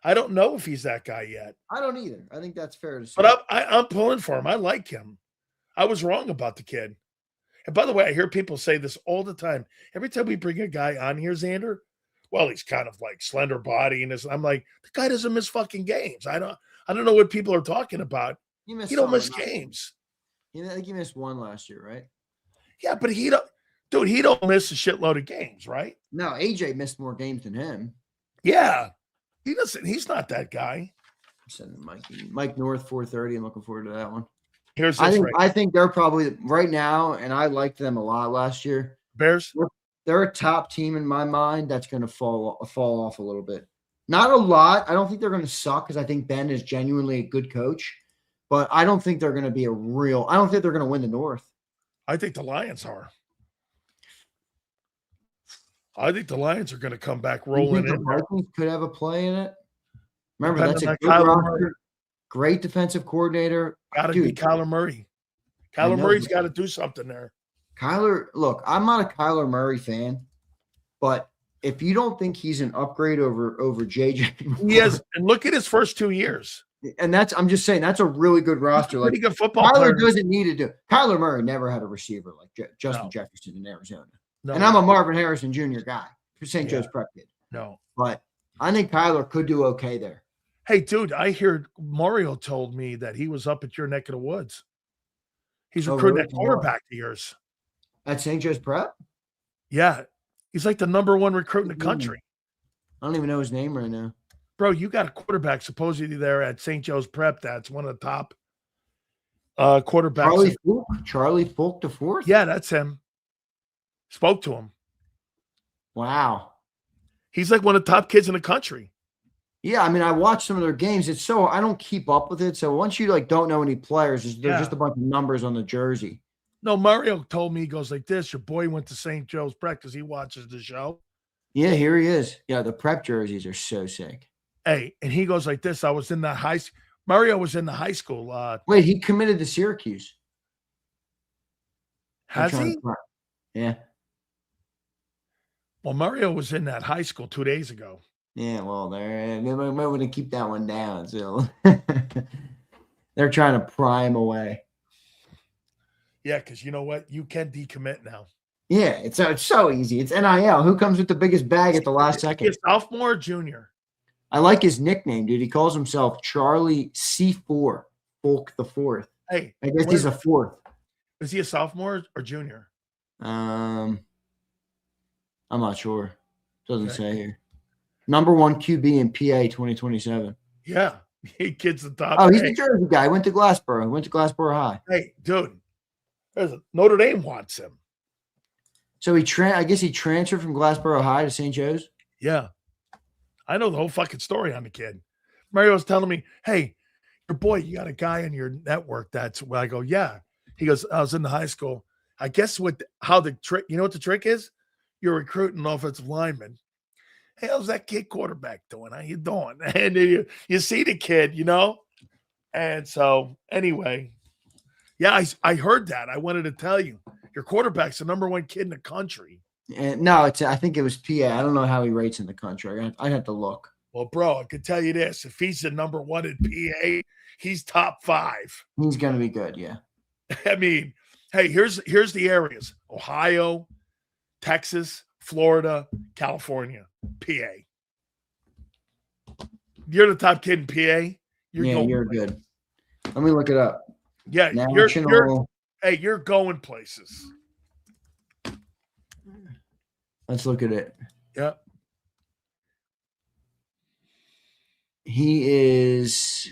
I don't know if he's that guy yet. I don't either. I think that's fair to say. But I'm pulling for him. I like him. I was wrong about the kid. And by the way, I hear people say this all the time. Every time we bring a guy on here, Zander, well, he's kind of like slender body and this. I'm like, the guy doesn't miss fucking games. I don't know what people are talking about. He don't miss games. I think he missed 1 last year, right? Yeah, but he don't miss a shitload of games, right? No, AJ missed more games than him. Yeah. He doesn't. He's not that guy. I'm sending Mike North 430. I'm looking forward to that one. I think they're probably right now, and I liked them a lot last year. Bears? They're a top team in my mind that's going to fall off a little bit. Not a lot. I don't think they're going to suck because I think Ben is genuinely a good coach, but I don't think they're going to be I don't think they're going to win the North. I think the Lions are. I think the Lions are going to come back You rolling think the in there. Vikings could have a play in it? Remember, that's Depending a on good Kyler roster. Murray. Great defensive coordinator. Got to be Dude, Kyler Murray. I Kyler know, Murray's but got to do something there. Kyler, look, I'm not a Kyler Murray fan, but if you don't think he's an upgrade over JJ, He is, and look at his first 2 years. and I'm just saying that's a really good roster. Like Pretty good football player. Kyler doesn't need to do. Kyler Murray never had a receiver like Justin No. Jefferson in Arizona. No, And I'm a Marvin Harrison Jr. guy for St. Joe's Prep kid. no. But I think Kyler could do okay there. Hey, dude, I hear Mario told me that he was up at your neck of the woods. He's recruiting really? that quarterback of yours. At St. Joe's Prep? Yeah. He's like the number one recruit in the country. I don't even know his name right now. Bro, you got a quarterback supposedly there at St. Joe's Prep that's one of the top quarterbacks. Charlie Fulk the fourth? Yeah, that's him. Spoke to him. Wow. He's like one of the top kids in the country. Yeah, I mean, I watched some of their games. It's so I don't keep up with it. So once you like don't know any players, there's just a bunch of numbers on the jersey. No, Mario told me, he goes like this. Your boy went to St. Joe's Prep because he watches the show. Yeah, here he is. Yeah, the prep jerseys are so sick. Hey, and he goes like this. I was in that Mario was in the high school. Wait, he committed to Syracuse. Has he? Yeah. Well, Mario was in that high school 2 days ago. Yeah, well, they might want to keep that one down. So they're trying to pry him away. Yeah, because you know what? You can decommit now. Yeah, it's so easy. It's NIL. Who comes with the biggest bag at the last second? Is sophomore or junior? I like his nickname, dude. He calls himself Charlie C4, Fulk the fourth. Hey, I guess he's a fourth. Is he a sophomore or junior? I'm not sure. Doesn't say here. Number 1 QB in PA 2027. Yeah, he kid's the top. Oh, he's a Jersey guy. Went to Glassboro. Went to Glassboro High. Hey, dude, Notre Dame wants him. So I guess he transferred from Glassboro High to St. Joe's. Yeah, I know the whole fucking story on the kid. Mario was telling me, "Hey, your boy, you got a guy in your network that's." Well, I go, "Yeah." He goes, "I was in the high school. I guess how the trick. You know what the trick is? You're recruiting an offensive lineman. Hey, how's that kid quarterback doing? How you doing?" And you see the kid, you know. And so anyway, yeah, I heard that. I wanted to tell you, your quarterback's the number 1 kid in the country. No, I think it was PA. I don't know how he rates in the country. I'd have to look. Well, bro, I could tell you this: if he's the number 1 in PA, he's top 5. He's gonna be good. Yeah. I mean, hey, here's the areas: Ohio, Texas, Florida, California, PA. You're the top kid in PA. You're good. Let me look it up. Yeah, you're going places. Let's look at it. Yeah. He is.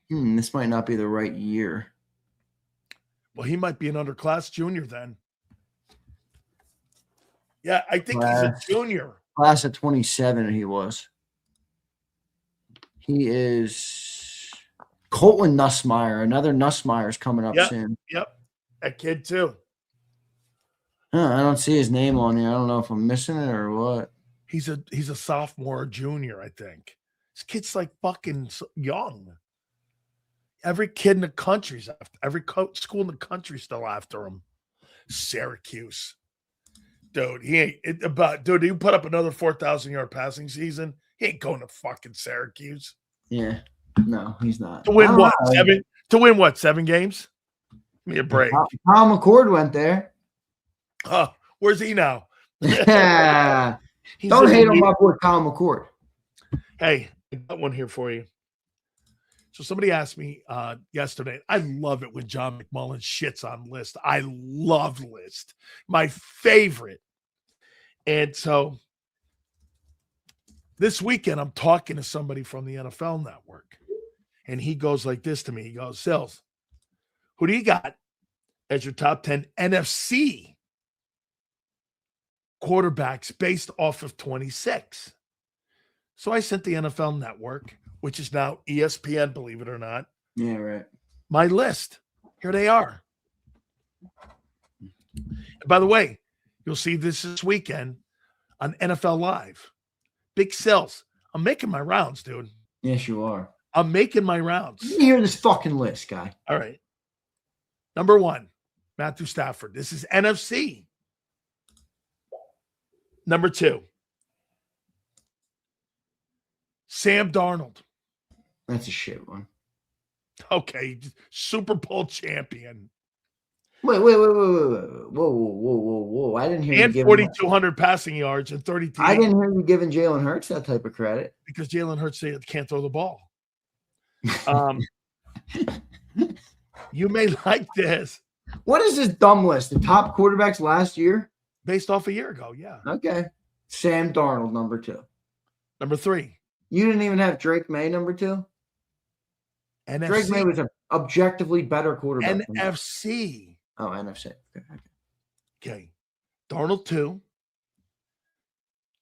This might not be the right year. Well, he might be an underclass junior then. Yeah, I think he's a junior. Class of 27, he was. He is Colton Nussmeier. Another Nussmeier's coming up soon. Yep. That kid too. I don't see his name on here. I don't know if I'm missing it or what. He's a sophomore or junior, I think. This kid's like fucking young. Every kid in the country's after. Every school in the country's still after him. Syracuse. Dude, he put up another 4,000-yard passing season. He ain't going to fucking Syracuse. Yeah. No, he's not. To win what? 7? To win what? 7 games? Give me a break. Kyle McCord went there. Oh, where's he now? Don't hate on my boy Kyle McCord. Hey, I got one here for you. So somebody asked me yesterday, I love it when John McMullen shits on List. I love List. My favorite. And so this weekend, I'm talking to somebody from the NFL Network. And he goes like this to me. He goes, Sills, who do you got as your top 10 NFC quarterbacks based off of 26? So I sent the NFL Network, which is now ESPN, believe it or not. Yeah, right. My list. Here they are. And by the way, you'll see this weekend on NFL Live. Big sells. I'm making my rounds, dude. Yes, you are. I'm making my rounds. Let me hear this fucking list, guy. All right. Number 1, Matthew Stafford. This is NFC. Number 2, Sam Darnold. That's a shit one. Okay, Super Bowl champion. Wait. Whoa. I didn't hear And you giving 4,200 passing yards and 30 I didn't hear you giving Jalen Hurts that type of credit. because Jalen Hurts can't throw the ball. You may like this. What is this dumb list? The top quarterbacks last year? Based off a year ago, yeah. Okay. Sam Darnold, number 2. Number 3, You didn't even have Drake May, number 2? NFC. Drake May was an objectively better quarterback. NFC. Oh, NFC. Okay. Darnold 2.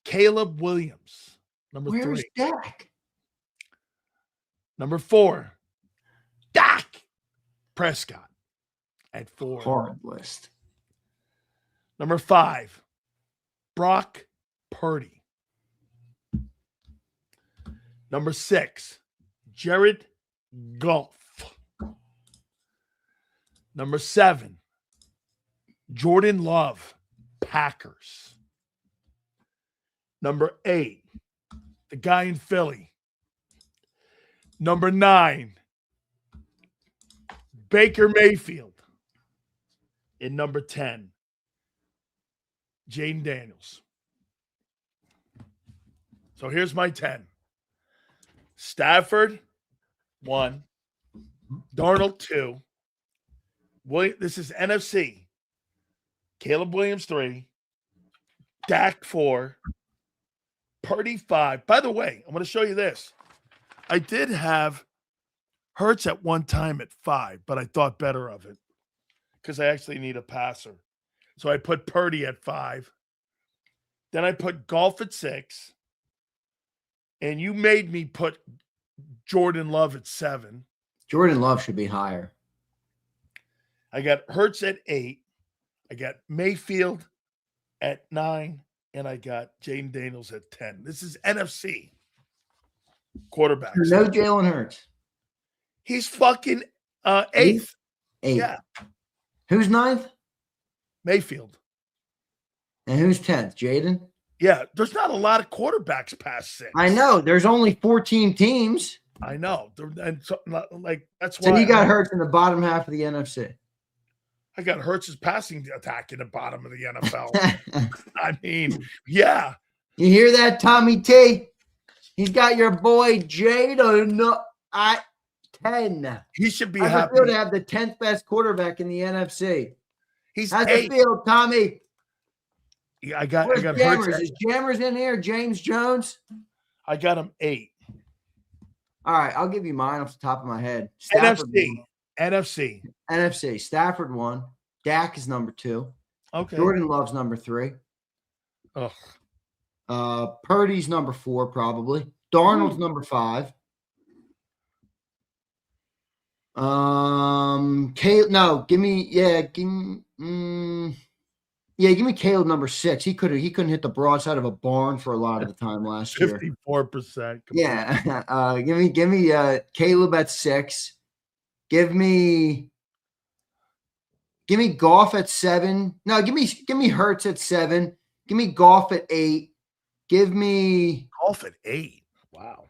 Caleb Williams, number Where's 3. Dak? Number 4, Dak Prescott at 4. Hard list. Number 5, Brock Purdy. Number 6, Jared Goff. Number 7, Jordan Love, Packers. Number 8, the guy in Philly. Number 9, Baker Mayfield. And number 10, Jaden Daniels. So here's my 10. Stafford, 1. Darnold, 2. This is NFC. Caleb Williams, 3. Dak, 4. Purdy, 5. By the way, I'm going to show you this. I did have Hurts at one time at 5, but I thought better of it because I actually need a passer. So I put Purdy at 5. Then I put Golf at 6. And you made me put Jordan Love at 7. Jordan Love should be higher. I got Hurts at 8. I got Mayfield at 9. And I got Jaden Daniels at 10. This is NFC quarterbacks. No Jalen Hurts. He's fucking 8th. 8. Yeah. Who's 9th? Mayfield. And who's 10th? Jaden? Yeah. There's not a lot of quarterbacks past 6. I know. There's only 14 teams. I know. And so, like, that's So why you got Hurts in the bottom half of the NFC. I got Hurts' passing attack in the bottom of the NFL. I mean, yeah. You hear that, Tommy T? He's got your boy Jalen at 10. He should be How's happy. it feel to have the 10th best quarterback in the NFC? He's How's 8. it feel, Tommy? Yeah, I got Where's Hurts. Jammers? Is Jammers in here? James Jones? I got him 8. All right, I'll give you mine off the top of my head. NFC. Stafford 1. Dak is number 2. Okay. Jordan Love's number 3. Purdy's number 4, probably. Darnold's number 5. Give me Caleb number 6. He couldn't hit the broadside of a barn for a lot of the time last year. 54%. Yeah. Give me Caleb at 6. Give me Goff at 7. No, give me Hurts at 7. Give me Goff at 8. Give me Golf at 8. Wow.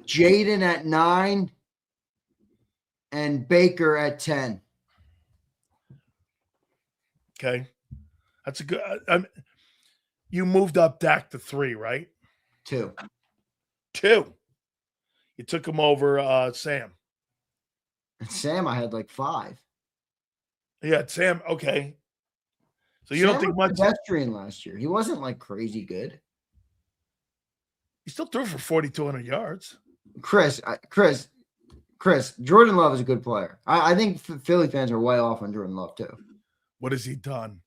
Jaden at 9 and Baker at 10. Okay. That's a good you moved up Dak to 3, right? 2. 2. You took him over Sam. And Sam, I had like 5. Yeah, Sam. Okay. So you Sam don't think was much? pedestrian last year. He wasn't like crazy good. He still threw for 4,200 yards. Chris, Jordan Love is a good player. I think Philly fans are way off on Jordan Love too. What has he done?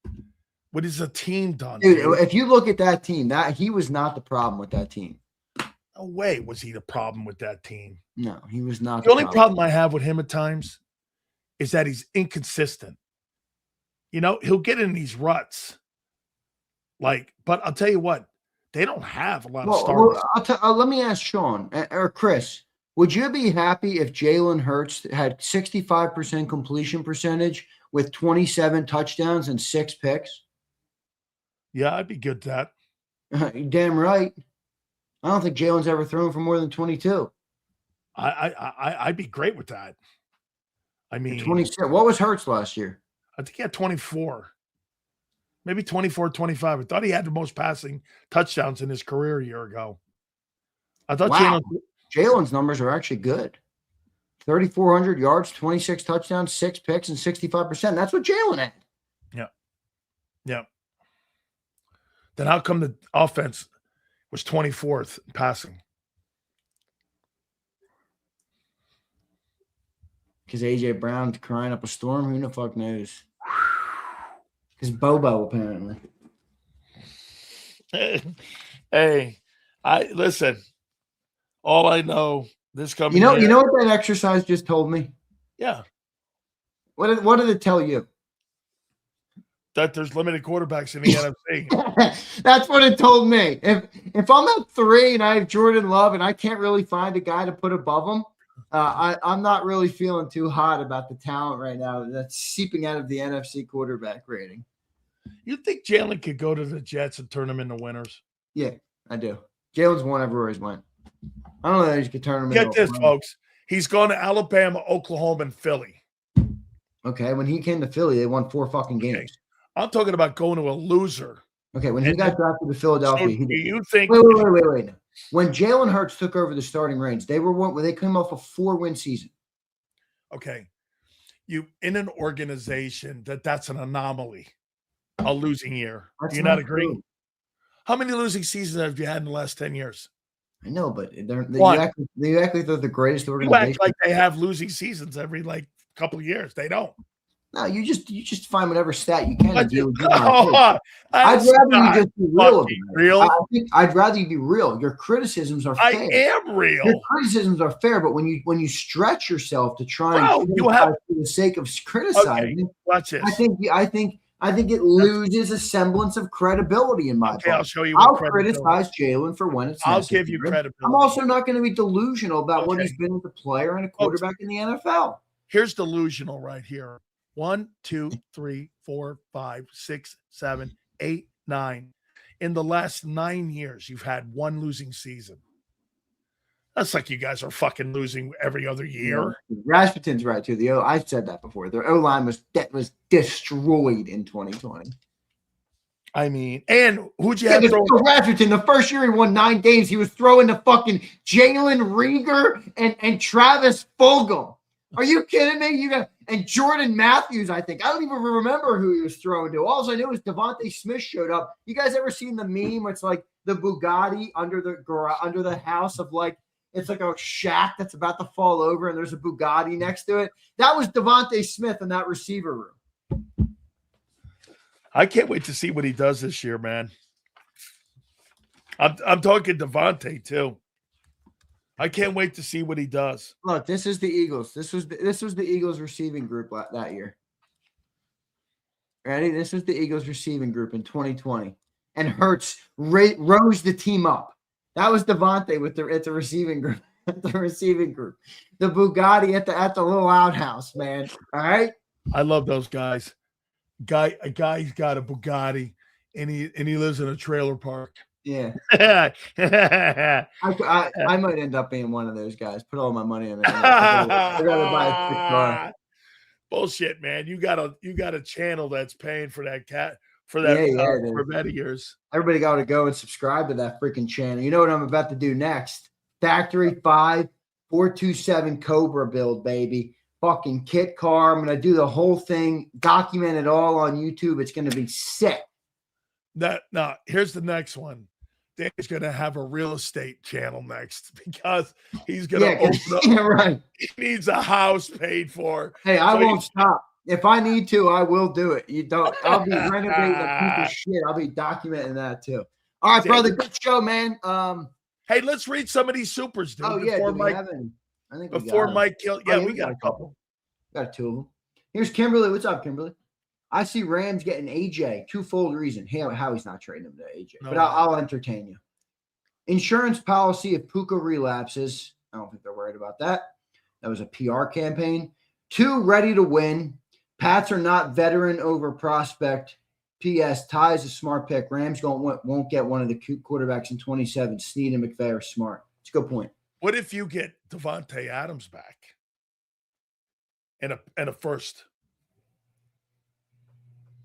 What has the team done? Dude, if you look at that team, that he was not the problem with that team. No way was he the problem with that team. No, he was not. The only problem I have with him at times is that he's inconsistent. he'll get in these ruts. But I'll tell you what, they don't have a lot of starters. Let me ask Sean or Chris. Would you be happy if Jalen Hurts had 65% completion percentage with 27 touchdowns and 6 picks? Yeah, I'd be good at that. You're damn right. I don't think Jalen's ever thrown for more than 22. I'd be great with that. I mean, 26. What was Hurts last year? I think he had 24. Maybe 24, 25. I thought he had the most passing touchdowns in his career a year ago. I thought Jalen's numbers are actually good. 3,400 yards, 26 touchdowns, 6 picks, and 65%. That's what Jalen had. Yeah. Yeah. Then how come the offense was 24th in passing? Because A.J. Brown's crying up a storm? Who the fuck knows? Because Bobo, apparently. Hey, listen. All I know this coming year, you know what that exercise just told me? Yeah. What did it tell you? That there's limited quarterbacks in the NFC. That's what it told me. If I'm at 3 and I have Jordan Love and I can't really find a guy to put above him, I'm not really feeling too hot about the talent right now that's seeping out of the NFC quarterback rating. You think Jalen could go to the Jets and turn them into winners? Yeah, I do. Jalen's won everywhere he's went. I don't know that he could turn them into winners. Get this, folks. He's gone to Alabama, Oklahoma, and Philly. Okay, when he came to Philly, they won 4 fucking games. Okay. I'm talking about going to a loser. Okay, when he got drafted to Philadelphia, so you think? Wait. When Jalen Hurts took over the starting reins, they came off a 4-win season. Okay, you in an organization that's an anomaly, a losing year. Do you not agree? True. How many losing seasons have you had in the last 10 years? I know, but you act like they're the greatest organization. You act like they have losing seasons every couple of years. They don't. No, you just find whatever stat you can. I'd rather you just be real. I'd rather you be real. Your criticisms are fair. I am real. Your criticisms are fair, but when you stretch yourself to try and for the sake of criticizing, okay, watch this. I think it loses a semblance of credibility in my book. I'll show you. I'll criticize Jalen for when it's necessary. I'll give you credibility. I'm also not going to be delusional about what he's been with a player and a quarterback in the NFL. Here's delusional right here. 1, 2, 3, 4, 5, 6, 7, 8, 9. In the last 9 years, you've had 1 losing season. That's like you guys are fucking losing every other year. Rasputin's right too. I said that before. Their O-line was destroyed in 2020. I mean, and who'd you have throwing? Rasputin, the first year he won 9 games, he was throwing to fucking Jalen Rieger and Travis Fulgham. Are you kidding me? And Jordan Matthews, I think. I don't even remember who he was throwing to. All I knew was Devontae Smith showed up. You guys ever seen the meme where it's like the Bugatti under the house of it's like a shack that's about to fall over and there's a Bugatti next to it? That was Devontae Smith in that receiver room. I can't wait to see what he does this year, man. I'm talking Devontae too. I can't wait to see what he does. Look, this is the Eagles. This was the Eagles receiving group that year. Ready? This was the Eagles receiving group in 2020. And Hurts rose the team up. That was Devontae at the receiving group. At the receiving group. The Bugatti at the little outhouse, man. All right? I love those guys. A guy's got a Bugatti and he lives in a trailer park. Yeah. I might end up being one of those guys. Put all my money on it. I gotta buy a quick car. Bullshit, man. You got a channel that's paying for that for that of yours. Everybody got to go and subscribe to that freaking channel. You know what I'm about to do next? Factory 5 427 Cobra build, baby. Fucking kit car. I'm gonna do the whole thing, document it all on YouTube. It's gonna be sick. Now, here's the next one. Dan's going to have a real estate channel next because he's going to open up. Yeah, right. He needs a house paid for. Hey, I won't stop. If I need to, I will do it. I'll be renovating a piece of shit. I'll be documenting that too. All right, brother. Good show, man. Hey, let's read some of these supers, dude. Oh, yeah. I think before Mike killed. Yeah, we got a couple. Got 2 of them. Here's Kimberly. What's up, Kimberly? I see Rams getting AJ. Twofold reason. How he's not trading him to AJ. No But way. I'll entertain you. Insurance policy if Puka relapses. I don't think they're worried about that. That was a PR campaign. 2, ready to win. Pats are not veteran over prospect. P.S. Ty is a smart pick. Rams won't get one of the quarterbacks in 27. Snead and McVay are smart. It's a good point. What if you get Devontae Adams back and a first?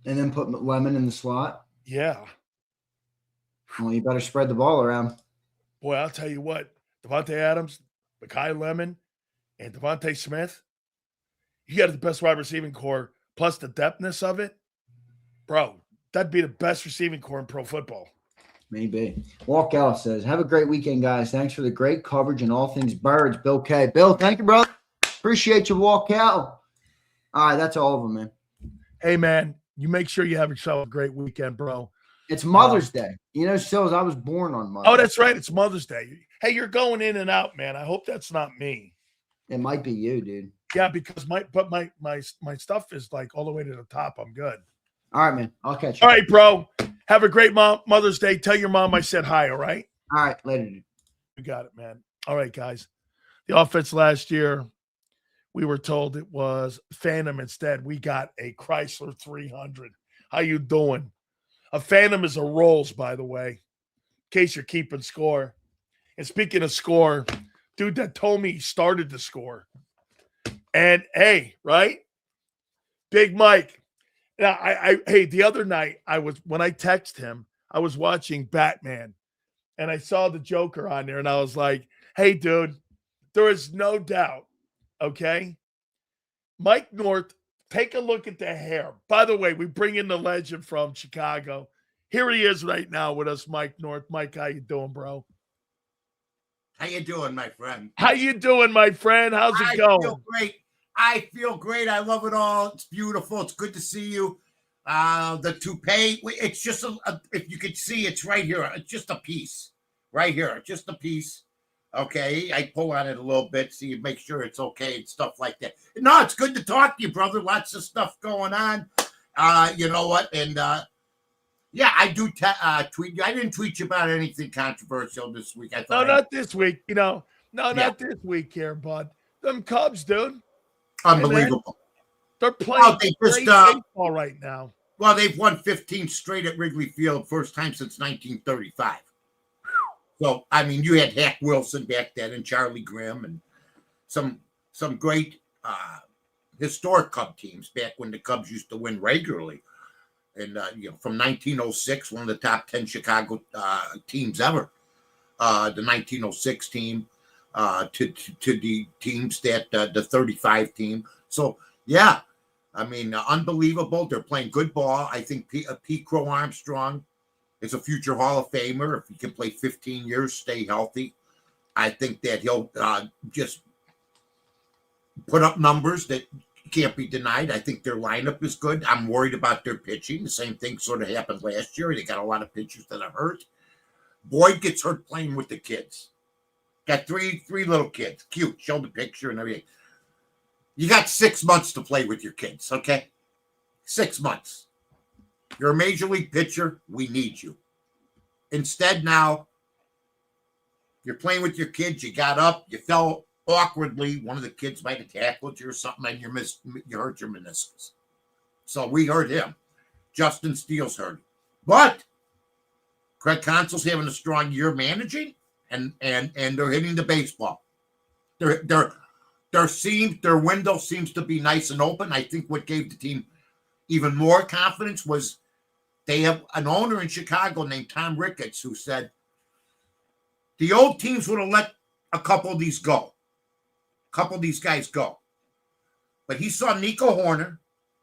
And then put Lemon in the slot? Yeah. Well, you better spread the ball around. Boy, I'll tell you what. Devontae Adams, Mekhi Lemon, and Devontae Smith, you got the best wide receiving core plus the depthness of it. Bro, that'd be the best receiving core in pro football. Maybe. Walk out says, have a great weekend, guys. Thanks for the great coverage and all things birds. Bill K. Bill, thank you, brother. Appreciate you, walk out. All right, that's all of them, man. Hey, man, you make sure you have yourself a great weekend, bro. It's Mother's Day. You know, Sills, I was born on Mother's Day. Oh, that's right. It's Mother's Day. Hey, you're going in and out, man. I hope that's not me. It might be you, dude. Yeah, because my stuff is like all the way to the top. I'm good. All right, man. I'll catch you. All right, bro. Have a great Mother's Day. Tell your mom I said hi, all right? All right, later, dude. You got it, man. All right, guys. The offense last year, we were told it was Phantom. Instead, we got a Chrysler 300. How you doing? A Phantom is a Rolls, by the way, in case you're keeping score. And speaking of score, dude that told me he started to score. And, hey, right? Big Mike. Now, hey, the other night, when I text him, I was watching Batman, and I saw the Joker on there, and I was like, hey, dude, there is no doubt, okay? Mike North, take a look at the hair. By the way, we bring in the legend from Chicago. Here he is right now with us, Mike North. Mike, how you doing, bro? How you doing, my friend? How you doing, my friend? How's it going? I feel great. I feel great. I love it all. It's beautiful. It's good to see you. The toupee, it's just, if you could see, it's right here. It's just a piece. Right here. Just a piece. Okay. I pull on it a little bit so you make sure it's okay and stuff like that. No, it's good to talk to you, brother. Lots of stuff going on. You know what? And, yeah, I do tweet you. I didn't tweet you about anything controversial this week. I thought not this week. Not this week here, bud. Them Cubs, dude. Unbelievable. They're playing great baseball right now. Well, they've won 15 straight at Wrigley Field, first time since 1935. So, I mean, you had Hack Wilson back then and Charlie Grimm and some great historic Cub teams back when the Cubs used to win regularly. And, from 1906, one of the top 10 Chicago teams ever, the 1906 team. To the teams that the 35 team. So, yeah, I mean, unbelievable. They're playing good ball. I think Pete Crow Armstrong is a future Hall of Famer. If he can play 15 years, stay healthy, I think that he'll just put up numbers that can't be denied. I think their lineup is good. I'm worried about their pitching. The same thing sort of happened last year. They got a lot of pitchers that are hurt. Boyd gets hurt playing with the kids. Got three little kids. Cute. Show the picture and everything. You got 6 months to play with your kids, okay? 6 months. You're a major league pitcher. We need you. Instead, now, you're playing with your kids. You got up. You fell awkwardly. One of the kids might have tackled you or something, and you hurt your meniscus. So we hurt him. Justin Steele's hurt. But Craig Consol's having a strong year managing. And they're hitting the baseball. Their window seems to be nice and open. I think what gave the team even more confidence was they have an owner in Chicago named Tom Ricketts who said the old teams would have let a couple of these guys go. But he saw Nico Horner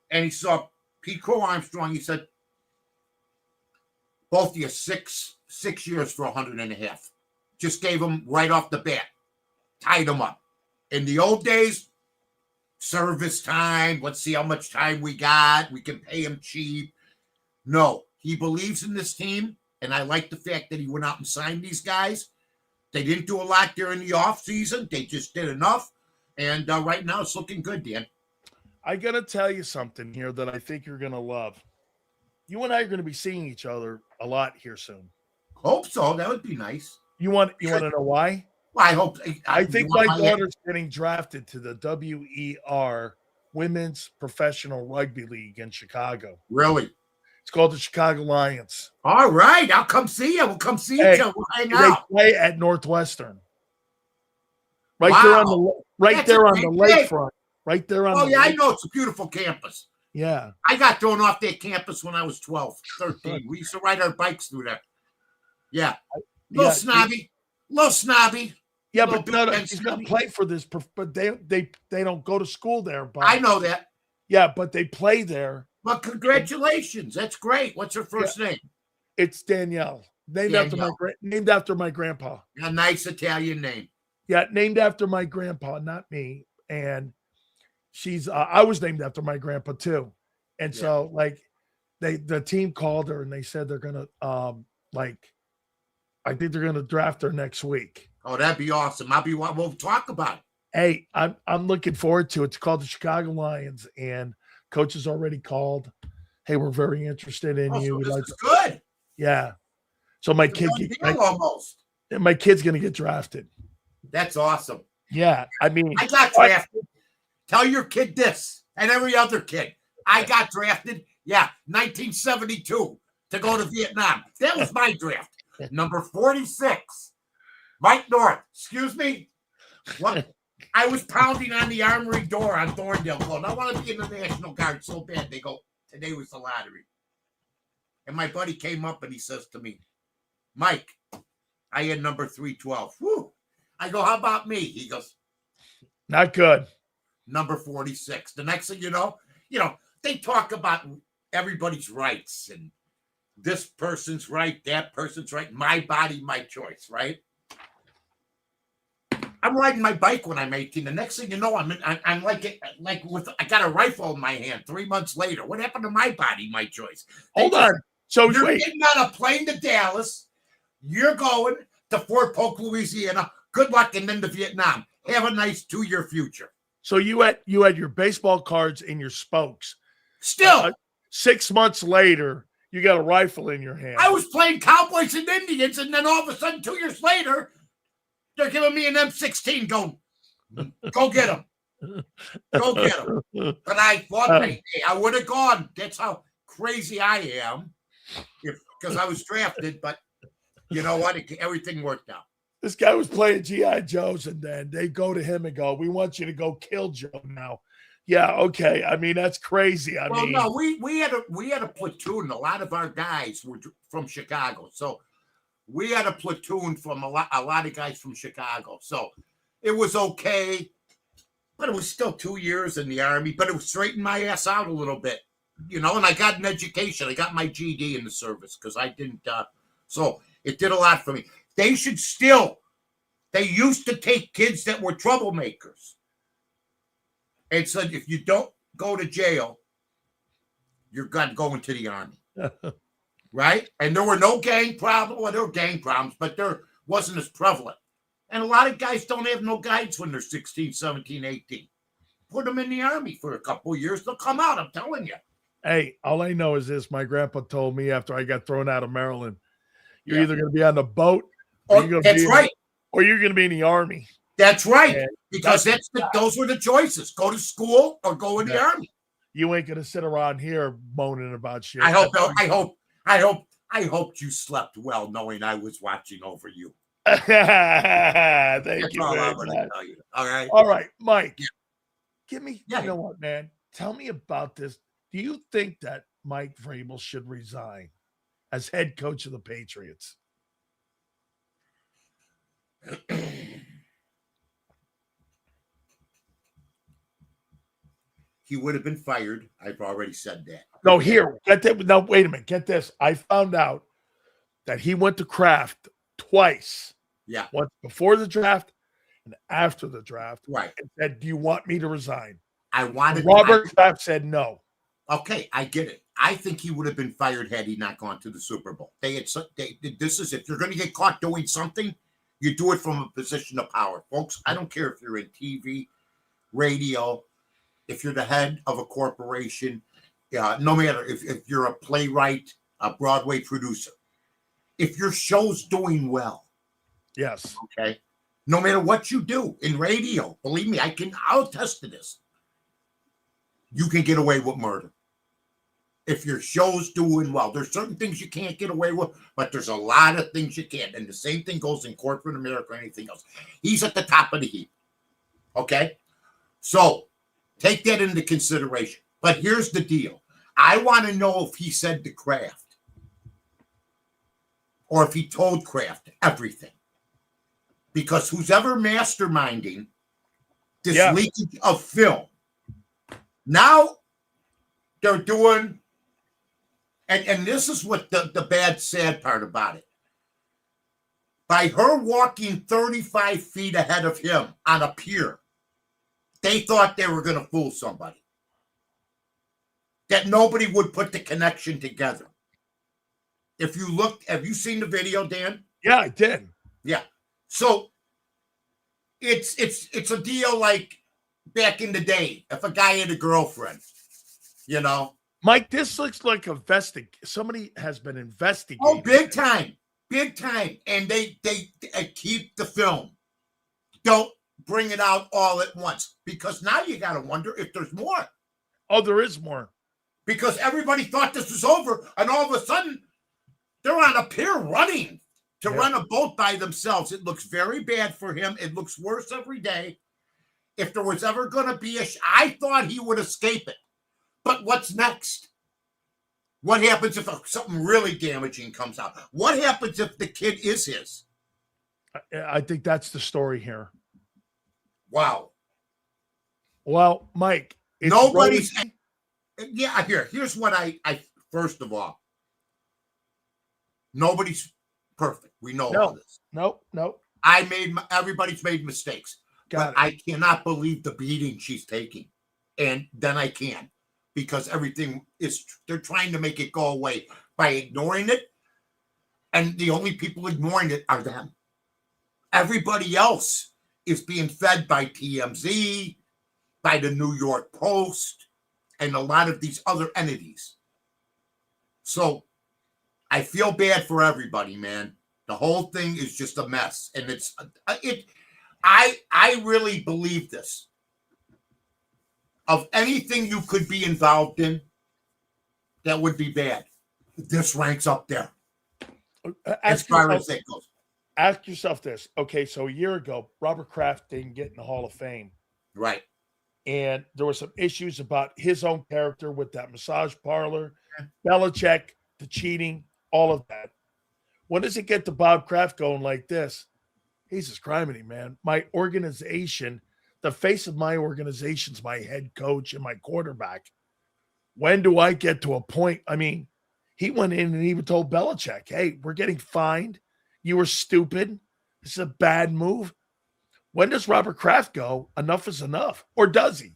and he saw Pete Crow Armstrong. He said, both of you 6 years for $100,500. Just gave them right off the bat. Tied them up. In the old days, service time. Let's see how much time we got. We can pay him cheap. No, he believes in this team. And I like the fact that he went out and signed these guys. They didn't do a lot during the offseason. They just did enough. And right now it's looking good, Dan. I got to tell you something here that I think you're going to love. You and I are going to be seeing each other a lot here soon. Hope so. That would be nice. You want to know why? Well, I hope. I think my daughter's getting drafted to the WER Women's Professional Rugby League in Chicago. Really? It's called the Chicago Lions. All right. I'll come see you. We'll come see each other. We'll hang out. They play at Northwestern. Right Wow. there on the lakefront. Right there on the I know. It's a beautiful campus. Yeah. I got thrown off that campus when I was 12, 13. We used to ride our bikes through there. Yeah. Little snobby. Yeah, but he's going to play for this, but they don't go to school there. But I know that. Yeah, but they play there. Well, congratulations. That's great. What's her first name? It's Danielle. Named after my grandpa. A nice Italian name. Yeah, named after my grandpa, not me. And she's I was named after my grandpa too. And so like the team called her and they said they're gonna I think they're gonna draft her next week. Oh, that'd be awesome. We'll talk about it. Hey, I'm looking forward to it. It's called the Chicago Lions, and coach has already called. Hey, we're very interested in you. So this is good. Yeah. So my kid's gonna get drafted. That's awesome. Yeah. I mean, I got drafted. Tell your kid this and every other kid. I got drafted. Yeah, 1972 to go to Vietnam. That was my draft. Number 46. Mike North. Excuse me. What? I was pounding on the armory door on Thorndale going, I want to be in the National Guard so bad. They go, today was the lottery. And my buddy came up and he says to me, Mike, I had number 312. Whew. I go, how about me? He goes, not good. Number 46. The next thing you know, they talk about everybody's rights and this person's right, that person's right, my body, my choice, right? I'm riding my bike when I'm 18. The next thing you know, I'm I got a rifle in my hand 3 months later. What happened to my body, my choice? Hold on. So you're getting on a plane to Dallas. You're going to Fort Polk, Louisiana. Good luck, and then to Vietnam. Have a nice 2-year future. So you had your baseball cards in your spokes. Still, 6 months later, you got a rifle in your hand. I was playing Cowboys and Indians, and then all of a sudden, 2 years later, they're giving me an M16. Go get them. Go get them. But I thought I would have gone. That's how crazy I am, because I was drafted. But you know what? Everything worked out. This guy was playing G.I. Joes, and then they go to him and go, we want you to go kill Joe now. Yeah, okay. I mean, that's crazy. No, we had a platoon. A lot of our guys were from Chicago. So we had a platoon from a lot of guys from Chicago. So it was okay. But it was still 2 years in the Army. But it straightened my ass out a little bit. And I got an education. I got my GED in the service because I didn't. So it did a lot for me. They used to take kids that were troublemakers and said, if you don't go to jail, you're going to go into the Army. Right? And there were no gang problems. Well, there were gang problems, but there wasn't as prevalent. And a lot of guys don't have no guides when they're 16, 17, 18. Put them in the Army for a couple of years. They'll come out, I'm telling you. Hey, all I know is this. My grandpa told me after I got thrown out of Maryland, you're either going to be on the boat or you're going to be in the Army. That's right. And because those were the choices. Go to school or go in the Army. You ain't going to sit around here moaning about shit. I hope you slept well knowing I was watching over you. Thank you. All I'm going to tell you. All right, Mike. Give me, you know what, man? Tell me about this. Do you think that Mike Vrabel should resign as head coach of the Patriots? He would have been fired. I've already said that. No, here. Get that. No, wait a minute. Get this. I found out that he went to Kraft twice. Yeah. Once before the draft and after the draft. Right. And said, do you want me to resign? Robert Kraft said no. Okay, I get it. I think he would have been fired had he not gone to the Super Bowl. This is, if you're going to get caught doing something, you do it from a position of power. Folks, I don't care if you're in TV, radio, if you're the head of a corporation, no matter if you're a playwright, a Broadway producer, if your show's doing well, Yes. okay, no matter what you do in radio, believe me, I'll attest to this. You can get away with murder. If your show's doing well, there's certain things you can't get away with, but there's a lot of things you can. And the same thing goes in corporate America or anything else. He's at the top of the heap. Okay? So take that into consideration. But here's the deal. I want to know if he said to Kraft or if he told Kraft everything. Because who's ever masterminding this leakage of film, now they're doing, and this is what the bad, sad part about it. By her walking 35 feet ahead of him on a pier, they thought they were going to fool somebody. That nobody would put the connection together. If you looked, have you seen the video, Dan? Yeah, I did. Yeah. So it's a deal like back in the day, if a guy had a girlfriend, you know. Mike, this looks like somebody has been investigating. Oh, big time. Big time. And they keep the film. Don't bring it out all at once. Because now you got to wonder if there's more. Oh, there is more. Because everybody thought this was over, and all of a sudden, they're on a pier running to run a boat by themselves. It looks very bad for him. It looks worse every day. If there was ever going to be I thought he would escape it. But what's next? What happens if something really damaging comes out? What happens if the kid is his? I think that's the story here. Wow. Well, Mike, it's nobody's. Yeah, here's what I first of all, nobody's perfect. We know all this. No. Everybody's made mistakes. I cannot believe the beating she's taking. And then I can. Because everything they're trying to make it go away by ignoring it. And the only people ignoring it are them. Everybody else is being fed by TMZ, by the New York Post, and a lot of these other entities. So I feel bad for everybody, man. The whole thing is just a mess. And I really believe this. Of anything you could be involved in, that would be bad. This ranks up there. As far as that goes. Ask yourself this. Okay, so a year ago, Robert Kraft didn't get in the Hall of Fame. Right. And there were some issues about his own character with that massage parlor, Belichick, the cheating, all of that. When does it get to Bob Kraft going like this? Jesus criminy, man. My organization, the face of my organization's my head coach and my quarterback. When do I get to a point? I mean, he went in and even told Belichick, hey, we're getting fined. You were stupid. This is a bad move. When does Robert Kraft go, enough is enough? Or does he?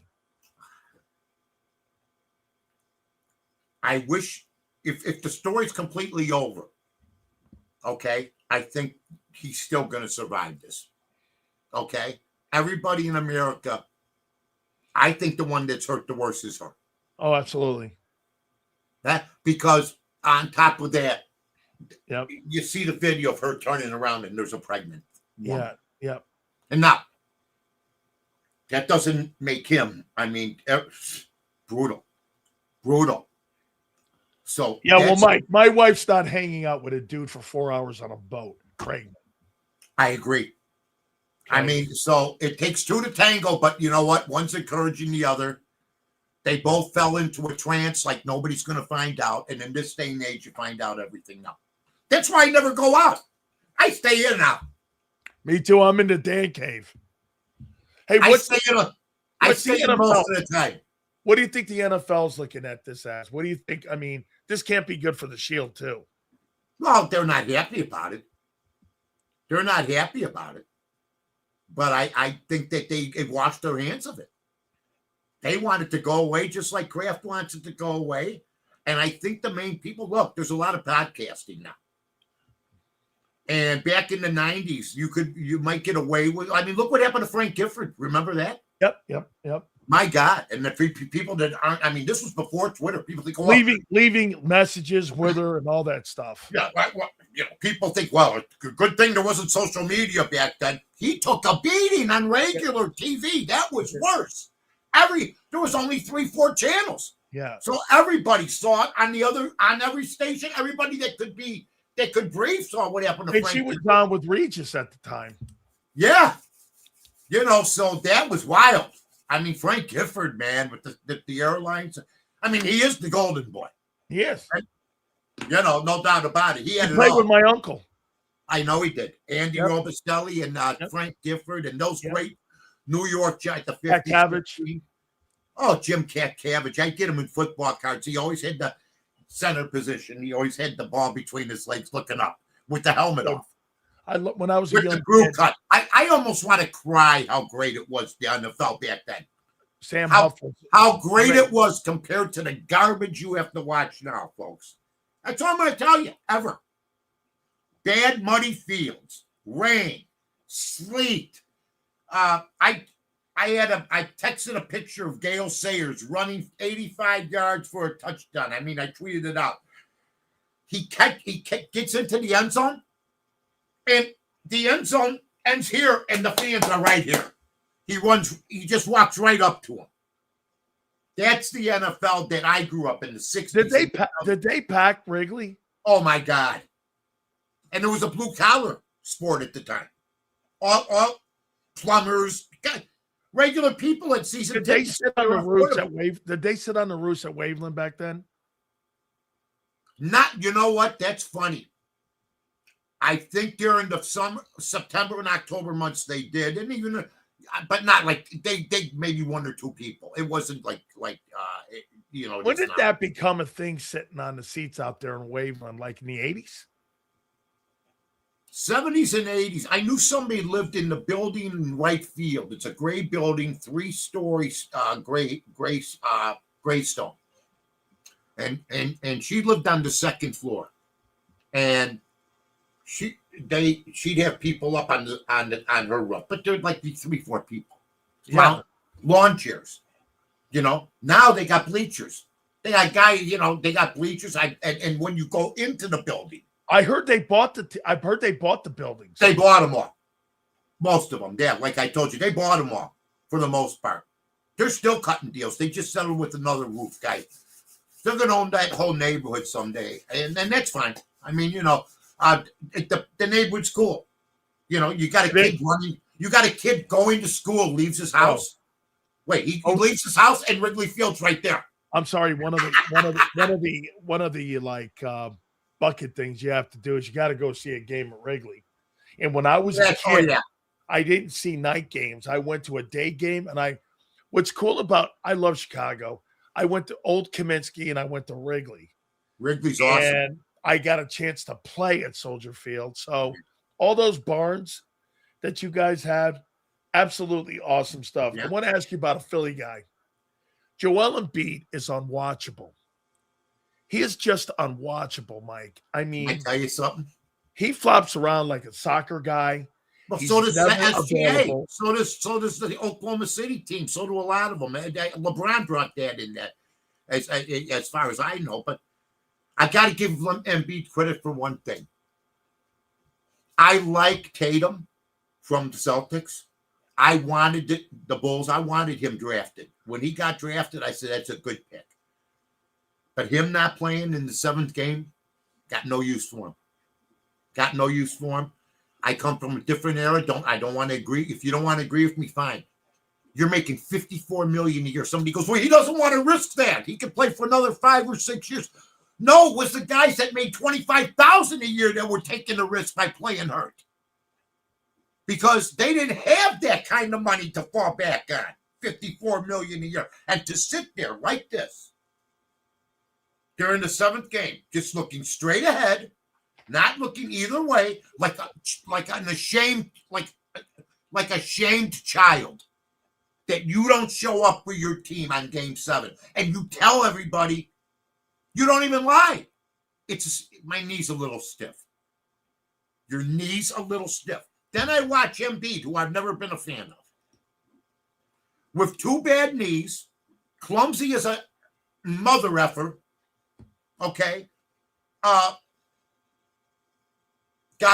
I wish if the story's completely over, okay, I think he's still going to survive this. Okay? Everybody in America, I think the one that's hurt the worst is her. Oh, absolutely. Because on top of that, you see the video of her turning around and there's a pregnant woman. Yeah. And now, that doesn't make him, brutal. So well, Mike, my wife's not hanging out with a dude for 4 hours on a boat. Pregnant. I agree. Okay. So it takes two to tango, but you know what? One's encouraging the other. They both fell into a trance like nobody's going to find out. And in this day and age, you find out everything now. That's why I never go out. I stay in now. Me too. I'm in the Dan cave. Hey, I stay in most of the time. What do you think the NFL's looking at this as? What do you think? I mean, this can't be good for the Shield, too. Well, they're not happy about it. But I think that they washed their hands of it. They want it to go away just like Kraft wants it to go away. And I think the main people, look, there's a lot of podcasting now. And back in the 90s, you might get away with, look what happened to Frank Gifford. Remember that? Yep. My God. And the people that aren't, I mean, this was before Twitter. People think, leaving messages with her and all that stuff. Yeah. Well, people think, well, it's a good thing there wasn't social media back then. He took a beating on regular TV. That was worse. There was only 3-4 channels. Yeah. So everybody saw it on every station. Everybody that could breathe saw what happened to And Frank. she was on with Regis at the time. Yeah. So that was wild. I mean, Frank Gifford, man, with the airlines. I mean, he is the golden boy. He is. Right? No doubt about it. He played with my uncle. I know he did. Andy Robustelli and Frank Gifford and those great New York Giants, the 50s. Cabbage. Oh, Jim Cabbage. I get him in football cards. He always had the center position. He always had the ball between his legs looking up with the helmet off. When I was with a young the groove kid, cut. I almost want to cry how great it was the NFL back then. How great it was compared to the garbage you have to watch now, folks. That's all I'm going to tell you, ever. Bad, muddy fields, rain, sleet. I texted a picture of Gale Sayers running 85 yards for a touchdown. I mean, I tweeted it out. He gets into the end zone, and the end zone ends here, and the fans are right here. He just walks right up to him. That's the NFL that I grew up in the 60s. Did they pack Wrigley? Oh, my God. And it was a blue-collar sport at the time. All plumbers, regular people at season Did they sit on the roofs at Did they sit on the roofs at Waveland back then? Not, you know what? That's funny. I think during the summer, September and October months they did, and even, but not like they maybe 1 or 2 people. It wasn't like When did that become a thing? Sitting on the seats out there in Waveland, like in the 80s, 70s and 80s. I knew somebody lived in the building in right field. It's a gray building, 3-story graystone, and she lived on the 2nd floor, and she'd have people up on her roof, but there'd like be 3-4 people. Lawn chairs. Now they got bleachers. They got they got bleachers. And when you go into the building, I heard they bought the buildings. They bought them all. Most of them, yeah. Like I told you, they bought them all for the most part. They're still cutting deals. They just settled with another roof guy. They're going to own that whole neighborhood someday, and that's fine. I mean, the neighborhood's cool. You got a kid running. You got a kid going to school, leaves his house. Wait, he leaves his house, and Wrigley Field's right there. I'm sorry. One of the like bucket things you have to do is you got to go see a game at Wrigley. And when I was a kid, I didn't see night games. I went to a day game, and what's cool about I love Chicago. I went to Old Kaminsky and I went to Wrigley. Wrigley's awesome. And I got a chance to play at Soldier Field. So all those barns that you guys have, absolutely awesome stuff. Yeah. I want to ask you about a Philly guy. Joel Embiid is unwatchable. He is just unwatchable, Mike. I mean, I tell you something. He flops around like a soccer guy. Well, so does the SGA. So does the Oklahoma City team. So do a lot of them. LeBron brought that in that, as far as I know. But I got to give Embiid credit for one thing. I like Tatum from the Celtics. I wanted the Bulls. I wanted him drafted. When he got drafted, I said that's a good pick. But him not playing in the 7th game, got no use for him. I come from a different era. I don't want to agree. If you don't want to agree with me, fine. You're making $54 million a year. Somebody goes, well, he doesn't want to risk that. He can play for another 5 or 6 years. No, it was the guys that made $25,000 a year that were taking the risk by playing hurt. Because they didn't have that kind of money to fall back on. $54 million a year. And to sit there like this during the 7th game, just looking straight ahead, not looking either way, like an ashamed, like a shamed child that you don't show up for your team on Game 7, and you tell everybody, you don't even lie. My knee's a little stiff. Your knee's a little stiff. Then I watch Embiid, who I've never been a fan of. with 2 bad knees, clumsy as a mother effer, okay? Got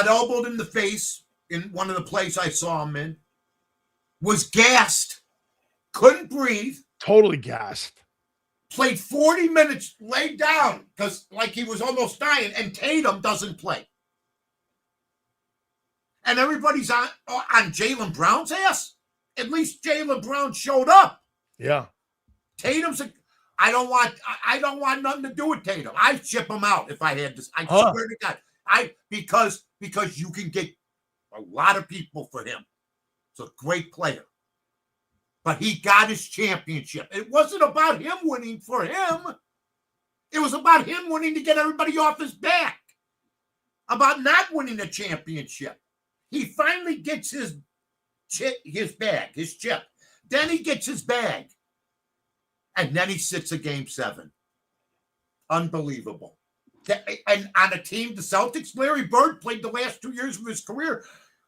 elbowed in the face in one of the plays I saw him in, was gassed, couldn't breathe, Totally gassed. played 40 minutes laid down because like he was almost dying, and Tatum doesn't play. And everybody's on Jalen Brown's ass. At least Jalen Brown showed up. Yeah. Tatum's I don't want nothing to do with Tatum. I'd ship him out if I had this. I swear to God. Because you can get a lot of people for him. It's a great player. But he got his championship. It wasn't about him winning for him. It was about him winning to get everybody off his back. About not winning a championship. He finally gets his chip. Then he gets his bag. And then he sits a game 7. Unbelievable. And on a team, the Celtics, Larry Bird played the last 2 years of his career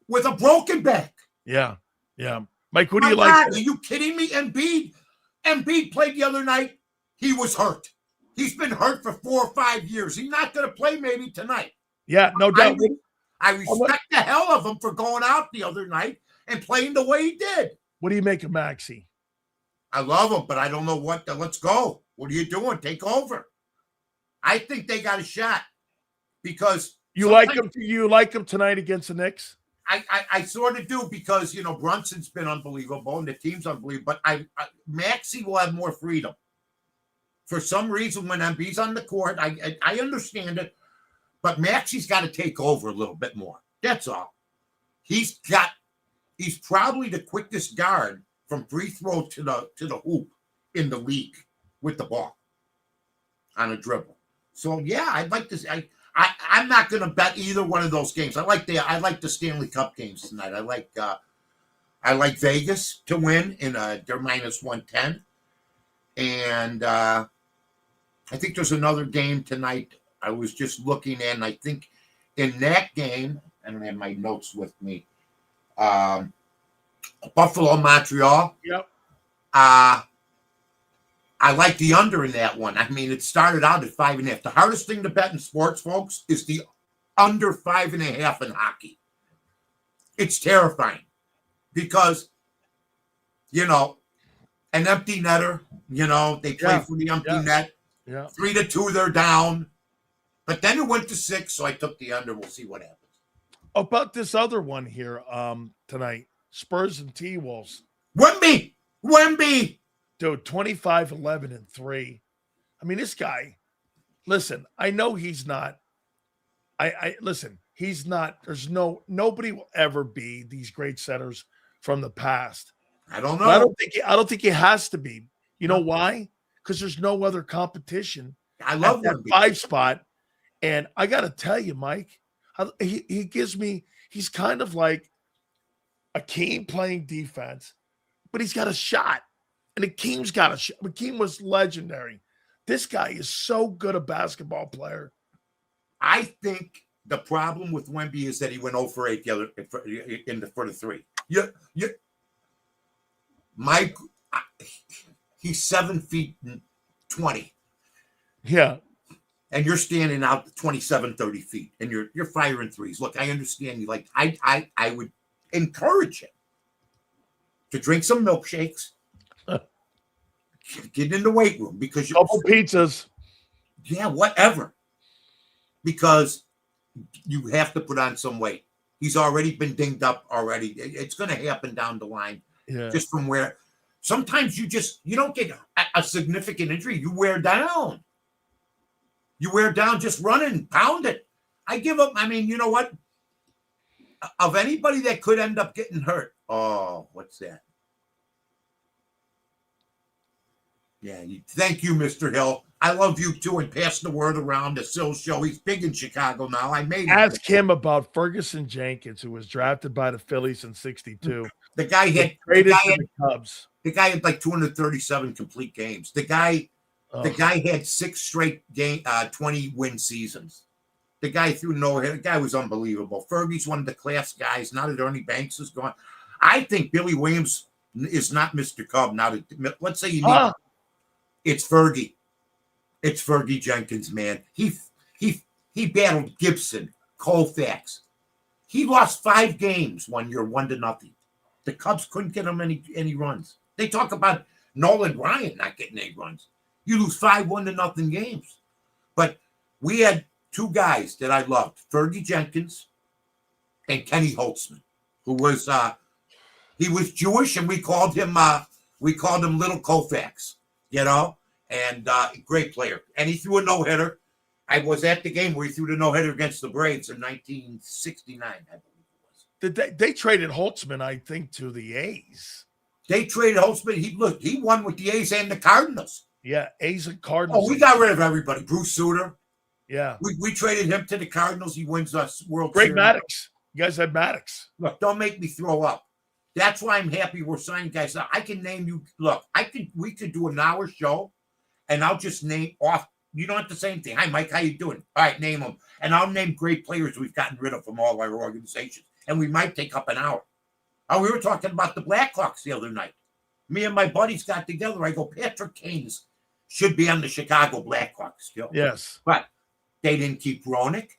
with a broken back. Yeah. Yeah. Mike, who do you like? God, are you kidding me? Embiid played the other night. He was hurt. He's been hurt for 4 or 5 years. He's not going to play maybe tonight. Yeah, no doubt. I respect the hell of him for going out the other night and playing the way he did. What do you make of Maxey? I love him, but I don't know what. Let's go. What are you doing? Take over. I think they got a shot because you like him. You like him tonight against the Knicks? I sort of do because Brunson's been unbelievable and the team's unbelievable. But Maxey will have more freedom. For some reason, when Embiid's on the court, I understand it, but Maxey's got to take over a little bit more. That's all. He's probably the quickest guard from free throw to the hoop in the league with the ball on a dribble. So yeah, I'd like to. I'm not going to bet either one of those games. I like the Stanley Cup games tonight. I like Vegas to win in they're -110, and I think there's another game tonight. I was just looking at, and I think in that game, I don't have my notes with me. Buffalo, Montreal. Yep. I like the under in that one. I mean, it started out at 5.5. The hardest thing to bet in sports, folks, is the under 5.5 in hockey. It's terrifying because, an empty netter, they play for the empty net. Yeah. 3-2, they're down. But then it went to 6, so I took the under. We'll see what happens. About this other one here tonight, Spurs and T-Wolves. Wemby. Dude, 25, 11, and 3. I mean, this guy, listen, I know he's not. He's not. Nobody will ever be these great centers from the past. I don't know. But I don't think he has to be. You know why? Because there's no other competition. I love that 5 spot. And I got to tell you, Mike, he gives me, he's kind of like Akeem playing defense, but he's got a shot. And Akeem's got a shot. Akeem was legendary. This guy is so good a basketball player. I think the problem with Wemby is that he went 0 for 8 for the 3. Mike, he's 7 feet 20. Yeah. And you're standing out 27, 30 feet, and you're firing threes. Look, I understand you. Like I would encourage him to drink some milkshakes, get in the weight room because you couple pizzas. Yeah, whatever. Because you have to put on some weight. He's already been dinged up already. It's going to happen down the line. Yeah. Just from where sometimes you don't get a significant injury. You wear down. You wear down just running, pound it. I give up. I mean, you know what? Of anybody that could end up getting hurt. Oh, what's that? Yeah. Thank you, Mr. Hill. I love you too, and pass the word around the Sil show. He's big in Chicago now. I made Ask him about Ferguson Jenkins, who was drafted by the Phillies in '62. The guy had the Cubs. The guy had like 237 complete games. The guy had 6 straight 20-win seasons. The guy threw no-hitter. The guy was unbelievable. Fergie's one of the class guys. Now that Ernie Banks is gone, I think Billy Williams is not Mr. Cub. Now, let's say you need it's Fergie. It's Fergie Jenkins, man. He battled Gibson, Colfax. He lost 5 games one year, 1-0. The Cubs couldn't get him any runs. They talk about Nolan Ryan not getting any runs. You lose 5 1-0 games. But we had 2 guys that I loved, Fergie Jenkins and Kenny Holtzman, who was he was Jewish, and we called him Little Colfax, and great player. And he threw a no-hitter. I was at the game where he threw the no-hitter against the Braves in 1969, I believe it was. They traded Holtzman, I think, to the A's. They traded Holtzman. He won with the A's and the Cardinals. Yeah, A's and Cardinals. Oh, we got rid of everybody. Bruce Sutter. Yeah. We traded him to the Cardinals. He wins us World Series. Great Maddox. You guys had Maddox. Look, don't make me throw up. That's why I'm happy we're signing guys. Now, I can name you. Look, we could do an hour show, and I'll just name off. You don't have to say anything. Hi, Mike. How you doing? All right, name them. And I'll name great players we've gotten rid of from all our organizations. And we might take up an hour. Oh, we were talking about the Blackhawks the other night. Me and my buddies got together. I go, Patrick Kane should be on the Chicago Blackhawks still. Yes. But they didn't keep Ronick.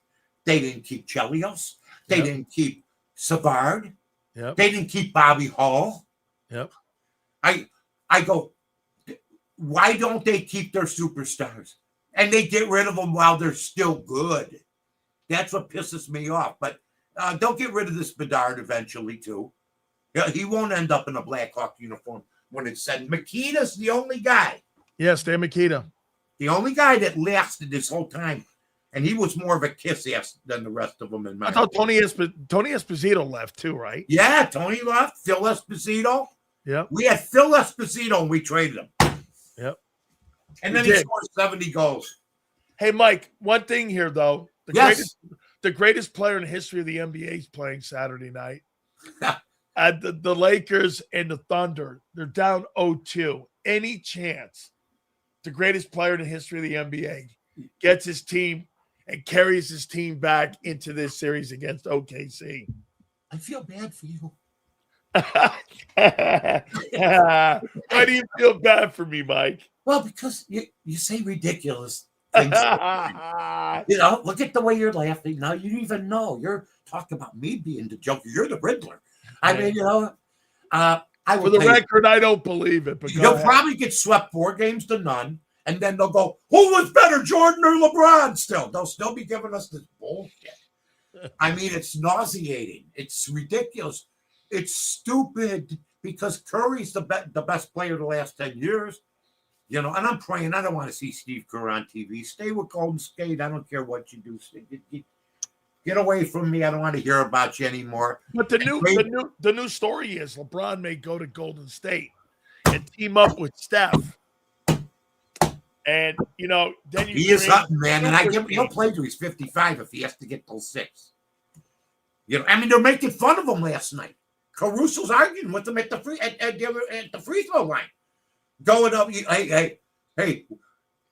They didn't keep Chelios. They didn't keep Savard. Yep. They didn't keep Bobby Hall. Yep. I go, why don't they keep their superstars? And they get rid of them while they're still good. That's what pisses me off. But they'll get rid of this Bedard eventually, too. Yeah, he won't end up in a Blackhawk uniform when it's said. Makita's the only guy. Yes, Dan Makita. The only guy that lasted this whole time. And he was more of a kiss-ass than the rest of them in my I thought Tony Esposito left, too, right? Yeah, Tony left. Phil Esposito. Yeah. We had Phil Esposito and we traded him. Yep. And then he scored 70 goals. Hey, Mike, one thing here, though. The greatest player in the history of the NBA is playing Saturday night. At the Lakers and the Thunder, they're down 0-2. Any chance the greatest player in the history of the NBA gets his team and carries his team back into this series against OKC? I feel bad for you. Why do you feel bad for me, Mike? Well, because you say ridiculous things. Look at the way you're laughing. Now you even know you're talking about me being the joker. You're the Riddler. I mean, I will. For the record, I don't believe it. But you'll probably get swept 4-0, and then they'll go, "Who was better, Jordan or LeBron?" They'll still be giving us this bullshit. I mean, it's nauseating. It's ridiculous. It's stupid because Curry's the best player of the last 10 years. And I'm praying. I don't want to see Steve Kerr on TV. Stay with Golden State. I don't care what you do. Get away from me. I don't want to hear about you anymore. But the new story is LeBron may go to Golden State and team up with Steph. And then he is something, man. And he'll play till he's 55 if he has to get till 6. They're making fun of him last night. Caruso's arguing with him at the free throw line, going up. Hey,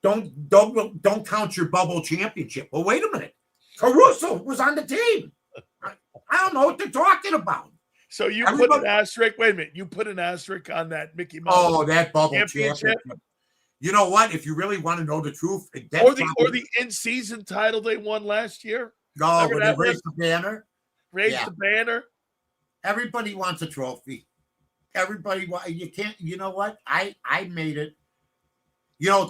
don't count your bubble championship. Well, wait a minute. Caruso was on the team. I don't know what they're talking about. So you put an asterisk. Wait a minute. You put an asterisk on that Mickey Mouse. Oh, that bubble championship. You know what? If you really want to know the truth, or the in-season title they won last year. No, when they raised the banner. The banner. Everybody wants a trophy. Everybody, you can't. You know what? I made it.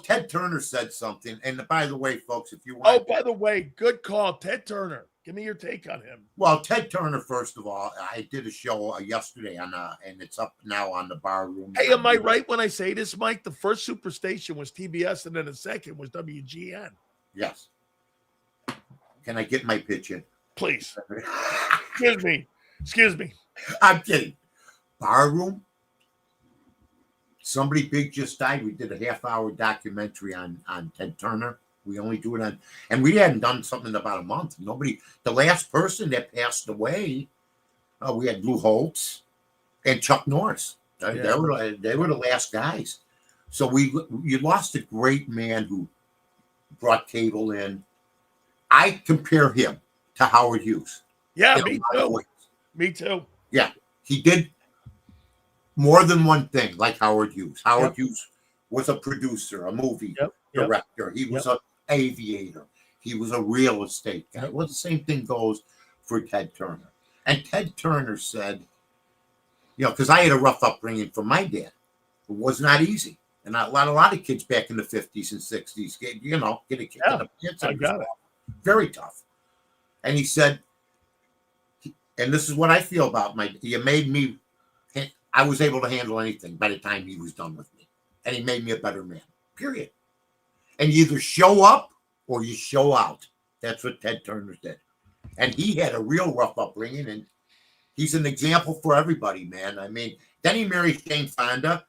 Ted Turner said something. And by the way, folks, if you want. Oh, by the way, good call, Ted Turner. Give me your take on him. Well, Ted Turner, first of all, I did a show yesterday and it's up now on the Bar Room. Hey, am I right when I say this, Mike? The first superstation was TBS, and then the second was WGN. Yes. Can I get my pitch in? Please. Excuse me. I'm kidding. Bar Room. Somebody big just died. We did a half-hour documentary on Ted Turner. We only do it on, and we hadn't done something in about a month. The last person that passed away, we had Lou Holtz and Chuck Norris. They were the last guys. So you lost a great man who brought cable in. I compare him to Howard Hughes. Yeah, me too. Me too. Yeah, he did. more than one thing, like Howard Hughes. Howard Yep. Hughes was a producer, a movie Yep. director. He was an aviator. He was a real estate guy. Yep. Well, the same thing goes for Ted Turner. And Ted Turner said, because I had a rough upbringing from my dad. It was not easy. And a lot of kids back in the 50s and 60s, get a kick in the pants. I got it. Very tough. And he said, and this is what I feel about you made me, I was able to handle anything by the time he was done with me. And he made me a better man, period. And you either show up or you show out. That's what Ted Turner did. And he had a real rough upbringing, and he's an example for everybody, man. I mean, then he marries Jane Fonda.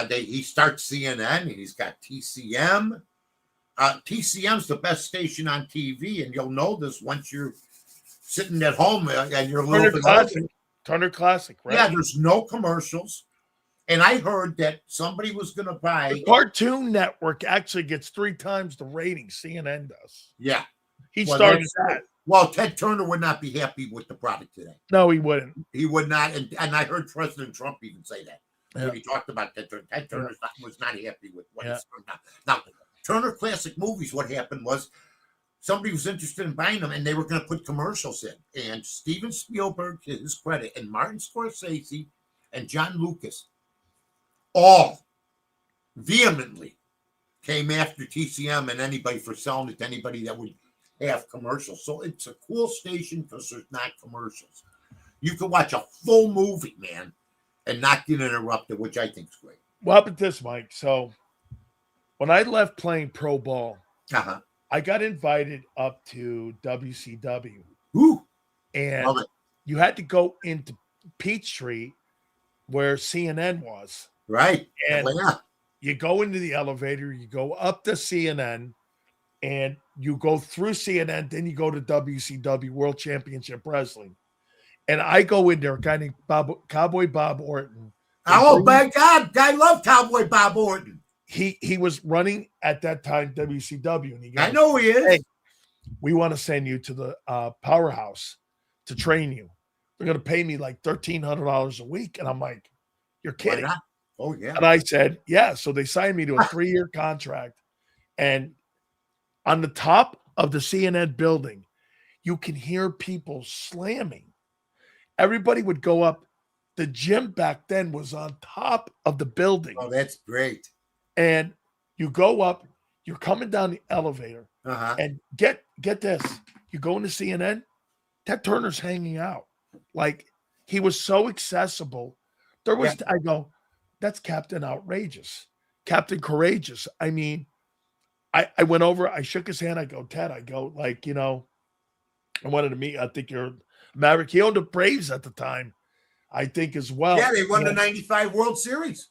He starts CNN, and he's got TCM. TCM's the best station on TV, and you'll know this once you're sitting at home and you're a little bit older. Turner Classic, right? Yeah, there's no commercials. And I heard that somebody was going to buy. The Cartoon Network actually gets 3 times the rating CNN does. Yeah. He started that. Well, Ted Turner would not be happy with the product today. No, he wouldn't. He would not. And I heard President Trump even say that. Yeah. When he talked about Ted Turner. Ted Turner was not happy with what he's done now. Turner Classic Movies, what happened was somebody was interested in buying them, and they were going to put commercials in. And Steven Spielberg, to his credit, and Martin Scorsese and John Lucas all vehemently came after TCM and anybody for selling it to anybody that would have commercials. So it's a cool station because there's not commercials. You can watch a full movie, man, and not get interrupted, which I think is great. Well, how about this, Mike? So when I left playing pro ball, I got invited up to WCW. Ooh, and you had to go into Peachtree where CNN was. Right. And you go into the elevator, you go up to CNN, and you go through CNN, then you go to WCW, World Championship Wrestling. And I go in there, a guy named Cowboy Bob Orton. Oh, my God. I love Cowboy Bob Orton. He was running at that time WCW. And he goes, I know he is. Hey, we want to send you to the powerhouse to train you. They're going to pay me like $1,300 a week. And I'm like, you're kidding. Oh, yeah. And I said, yeah. So they signed me to a 3-year contract. And on the top of the CNN building, you can hear people slamming. Everybody would go up. The gym back then was on top of the building. Oh, that's great. And you go up, you're coming down the elevator, and get this. You go into CNN, Ted Turner's hanging out. Like, he was so accessible. There was, I go, that's Captain Outrageous, Captain Courageous. I mean, I went over, I shook his hand. I go, Ted, I wanted to meet, I think you're Maverick. He owned the Braves at the time, I think, as well. Yeah, they won the 95 World Series.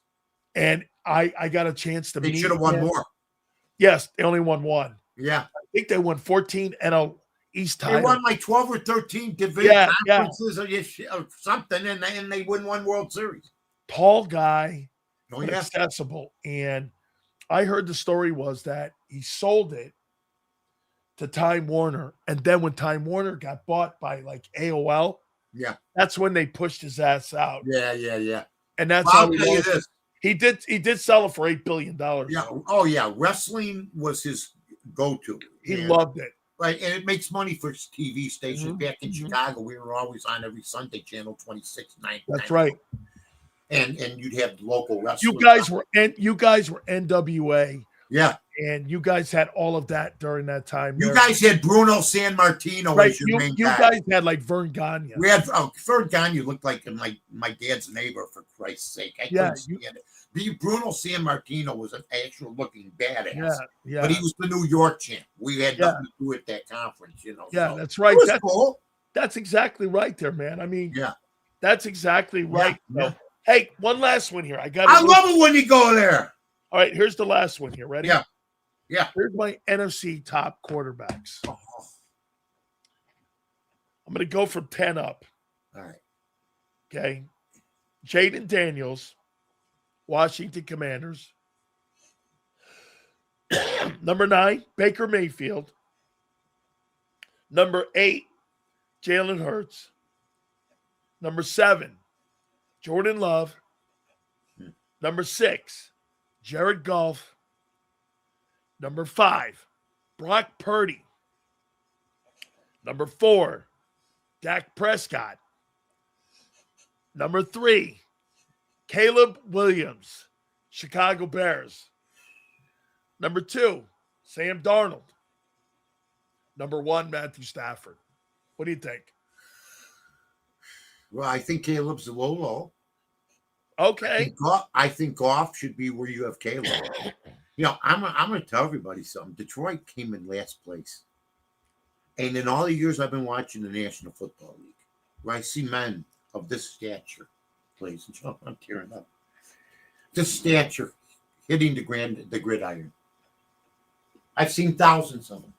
And I got a chance to meet him. They should have won more. Yes, they only won 1. Yeah. I think they won 14 NL East titles. They won like 12 or 13 division conferences or something, and they win 1 World Series. Tall guy, accessible. And I heard the story was that he sold it to Time Warner. And then when Time Warner got bought by like AOL, that's when they pushed his ass out. Yeah. And that's how he did sell it for $8 billion. Yeah. Oh, yeah. Wrestling was his go-to. He loved it. Right. And it makes money for TV stations. Back in Chicago, we were always on every Sunday, channel 26, 9. That's right. And you'd have local wrestling. You guys were NWA. Yeah. And you guys had all of that during that time. You guys had Bruno Sammartino as your main guy. You guys had like Vern Gagne. We had Vern Gagne looked like my dad's neighbor, for Christ's sake. I couldn't stand it. Bruno Sammartino was an actual looking badass. Yeah. But he was the New York champ. We had nothing to do at that conference, Yeah, so that's right. That's cool. That's exactly right there, man. I mean, that's exactly right. Yeah. Hey, one last one here. I love it when you go there. All right, here's the last one here. Ready? Yeah. Here's my NFC top quarterbacks. I'm going to go from 10 up. All right. Okay. Jaden Daniels, Washington Commanders. Number 9, Baker Mayfield. Number 8, Jalen Hurts. Number 7, Jordan Love. Number 6, Jared Goff. Number 5, Brock Purdy. Number 4, Dak Prescott. Number 3, Caleb Williams, Chicago Bears. Number 2, Sam Darnold. Number 1, Matthew Stafford. What do you think? Well, I think Caleb's a low. Okay. I think Goff should be where you have Caleb. I'm going to tell everybody something. Detroit came in last place. And in all the years I've been watching the National Football League, where I see men of this stature, ladies and gentlemen, I'm tearing up. This stature hitting the gridiron. I've seen thousands of them.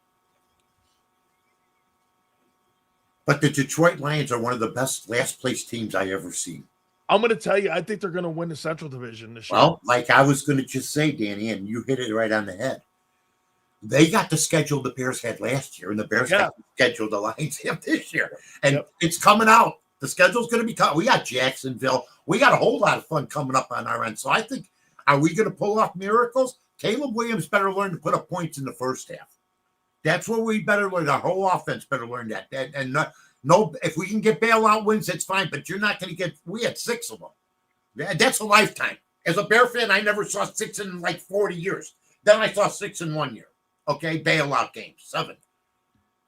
But the Detroit Lions are one of the best last place teams I ever seen. I'm going to tell you, I think they're going to win the Central Division this year. Well, like I was going to just say, Danny, and you hit it right on the head. They got the schedule the Bears had last year, and the Bears got the schedule the Lions have this year. And it's coming out. The schedule's going to be tough. We got Jacksonville. We got a whole lot of fun coming up on our end. So I think, are we going to pull off miracles? Caleb Williams better learn to put up points in the first half. That's what we better learn. Our whole offense better learn that. And no, if we can get bailout wins, that's fine. But you're not going to get. We had 6 of them. That's a lifetime. As a Bear fan, I never saw 6 in like 40 years. Then I saw 6 in 1 year. Okay, bailout games, 7.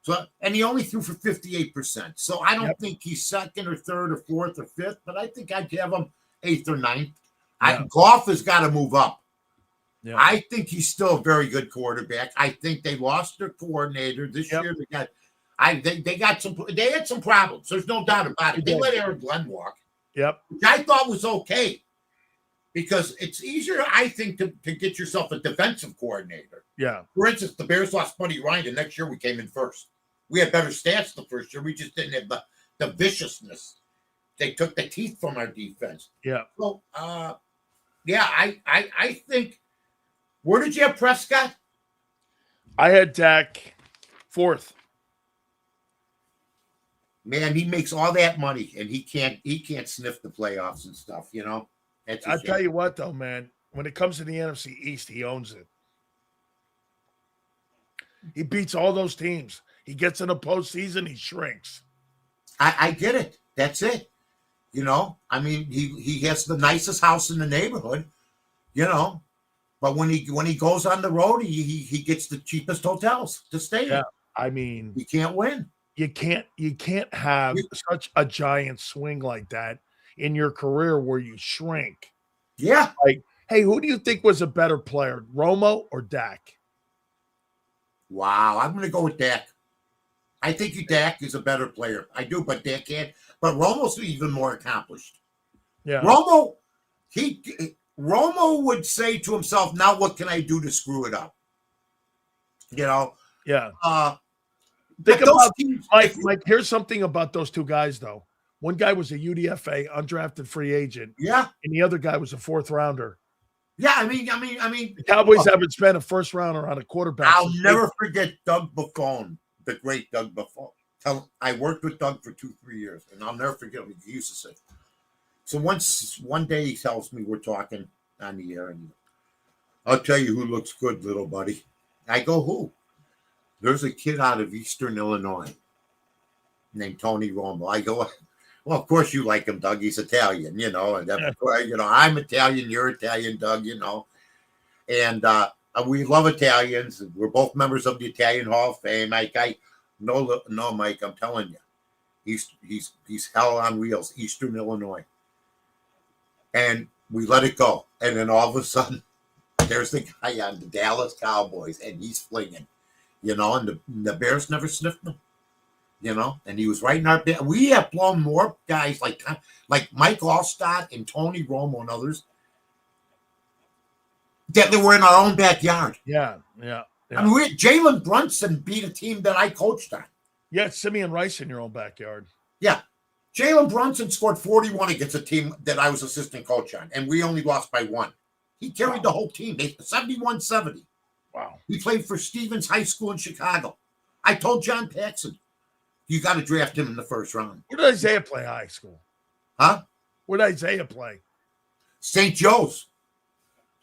So, and he only threw for 58%. So I don't think he's second or third or fourth or fifth, but I think I'd have him 8th or 9th. Goff has got to move up. Yeah. I think he's still a very good quarterback. I think they lost their coordinator this year. They had some problems. There's no doubt about it. They let Aaron Glenn walk. Yep. Which I thought was okay. Because it's easier, I think, to get yourself a defensive coordinator. Yeah. For instance, the Bears lost Buddy Ryan, and next year we came in first. We had better stats the first year. We just didn't have the viciousness. They took the teeth from our defense. Yeah. So, I think. Where did you have Prescott? I had Dak 4th. Man, he makes all that money, and he can't sniff the playoffs and stuff. I'll tell you what, though, man. When it comes to the NFC East, he owns it. He beats all those teams. He gets in the postseason, he shrinks. I get it. That's it. I mean, he has the nicest house in the neighborhood. But when he goes on the road, he gets the cheapest hotels to stay in. I mean, he can't win. You can't have such a giant swing like that in your career where you shrink. Yeah. Like, hey, who do you think was a better player, Romo or Dak? Wow, I'm going to go with Dak. I think Dak is a better player. I do, but Dak can't. But Romo's even more accomplished. Yeah. Romo would say to himself, now what can I do to screw it up? Yeah. Think about teams, Mike, here's something about those two guys, though. One guy was a UDFA, undrafted free agent. Yeah. And the other guy was a 4th rounder. Yeah, I mean, the Cowboys haven't spent a 1st rounder on a quarterback. I'll never forget Doug Buffon, the great Doug Buffon. I worked with Doug for 2-3 years, and I'll never forget what he used to say. So one day he tells me, we're talking on the air, and I'll tell you who looks good, little buddy. I go, who? There's a kid out of Eastern Illinois named Tony Romo. I go, well, of course you like him, Doug. He's Italian, and I'm Italian, you're Italian, Doug, and we love Italians. We're both members of the Italian Hall of Fame. No, Mike, I'm telling you, he's hell on wheels, Eastern Illinois, and we let it go, and then all of a sudden, there's the guy on the Dallas Cowboys, and he's flinging, and the Bears never sniffed him. And he was right in our bed. We have blown more guys like Mike Allstott and Tony Romo and others that they were in our own backyard. Yeah. I mean, Jalen Brunson beat a team that I coached on. Yeah, Simeon Rice in your own backyard. Yeah. Jalen Brunson scored 41 against a team that I was assistant coach on, and we only lost by 1. He carried the whole team, 71-70. Wow. He played for Stevens High School in Chicago. I told John Paxson, you got to draft him in the 1st round. Where did Isaiah play high school? Huh? Where did Isaiah play? St. Joe's.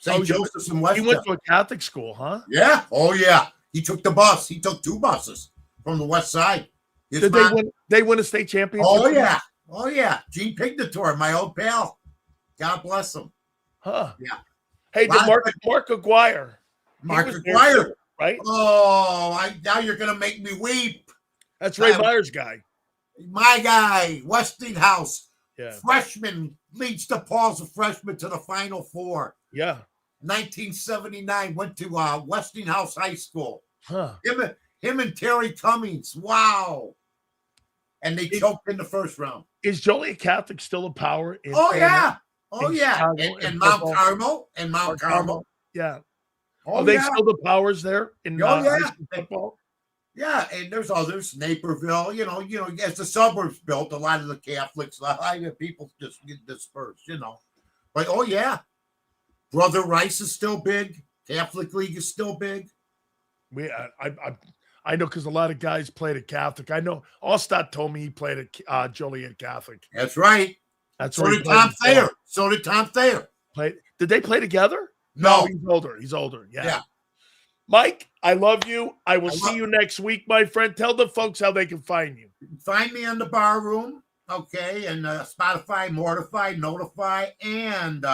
St. Oh, yeah. Joseph's in He Westchester. went to a Catholic school, huh? Yeah. Oh, yeah. He took the bus. He took 2 buses from the west side. His Did mom- they win a state championship? Oh, yeah. Oh, yeah. Gene Pignator, my old pal. God bless him. Huh. Yeah. Hey, Lot of- Mark Aguirre. He Mark was there Aguirre. too, right? Oh, now you're going to make me weep. That's Ray Myers' guy. My guy, Westinghouse. Yeah. Freshman leads DePaul's a freshman to the Final Four. Yeah. 1979, went to Westinghouse High School. Huh. Him and Terry Cummings. Wow. And they choked in the first round. Is Joliet Catholic still a power? Yeah. Oh, in yeah. Chicago And Mount Carmel. And Mount Carmel. Yeah. Oh, Are they yeah. still the powers there in Oh, yeah. high school football? Yeah, and there's others, Naperville, you know, as the suburbs built, a lot of the Catholics, a lot of people just get dispersed, you know. But oh yeah, Brother Rice is still big. Catholic League is still big. I know because a lot of guys played at Catholic. I know Allstott told me he played at Joliet Catholic. That's right. That's so did Tom Thayer. So did Tom Thayer. Did they play together? No, he's older. He's older. Yeah. Mike, I love you. I will see you next week, my friend. Tell the folks how they can find you. Find me on the Bar Room, okay, and Spotify, Mortify, Notify, and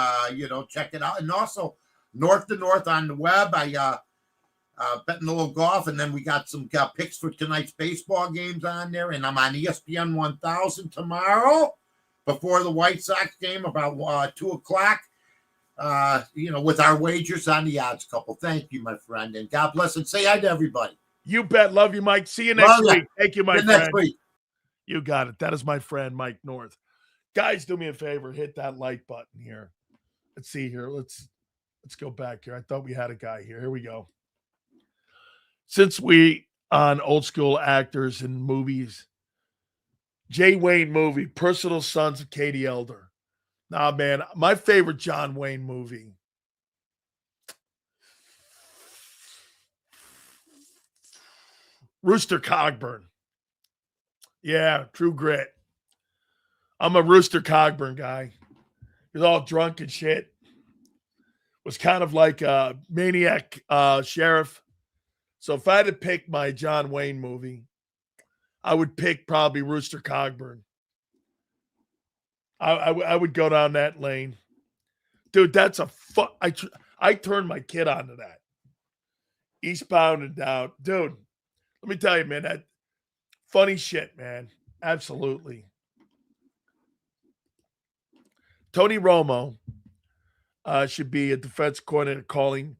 check it out. And also North to North on the web. I betting a little golf, and then we got some picks for tonight's baseball games on there. And I'm on ESPN 1000 tomorrow before the White Sox game about 2:00. With our wagers on the odds couple. Thank you, my friend. And God bless and say hi to everybody. You bet. Love you, Mike. See you next week. Thank you, my friend. Next week. You got it. That is my friend, Mike North. Guys, do me a favor. Hit that like button here. Let's see here. Let's go back here. I thought we had a guy here. Here we go. Since we on old school actors and movies, Jay Wayne movie, Personal Sons of Katie Elder. Nah, man, my favorite John Wayne movie. Rooster Cogburn. Yeah, True Grit. I'm a Rooster Cogburn guy. He was all drunk and shit. Was kind of like a maniac sheriff. So if I had to pick my John Wayne movie, I would pick probably Rooster Cogburn. I would go down that lane. Dude, that's a I turned my kid onto that. Eastbound and Down. Dude, let me tell you, man, that funny shit, man. Absolutely. Tony Romo should be a defense coordinator calling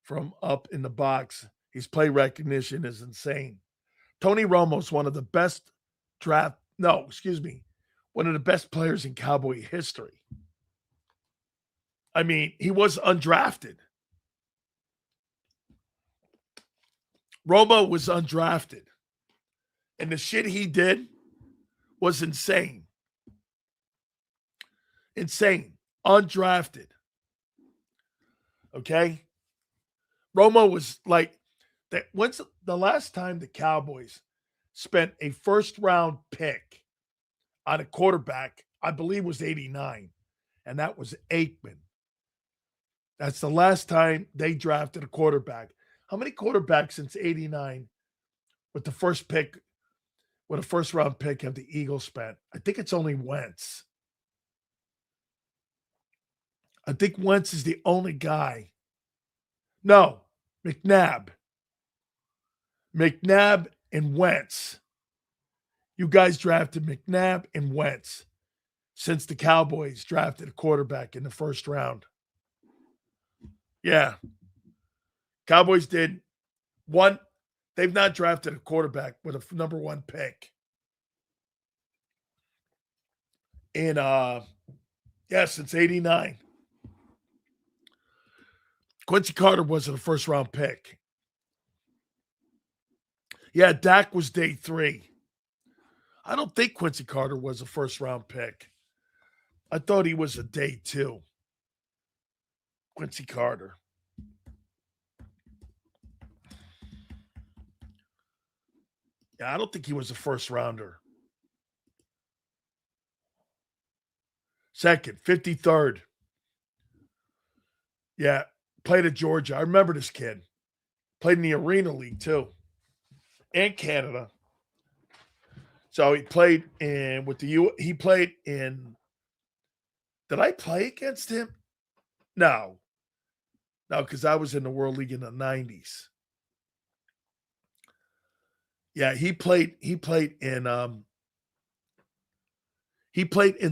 from up in the box. His play recognition is insane. Tony Romo's one of the best one of the best players in Cowboy history. I mean, he was undrafted. Romo was undrafted. And the shit he did was insane. Insane. Undrafted. Okay? Romo was like that. When's the last time the Cowboys spent a first round pick on a quarterback? I believe was 89, and that was Aikman. That's the last time they drafted a quarterback. How many quarterbacks since 89 with the first pick, with a first round pick have the Eagles spent? I think it's only Wentz. I think Wentz is the only guy. No, McNabb. McNabb and Wentz. You guys drafted McNabb and Wentz since the Cowboys drafted a quarterback in the first round. Yeah. Cowboys did one. They've not drafted a quarterback with a number one pick. Since 89. Quincy Carter wasn't a first round pick. Yeah, Dak was day 3. I don't think Quincy Carter was a first round pick. I thought he was a day 2. Quincy Carter. Yeah, I don't think he was a first rounder. Second, 53rd. Yeah, played at Georgia. I remember this kid. Played in the Arena League too, and Canada. So he played in with the U. He played in. Did I play against him? No, because I was in the World League in the '90s. Yeah, he played in the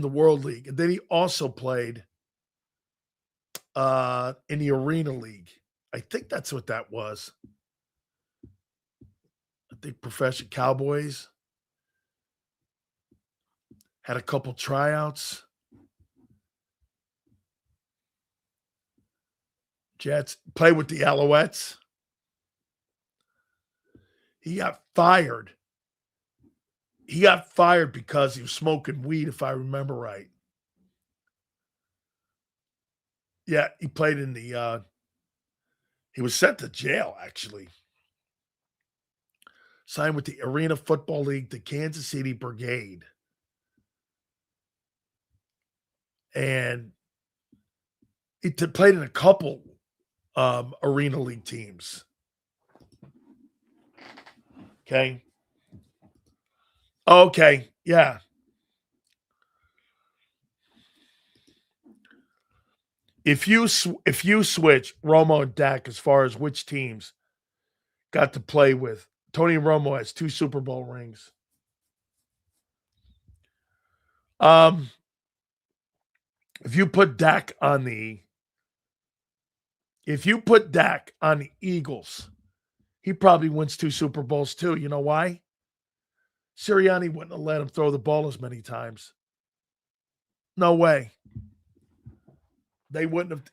World League, and then he also played in the Arena League. I think that's what that was. I think Professional Cowboys had a couple tryouts. Jets played with the Alouettes. He got fired. He got fired because he was smoking weed, if I remember right. Yeah, he played in the he was sent to jail, actually. Signed with the Arena Football League, the Kansas City Brigade. And he played in a couple Arena League teams. Okay. Okay. Yeah. If you switch Romo and Dak as far as which teams got to play with, Tony Romo has 2 Super Bowl rings. If you put Dak on the Eagles, he probably wins 2 Super Bowls too. You know why? Sirianni wouldn't have let him throw the ball as many times. No way. They wouldn't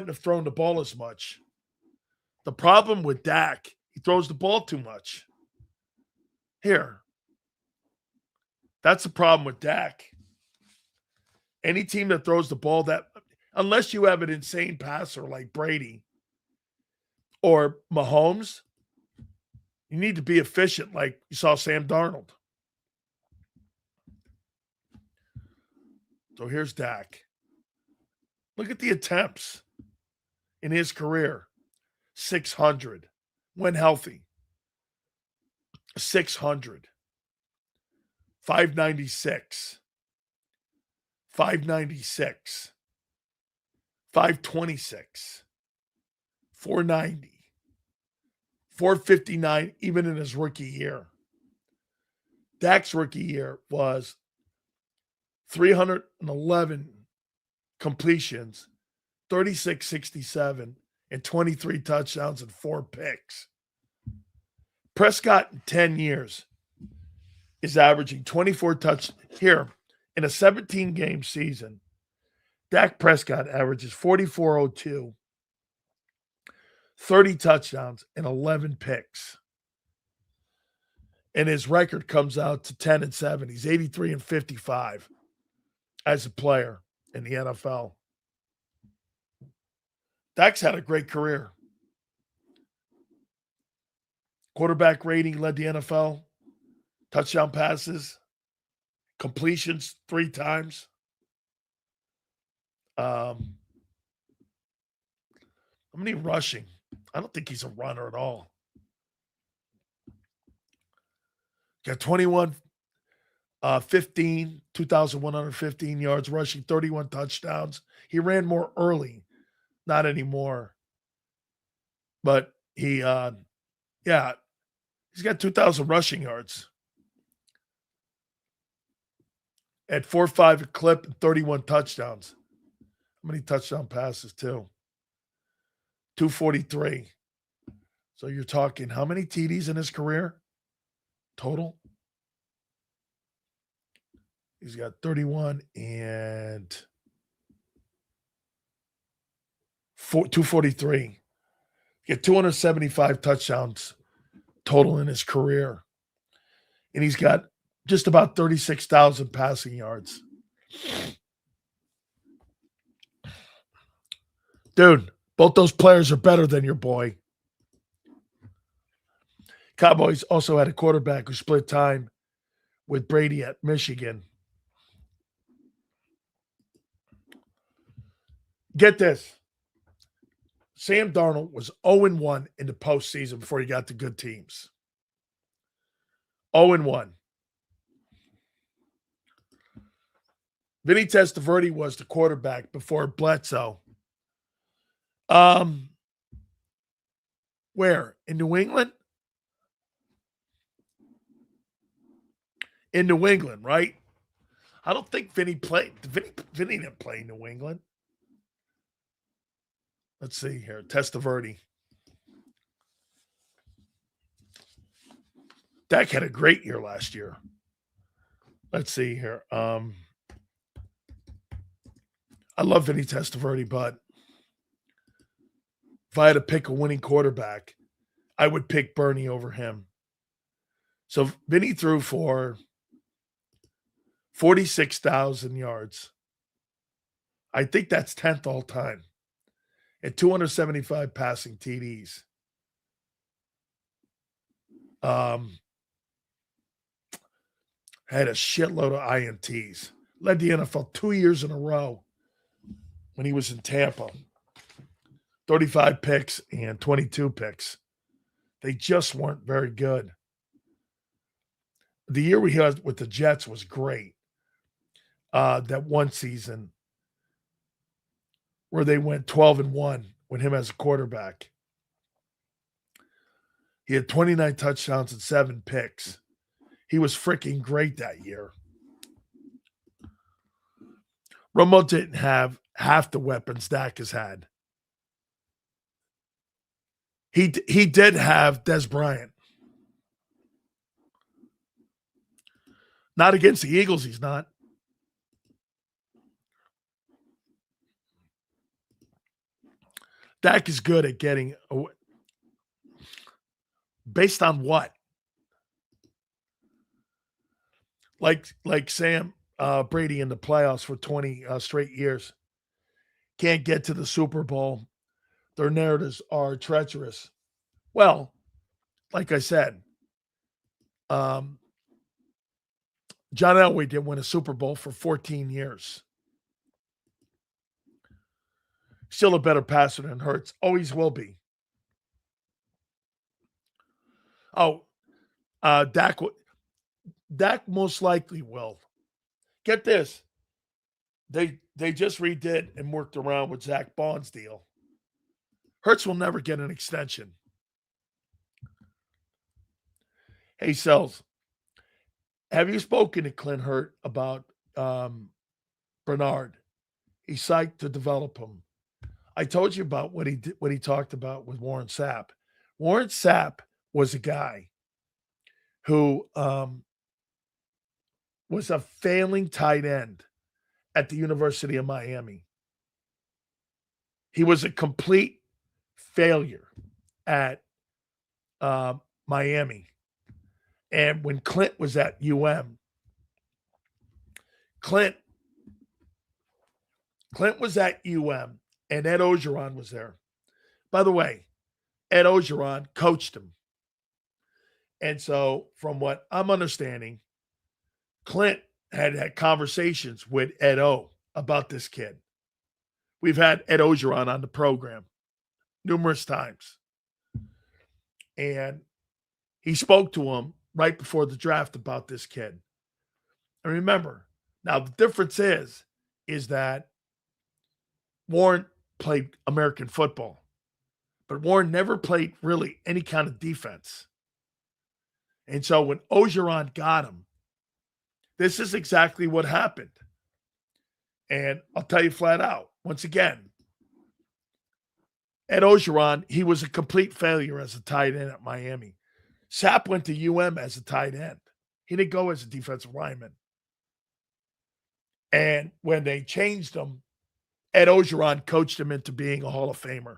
have thrown the ball as much. The problem with Dak, he throws the ball too much. Here. That's the problem with Dak. Any team that throws the ball unless you have an insane passer like Brady or Mahomes, you need to be efficient like you saw Sam Darnold. So here's Dak. Look at the attempts in his career. 600 when healthy. 600. 596. 596. 526. 490. 459 even in his rookie year. Dak's rookie year was 311 completions, 36-67, and 23 touchdowns and 4 picks. Prescott in 10 years is averaging 24 touchdowns. Here, in a 17-game season, Dak Prescott averages 44.02, 30 touchdowns, and 11 picks. And his record comes out to 10-7. He's 83-55 as a player in the NFL. Dak's had a great career. Quarterback rating led the NFL. Touchdown passes. Completions 3 times. How many rushing? I don't think he's a runner at all. Got 21, 15, 2,115 yards rushing, 31 touchdowns. He ran more early, not anymore. But he's got 2,000 rushing yards. At 4.5 a clip and 31 touchdowns. How many touchdown passes, too? 243. So you're talking how many TDs in his career total? He's got 31 and 243. He got 275 touchdowns total in his career. And he's got just about 36,000 passing yards. Dude, both those players are better than your boy. Cowboys also had a quarterback who split time with Brady at Michigan. Get this. Sam Darnold was 0-1 in the postseason before he got to good teams. 0-1. Vinny Testaverde was the quarterback before Bledsoe. Where? In New England? In New England, right? I don't think Vinny played. Vinny didn't play in New England. Let's see here. Testaverde. Dak had a great year last year. Let's see here. I love Vinny Testaverde, but if I had to pick a winning quarterback, I would pick Bernie over him. So Vinny threw for 46,000 yards. I think that's 10th all time. And 275 passing TDs. Had a shitload of INTs. Led the NFL 2 years in a row when he was in Tampa. 35 picks and 22 picks. They just weren't very good. The year we had with the Jets was great. That one season where they went 12-1 with him as a quarterback. He had 29 touchdowns and 7 picks. He was freaking great that year. Romo didn't have half the weapons Dak has had. He did have Des Bryant. Not against the Eagles, he's not. Dak is good at getting away. Based on what? Like Sam Brady in the playoffs for 20 straight years. Can't get to the Super Bowl. Their narratives are treacherous. Well, like I said, John Elway didn't win a Super Bowl for 14 years. Still a better passer than Hurts. Always will be. Oh, Dak most likely will. Get this. They just redid and worked around with Zach Bond's deal. Hurts will never get an extension. Hey, Sells, have you spoken to Clint Hurt about Bernard? He's psyched to develop him. I told you about what he talked about with Warren Sapp. Warren Sapp was a guy who was a failing tight end at the University of Miami. He was a complete failure at Miami. And when Clint was at Clint was at and Ed Ogeron was there. By the way, Ed Ogeron coached him. And so from what I'm understanding, Clint had conversations with Ed O about this kid. We've had Ed Ogeron on the program numerous times. And he spoke to him right before the draft about this kid. And remember, now the difference is that Warren played American football, but Warren never played really any kind of defense. And so when Ogeron got him, this is exactly what happened. And I'll tell you flat out, once again, Ed Ogeron, he was a complete failure as a tight end at Miami. Sapp went to as a tight end. He didn't go as a defensive lineman. And when they changed him, Ed Ogeron coached him into being a Hall of Famer.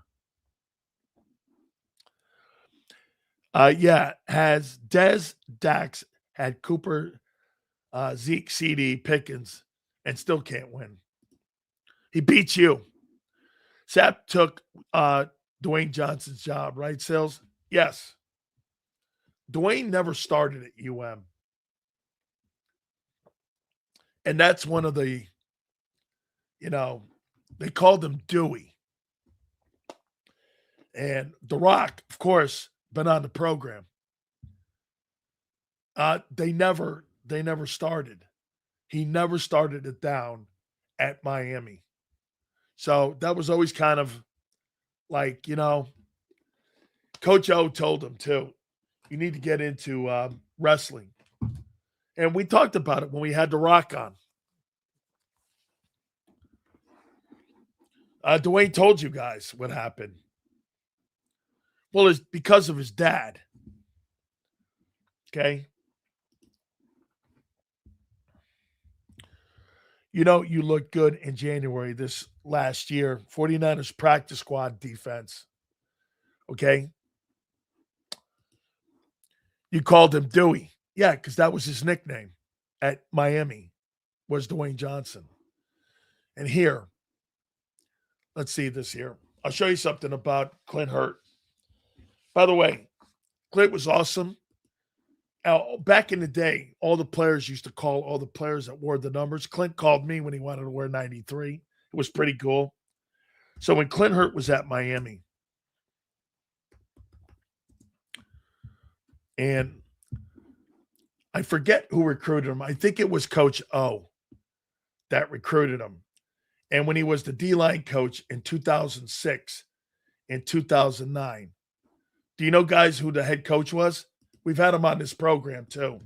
Has Dez, Dax, had Cooper, Zeke, CD, Pickens, and still can't win. He beats you. Sapp took Dwayne Johnson's job, right, Sales? Yes. Dwayne never started at And that's one of the, they called him Dewey. And The Rock, of course, been on the program. They never started. He never started it down at Miami. So that was always kind of like, Coach O told him too, you need to get into wrestling. And we talked about it when we had The Rock on. Dwayne told you guys what happened. Well, it's because of his dad. Okay. You look good in January this last year. 49ers practice squad defense. Okay. You called him Dewey. Yeah, because that was his nickname at Miami, was Dwayne Johnson. And here, let's see this here. I'll show you something about Clint Hurt. By the way, Clint was awesome. Back in the day, all the players used to call all the players that wore the numbers. Clint called me when he wanted to wear 93. It was pretty cool. So when Clint Hurt was at Miami, and I forget who recruited him. I think it was Coach O that recruited him. And when he was the D-line coach in 2006 and 2009, do you know, guys, who the head coach was? We've had him on this program too.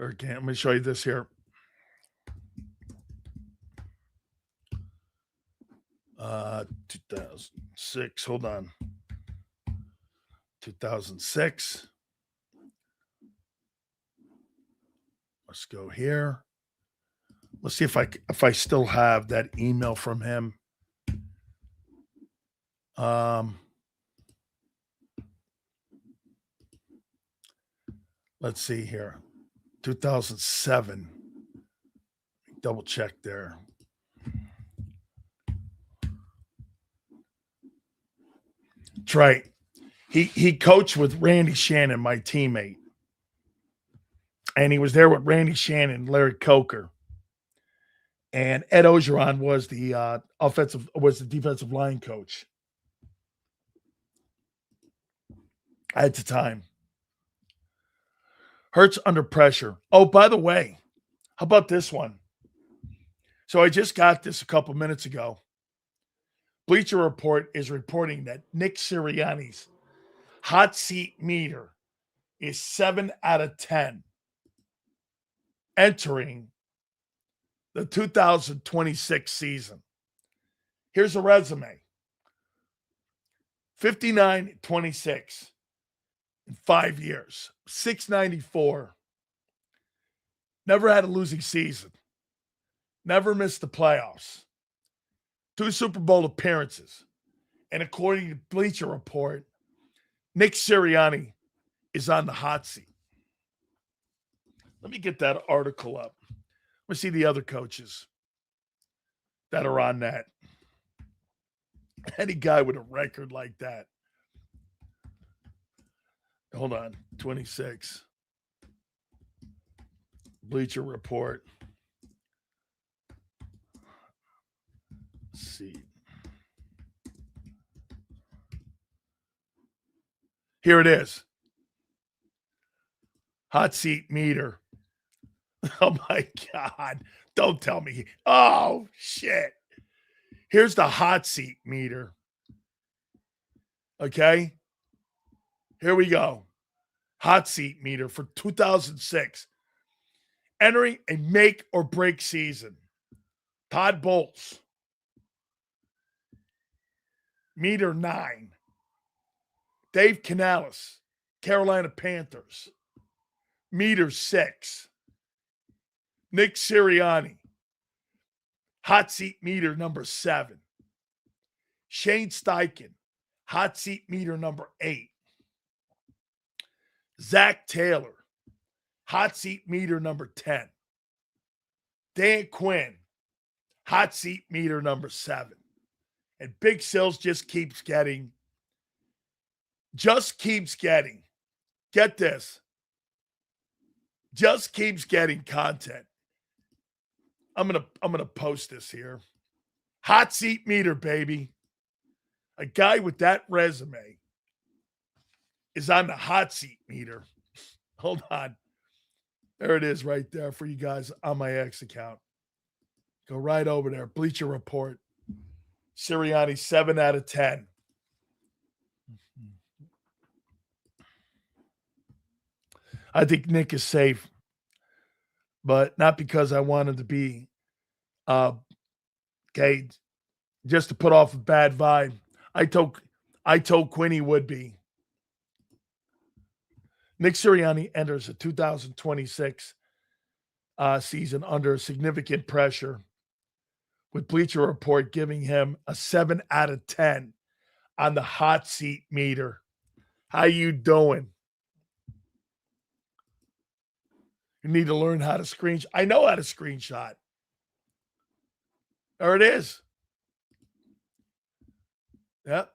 Okay, I'm going to show you this here. 2006. Hold on. 2006. Let's go here. Let's see if I still have that email from him. Let's see here. 2007. Double check there. That's right. He coached with Randy Shannon, my teammate. And he was there with Randy Shannon, Larry Coker. And Ed Ogeron was the defensive line coach at the time. Hurts under pressure. Oh, by the way, how about this one? So I just got this a couple minutes ago. Bleacher Report is reporting that Nick Sirianni's hot seat meter is 7 out of 10 entering the 2026 season. Here's a resume. 59-26 in 5 years. 694. Never had a losing season. Never missed the playoffs. 2 Super Bowl appearances. And according to Bleacher Report, Nick Sirianni is on the hot seat. Let me get that article up. Let me see the other coaches that are on that. Any guy with a record like that. Hold on. 26. Bleacher Report. Let's see. Here it is. Hot seat meter. Oh my God. Don't tell me. Oh, shit. Here's the hot seat meter. Okay. Here we go. Hot seat meter for 2006. Entering a make or break season. Todd Bowles. Meter 9. Dave Canales. Carolina Panthers. Meter 6. Nick Sirianni. Hot seat meter number 7. Shane Steichen. Hot seat meter number 8. Zach Taylor. Hot seat meter number 10. Dan Quinn. Hot seat meter number 7. And Big Sills just keeps getting just keeps getting, get this, just keeps getting content. I'm gonna post this here. Hot seat meter, baby. A guy with that resume is on the hot seat meter. Hold on. There it is right there for you guys on my X account. Go right over there. Bleacher Report. Sirianni, 7 out of 10. I think Nick is safe, but not because I wanted to be okay, just to put off a bad vibe. I told Quinn he would be. Nick Sirianni enters the 2026 season under significant pressure, with Bleacher Report giving him a 7 out of 10 on the hot seat meter. How you doing? You need to learn how to screenshot. I know how to screenshot. There it is. Yep.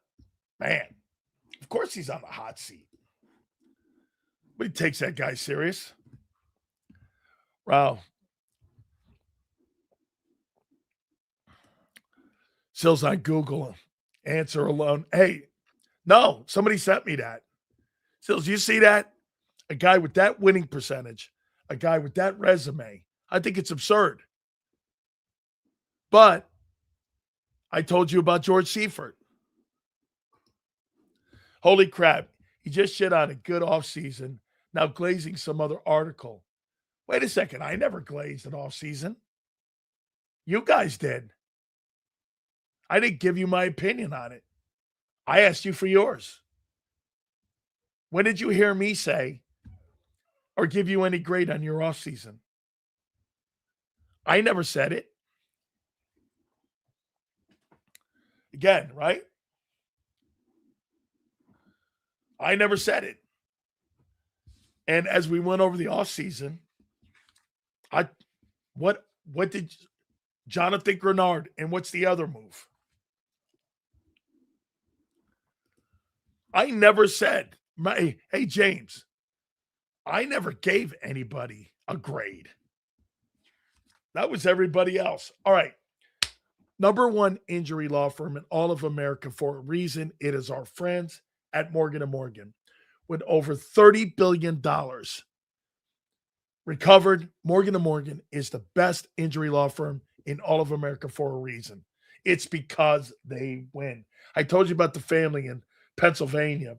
Man. Of course he's on the hot seat. But he takes that guy serious. Wow. Sills on Google. Answer alone. Hey, no, somebody sent me that. Sills, you see that? A guy with that winning percentage, a guy with that resume. I think it's absurd. But I told you about George Seifert. Holy crap. He just shit on a good offseason. Now glazing some other article. Wait a second. I never glazed an offseason. You guys did. I didn't give you my opinion on it. I asked you for yours. When did you hear me say or give you any grade on your offseason? I never said it. Again, right? I never said it. And as we went over the offseason, what did Jonathan Grenard and what's the other move? I never said, hey, James, I never gave anybody a grade. That was everybody else. All right. Number one injury law firm in all of America for a reason. It is our friends at Morgan & Morgan. With over $30 billion recovered, Morgan & Morgan is the best injury law firm in all of America for a reason. It's because they win. I told you about the family in Pennsylvania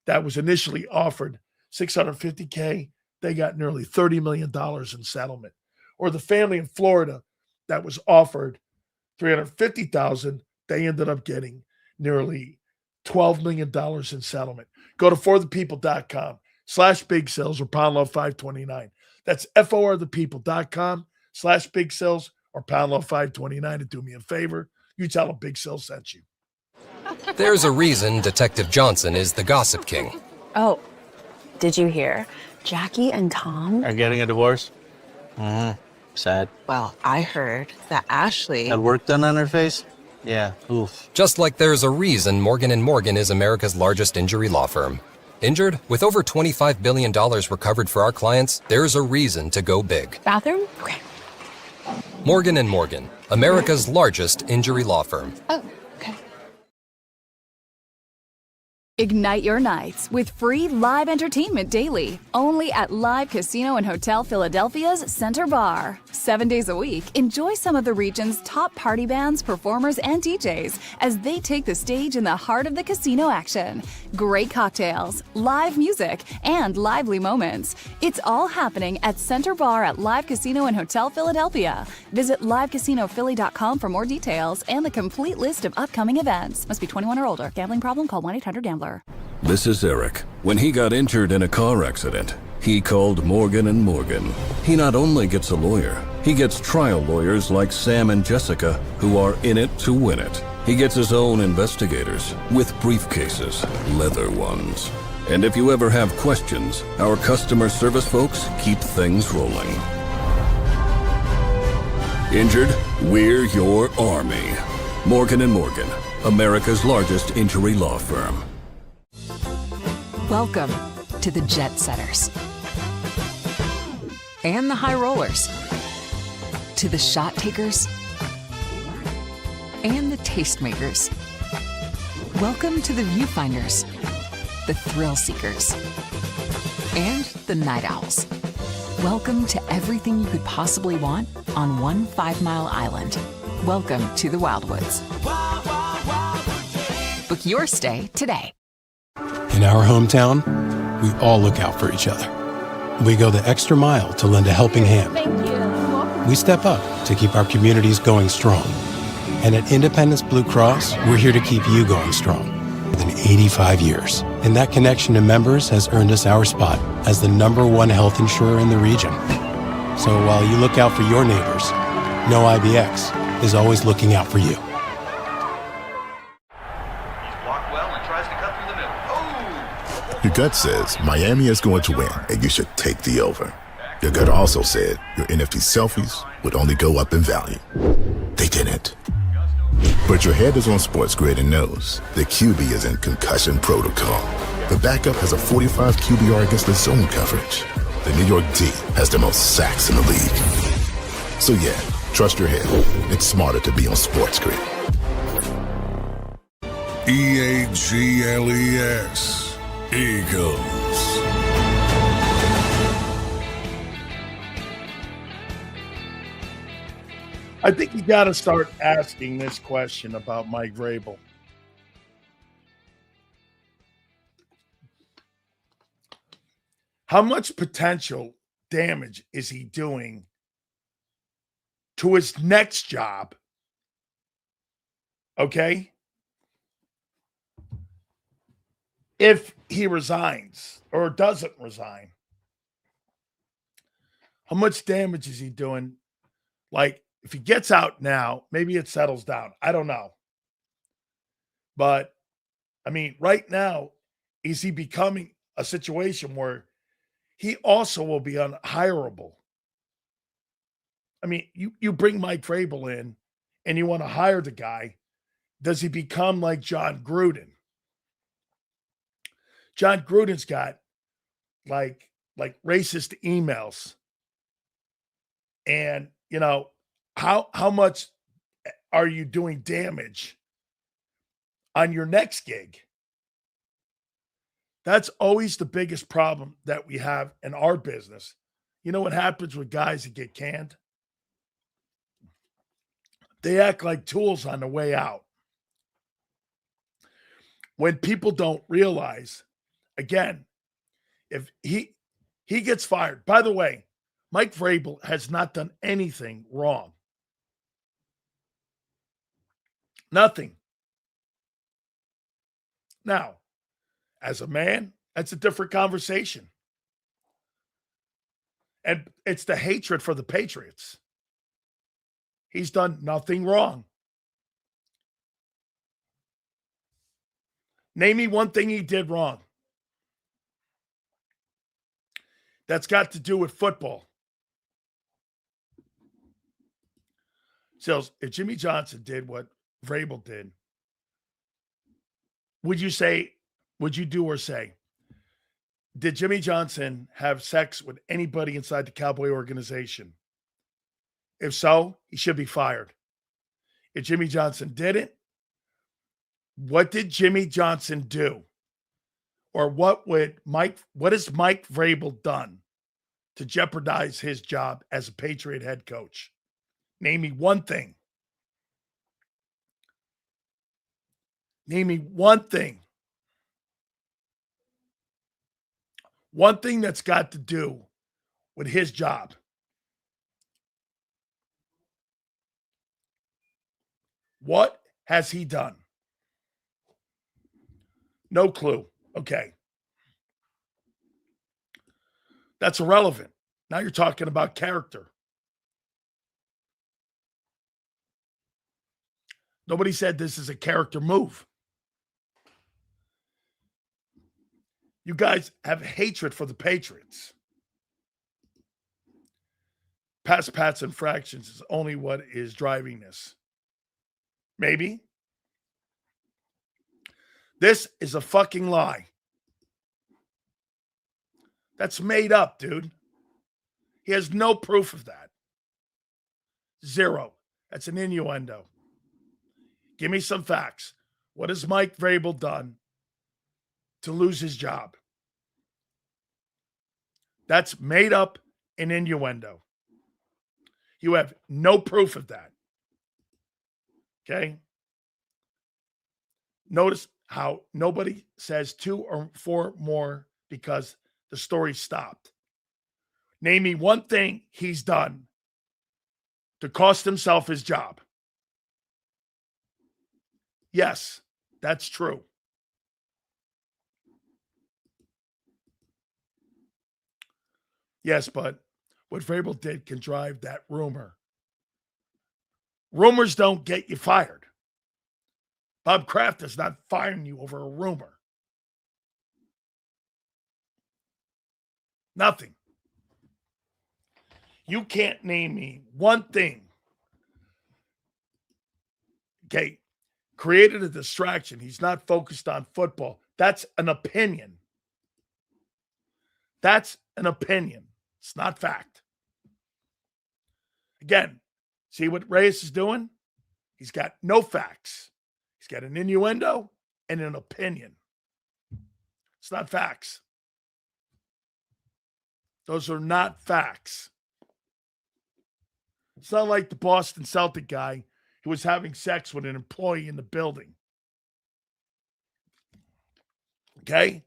that was initially offered $650K. They got nearly $30 million in settlement. Or the family in Florida that was offered $350,000. They ended up getting nearly $12 million in settlement. Go to forthepeople.com/big sales or pound love 529. That's forthepeople.com/big sales or pound love 529. And do me a favor. You tell them Big Sales sent you. There's a reason Detective Johnson is the gossip king. Oh, did you hear? Jackie and Tom are getting a divorce? Sad. Well, I heard that Ashley Had work done on her face? Yeah, oof. Just like there's a reason Morgan & Morgan is America's largest injury law firm. Injured? With over $25 billion recovered for our clients, there's a reason to go big. Bathroom? Okay. Morgan & Morgan, America's largest injury law firm. Oh, okay. Ignite your nights with free live entertainment daily, only at Live Casino and Hotel Philadelphia's Center Bar. 7 days a week, enjoy some of the region's top party bands, performers, and DJs as they take the stage in the heart of the casino action. Great cocktails, live music, and lively moments. It's all happening at Center Bar at Live Casino and Hotel Philadelphia. Visit livecasinophilly.com for more details and the complete list of upcoming events. Must be 21 or older. Gambling problem? Call 1-800-GAMBLER. This is Eric. When he got injured in a car accident, he called Morgan & Morgan. He not only gets a lawyer, he gets trial lawyers like Sam and Jessica who are in it to win it. He gets his own investigators with briefcases, leather ones. And if you ever have questions, our customer service folks keep things rolling. Injured? We're your army. Morgan & Morgan, America's largest injury law firm. Welcome to the jet setters and the high rollers, to the shot takers and the tastemakers. Welcome to the viewfinders, the thrill seekers, and the night owls. Welcome to everything you could possibly want on one 5-mile island. Welcome to the Wildwoods. Book your stay today. In our hometown, we all look out for each other. We go the extra mile to lend a helping hand. We step up to keep our communities going strong. And at Independence Blue Cross, we're here to keep you going strong. For than 85 years. And that connection to members has earned us our spot as the #1 health insurer in the region. So while you look out for your neighbors, know IBX is always looking out for you. Your gut says Miami is going to win and you should take the over. Your gut also said your NFT selfies would only go up in value. They didn't. But your head is on Sports Grid and knows the QB is in concussion protocol. The backup has a 45 QBR against the zone coverage. The New York D has the most sacks in the league. So yeah, trust your head. It's smarter to be on Sports Grid. EAGLES. Eagles. I think you got to start asking this question about Mike Vrabel. How much potential damage is he doing to his next job? Okay? If he resigns or doesn't resign, how much damage is he doing? Like, if he gets out now, maybe it settles down. I don't know. But, I mean, right now, is he becoming a situation where he also will be unhireable? I mean, you bring Mike Vrabel in and you want to hire the guy. Does he become like John Gruden? John Gruden's got like racist emails. And, you know, how much are you doing damage on your next gig? That's always the biggest problem that we have in our business. You know what happens with guys that get canned? They act like tools on the way out. When people don't realize, again, if he gets fired. By the way, Mike Vrabel has not done anything wrong. Nothing. Now, as a man, that's a different conversation. And it's the hatred for the Patriots. He's done nothing wrong. Name me one thing he did wrong. That's got to do with football. So if Jimmy Johnson did what Vrabel did, would you do or say, did Jimmy Johnson have sex with anybody inside the Cowboy organization? If so, he should be fired. If Jimmy Johnson didn't, what did Jimmy Johnson do? Or what has Mike Vrabel done to jeopardize his job as a Patriot head coach? Name me one thing. Name me one thing. One thing that's got to do with his job. What has he done? No clue. Okay. That's irrelevant. Now you're talking about character. Nobody said this is a character move. You guys have hatred for the Patriots. Pass, pats, and fractions is only what is driving this. Maybe. This is a fucking lie. That's made up, dude. He has no proof of that. Zero. That's an innuendo. Give me some facts. What has Mike Vrabel done to lose his job? That's made up an innuendo. You have no proof of that. Okay? Notice how nobody says 2 or 4 more because the story stopped. Name me one thing he's done to cost himself his job. Yes, that's true. Yes, but what Vrabel did can drive that rumor. Rumors don't get you fired. Bob Kraft is not firing you over a rumor. Nothing. You can't name me one thing. Okay, created a distraction. He's not focused on football. That's an opinion. That's an opinion. It's not fact. Again, see what Reyes is doing? He's got no facts. He's got an innuendo and an opinion. It's not facts. Those are not facts. It's not like the Boston Celtic guy who was having sex with an employee in the building. Okay?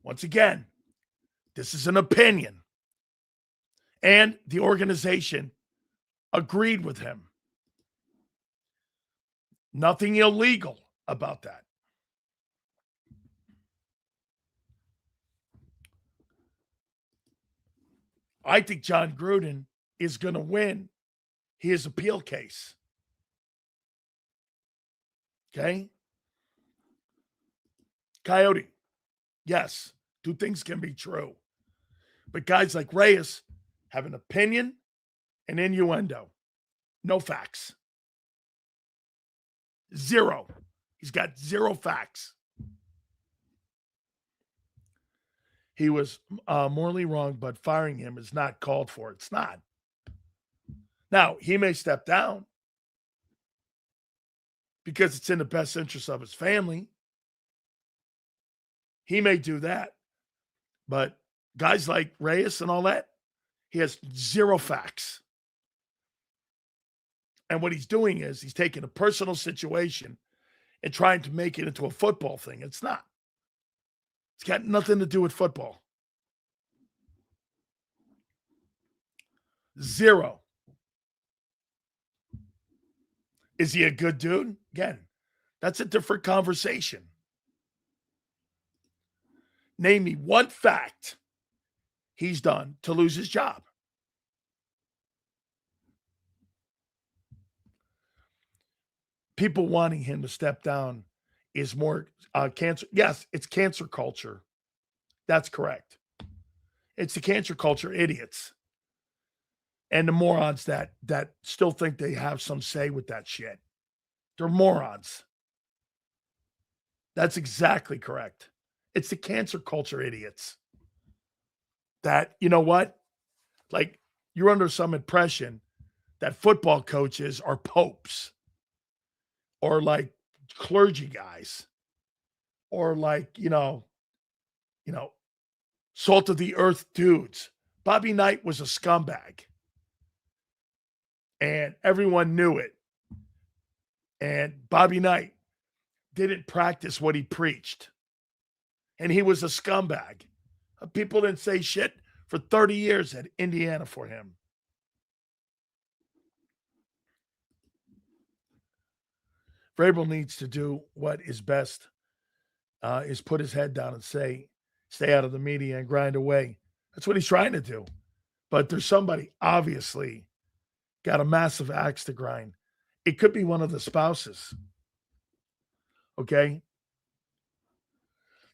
Once again, this is an opinion. And the organization agreed with him. Nothing illegal about that. I think John Gruden is going to win his appeal case. Okay? Coyote, yes, 2 things can be true. But guys like Reyes have an opinion and innuendo. No facts. 0. He's got 0 facts. He was morally wrong, but firing him is not called for. It's not. Now, he may step down because it's in the best interest of his family. He may do that. But guys like Reyes and all that, he has 0 facts. And what he's doing is he's taking a personal situation and trying to make it into a football thing. It's not. It's got nothing to do with football. 0. Is he a good dude? Again, that's a different conversation. Name me one fact he's done to lose his job. People wanting him to step down is more cancer. Yes, it's cancer culture. That's correct. It's the cancer culture idiots and the morons that still think they have some say with that shit. They're morons. That's exactly correct. It's the cancer culture idiots that, you know what? Like, you're under some impression that football coaches are popes or like clergy guys or like, you know, salt of the earth dudes. Bobby Knight was a scumbag and everyone knew it. And Bobby Knight didn't practice what he preached. And he was a scumbag. People didn't say shit for 30 years at Indiana for him. Vrabel needs to do what is best, is put his head down and say, stay out of the media and grind away. That's what he's trying to do. But there's somebody obviously got a massive axe to grind. It could be one of the spouses. Okay?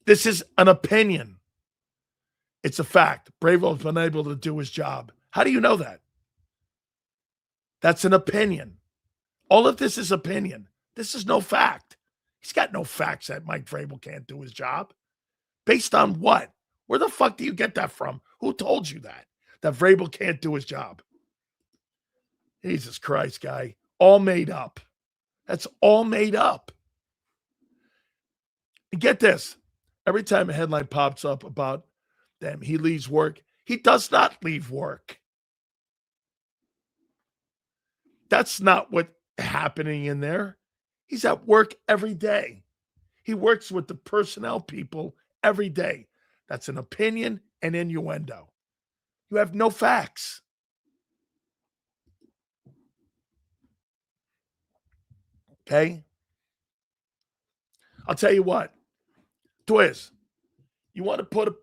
This is an opinion. It's a fact. Vrabel has been able to do his job. How do you know that? That's an opinion. All of this is opinion. This is no fact. He's got no facts that Mike Vrabel can't do his job. Based on what? Where the fuck do you get that from? Who told you that? That Vrabel can't do his job? Jesus Christ, guy. All made up. That's all made up. And get this. Every time a headline pops up about them, he leaves work. He does not leave work. That's not what's happening in there. He's at work every day. He works with the personnel people every day. That's an opinion and innuendo. You have no facts. Okay? I'll tell you what. Twiz, you want to put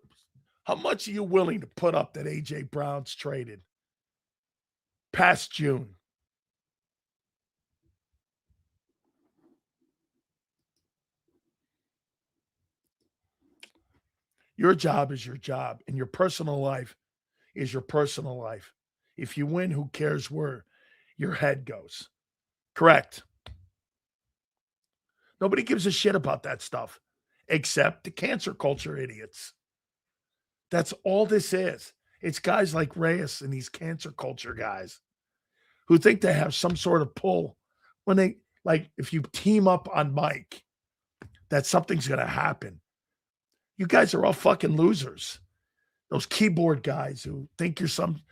how much are you willing to put up that A.J. Brown's traded past June? Your job is your job, and your personal life is your personal life. If you win, who cares where your head goes? Correct. Nobody gives a shit about that stuff except the cancer culture idiots. That's all this is. It's guys like Reyes and these cancer culture guys who think they have some sort of pull when they, like, if you team up on Mike, that something's going to happen. You guys are all fucking losers. Those keyboard guys who think you're some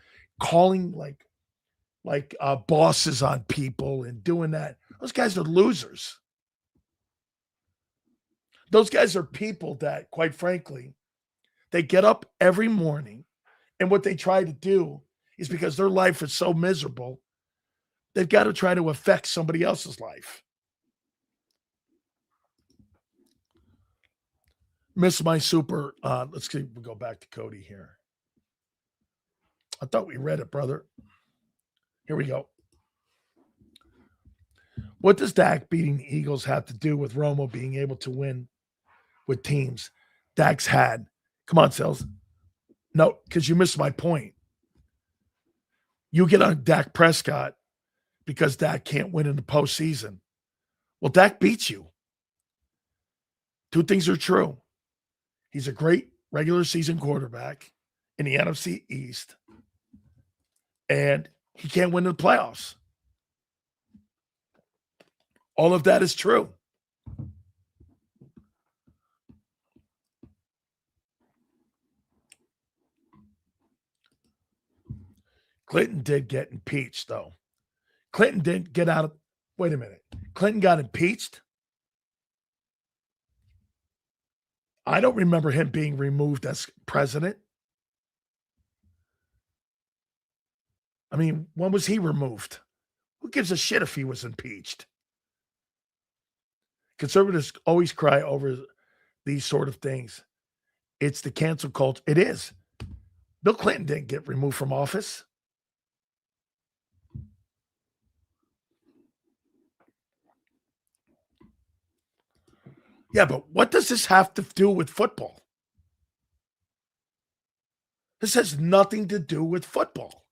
calling like bosses on people and doing that. Those guys are losers. Those guys are people that, quite frankly, they get up every morning, and what they try to do is, because their life is so miserable, they've got to try to affect somebody else's life. Miss my super. Let's see. We'll go back to Cody here. I thought we read it, brother. Here we go. What does Dak beating the Eagles have to do with Romo being able to win with teams Dak's had? Come on, Sales. No, because you missed my point. You get on Dak Prescott because Dak can't win in the postseason. Well, Dak beats you. Two things are true. He's a great regular season quarterback in the NFC East, and he can't win in the playoffs. All of that is true. Clinton did get impeached, though. Clinton didn't get out of. Wait a minute. Clinton got impeached? I don't remember him being removed as president. I mean, when was he removed? Who gives a shit if he was impeached? Conservatives always cry over these sort of things. It's the cancel culture. It is. Bill Clinton didn't get removed from office. Yeah, but what does this have to do with football? This has nothing to do with football.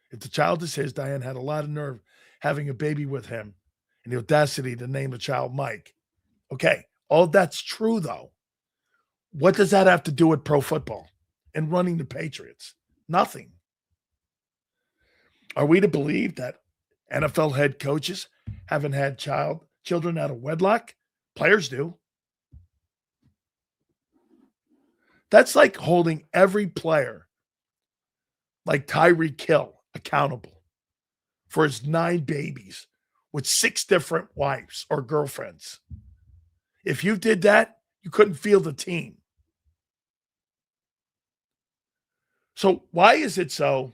If the child is his, Diane had a lot of nerve having a baby with him and the audacity to name the child Mike. Okay, all that's true, though. What does that have to do with pro football and running the Patriots? Nothing. Are we to believe that NFL head coaches haven't had children out of wedlock? Players do. That's like holding every player, like Tyreek Hill, accountable for his 9 babies with 6 different wives or girlfriends. If you did that, you couldn't field a team. So why is it so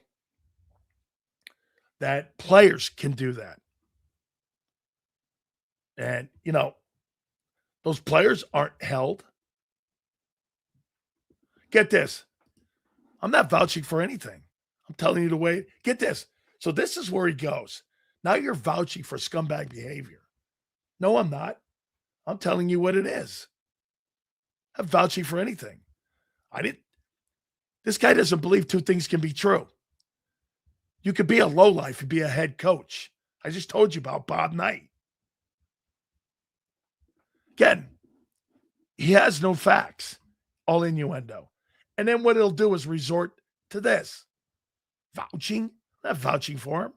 that players can do that? And, those players aren't held. Get this. I'm not vouching for anything. I'm telling you the way. Get this. So this is where he goes. Now you're vouching for scumbag behavior. No, I'm not. I'm telling you what it is. I'm vouching for anything. This guy doesn't believe 2 things can be true. You could be a lowlife and be a head coach. I just told you about Bob Knight. Again, he has no facts. all innuendo. And then what it'll do is resort to this. Vouching. Not vouching for him.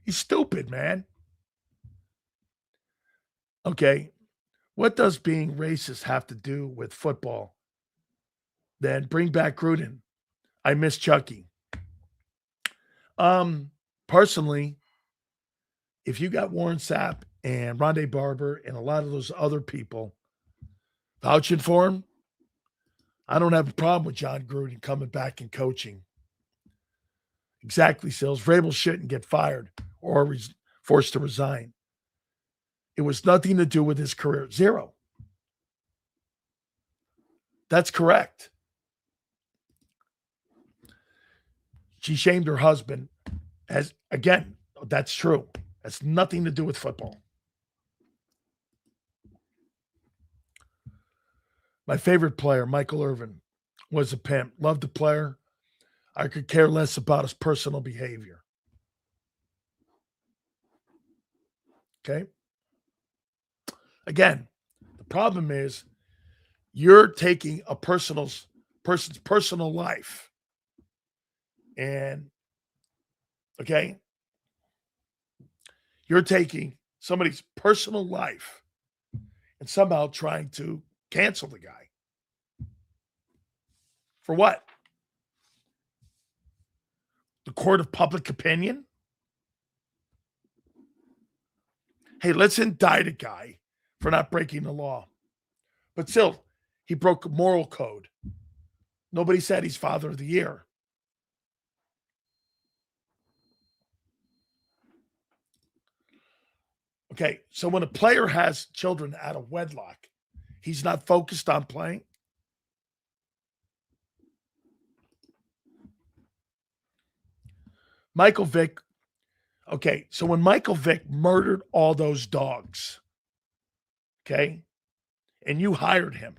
He's stupid, man. Okay. What does being racist have to do with football? Then bring back Gruden. I miss Chucky. Personally, if you got Warren Sapp and Rondé Barber and a lot of those other people vouching for him, I don't have a problem with John Gruden coming back and coaching. Exactly, Sills. Vrabel shouldn't get fired or forced to resign. It was nothing to do with his career. Zero. That's correct. She shamed her husband. Again, that's true. That's nothing to do with football. My favorite player, Michael Irvin, was a pimp. Loved the player. I could care less about his personal behavior. Okay? Again, the problem is you're taking a person's personal life and, okay, you're taking somebody's personal life and somehow trying to cancel the guy. For what? The court of public opinion? Hey, let's indict a guy for not breaking the law. But still, he broke a moral code. Nobody said he's Father of the Year. Okay, so when a player has children out of wedlock, he's not focused on playing. Michael Vick. Okay, so when Michael Vick murdered all those dogs, okay, and you hired him,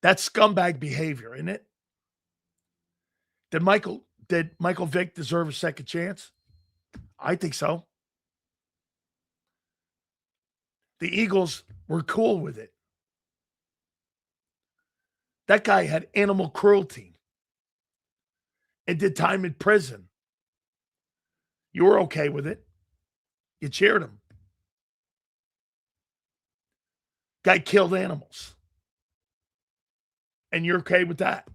that's scumbag behavior, isn't it? Did Michael Vick deserve a second chance? I think so. The Eagles were cool with it. That guy had animal cruelty and did time in prison. You were okay with it. You cheered him. Guy killed animals. And you're okay with that.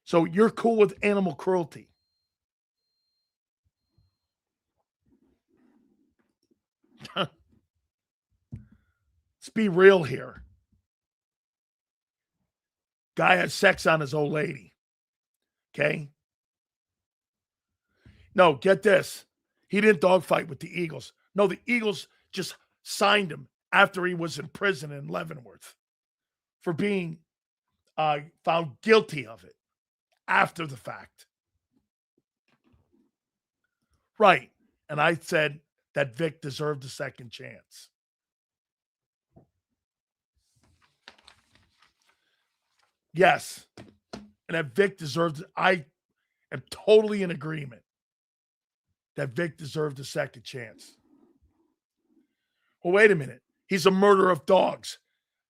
So you're cool with animal cruelty. Let's be real here. Guy had sex on his old lady. Okay? No, get this. He didn't dogfight with the Eagles. No, the Eagles just signed him after he was in prison in Leavenworth for being found guilty of it after the fact. Right. And I said that Vic deserved a second chance. Yes. And that Vic deserved it. I am totally in agreement that Vic deserved a second chance. Well, wait a minute. He's a murderer of dogs.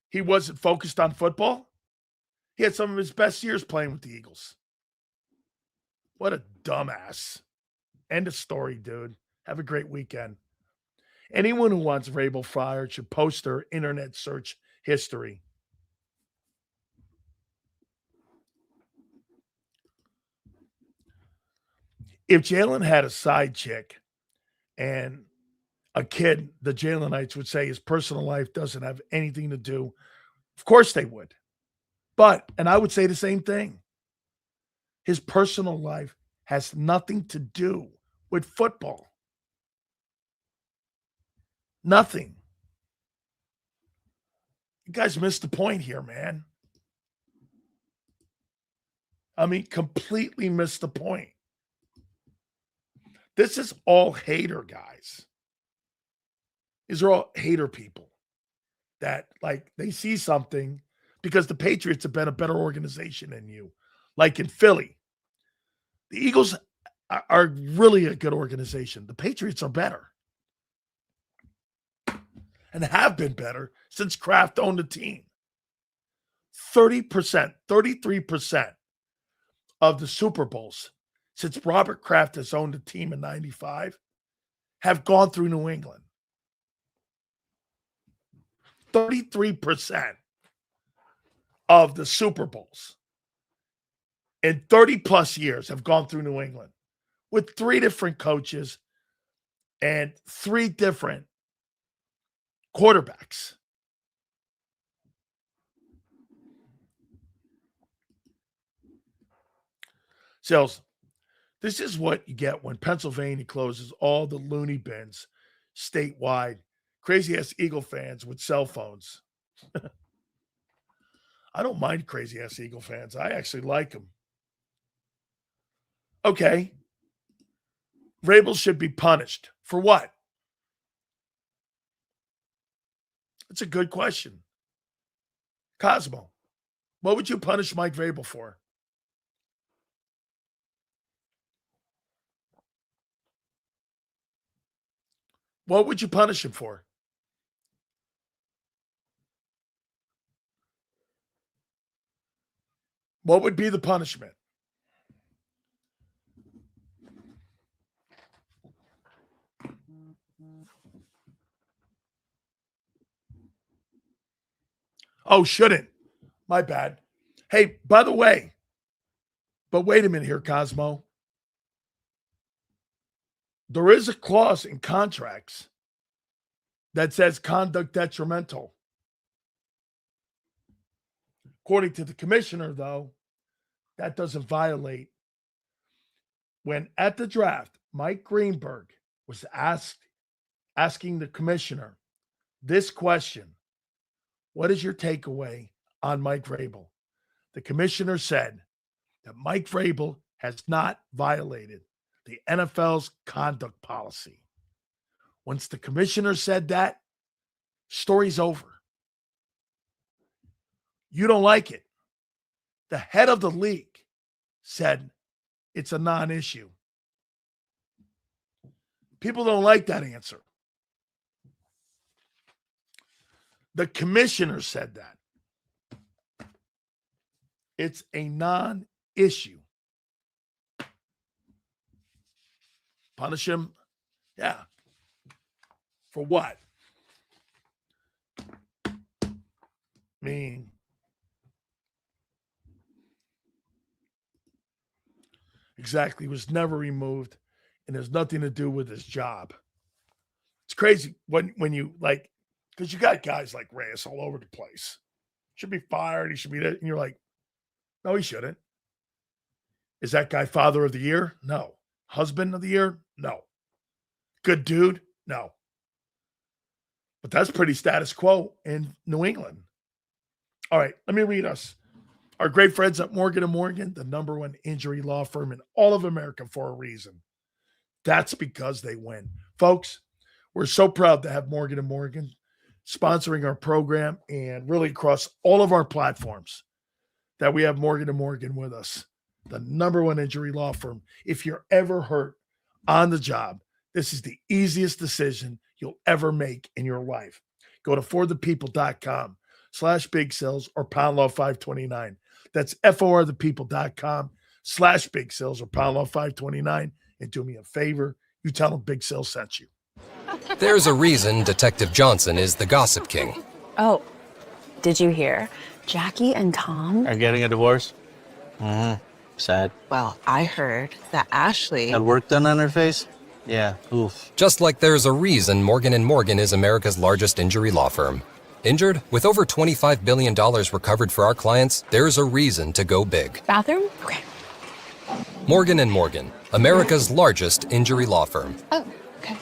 He wasn't focused on football? He had some of his best years playing with the Eagles. What a dumbass. End of story, dude. Have a great weekend. Anyone who wants Vrabel fired should post their internet search history. If Jalen had a side chick and a kid, the Jalenites would say his personal life doesn't have anything to do. Of course they would. But, and I would say the same thing. His personal life has nothing to do with football. Nothing. You guys missed the point here, man. I mean, completely missed the point. This is all hater guys. These are all hater people that, like, they see something because the Patriots have been a better organization than you. Like in Philly, the Eagles are really a good organization. The Patriots are better. and have been better since Kraft owned the team. 30%, 33% of the Super Bowls since Robert Kraft has owned the team in 95 have gone through New England. 33% of the Super Bowls in 30 plus years have gone through New England with 3 different coaches and 3 different quarterbacks. Sales, this is what you get when Pennsylvania closes all the loony bins statewide. Crazy-ass Eagle fans with cell phones. I don't mind crazy-ass Eagle fans. I actually like them. Okay. Vrabel should be punished. For what? That's a good question. Cosmo, what would you punish Mike Vrabel for? What would you punish him for? What would be the punishment? Oh, shouldn't. My bad. Hey, by the way, but wait a minute here, Cosmo. There is a clause in contracts that says conduct detrimental. According to the commissioner, though, that doesn't violate. When at the draft, Mike Greenberg was asking the commissioner this question: what is your takeaway on Mike Vrabel? The commissioner said that Mike Vrabel has not violated the NFL's conduct policy. Once the commissioner said that, story's over. You don't like it. The head of the league said it's a non-issue. People don't like that answer. The commissioner said that. It's a non-issue. Punish him? Yeah. For what? I mean, exactly. He was never removed, and there's nothing to do with his job. It's crazy when you like, because you got guys like Reyes all over the place. Should be fired. He should be there. And you're like, no, he shouldn't. Is that guy father of the year? No. Husband of the year? No. Good dude? No. But that's pretty status quo in New England. All right, let me read us. Our great friends at Morgan & Morgan, the #1 injury law firm in all of America for a reason. That's because they win. Folks, we're so proud to have Morgan & Morgan sponsoring our program and really across all of our platforms that we have Morgan & Morgan with us, the #1 injury law firm. If you're ever hurt on the job, this is the easiest decision you'll ever make in your life. Go to forthepeople.com/big sales or pound law 529. That's forthepeople.com/big sales or pound law 529. And do me a favor, you tell them Big Sales sent you. There's a reason Detective Johnson is the gossip king. Oh, did you hear? Jackie and Tom are getting a divorce? Sad. Well, I heard that Ashley had work done on her face? Yeah, oof. Just like there's a reason Morgan & Morgan is America's largest injury law firm. Injured? With over $25 billion recovered for our clients, there's a reason to go big. Bathroom? Okay. Morgan & Morgan, America's largest injury law firm. Oh, okay.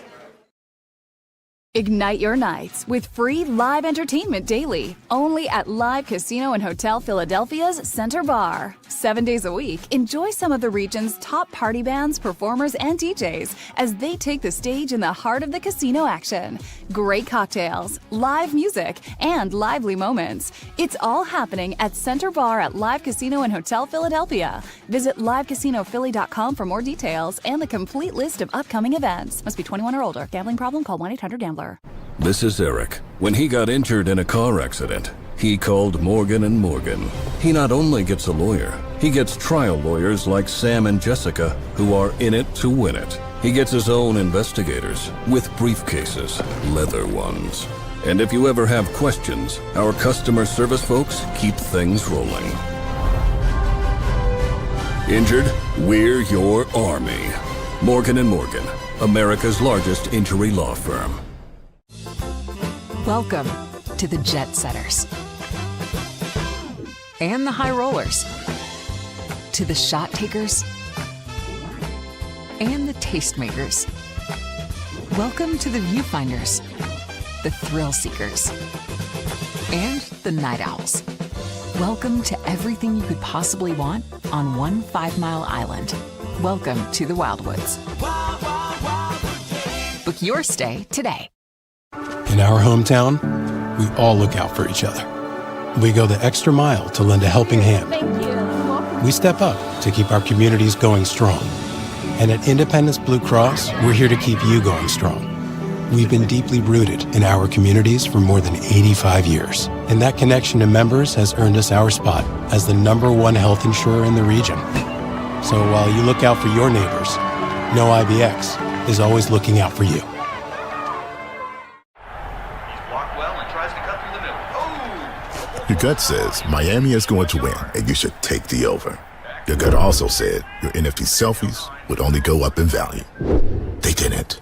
Ignite your nights with free live entertainment daily, only at Live Casino and Hotel Philadelphia's Center Bar. 7 days a week, enjoy some of the region's top party bands, performers, and DJs as they take the stage in the heart of the casino action. Great cocktails, live music, and lively moments. It's all happening at Center Bar at Live Casino and Hotel Philadelphia. Visit livecasinophilly.com for more details and the complete list of upcoming events. Must be 21 or older. Gambling problem? Call 1-800-GAMBLER. This is Eric. When he got injured in a car accident, he called Morgan & Morgan. He not only gets a lawyer, he gets trial lawyers like Sam and Jessica who are in it to win it. He gets his own investigators with briefcases, leather ones. And if you ever have questions, our customer service folks keep things rolling. Injured? We're your army. Morgan & Morgan, America's largest injury law firm. Welcome to the jet setters and the high rollers, to the shot takers and the tastemakers. Welcome to the viewfinders, the thrill seekers, and the night owls. Welcome to everything you could possibly want on one 5-mile island. Welcome to the Wildwoods. Book your stay today. In our hometown, we all look out for each other. We go the extra mile to lend a helping hand. We step up to keep our communities going strong. And at Independence Blue Cross, we're here to keep you going strong. We've been deeply rooted in our communities for more than 85 years. And that connection to members has earned us our spot as the #1 health insurer in the region. So while you look out for your neighbors, know IBX is always looking out for you. Your gut says Miami is going to win, and you should take the over. Your gut also said your NFT selfies would only go up in value. They didn't.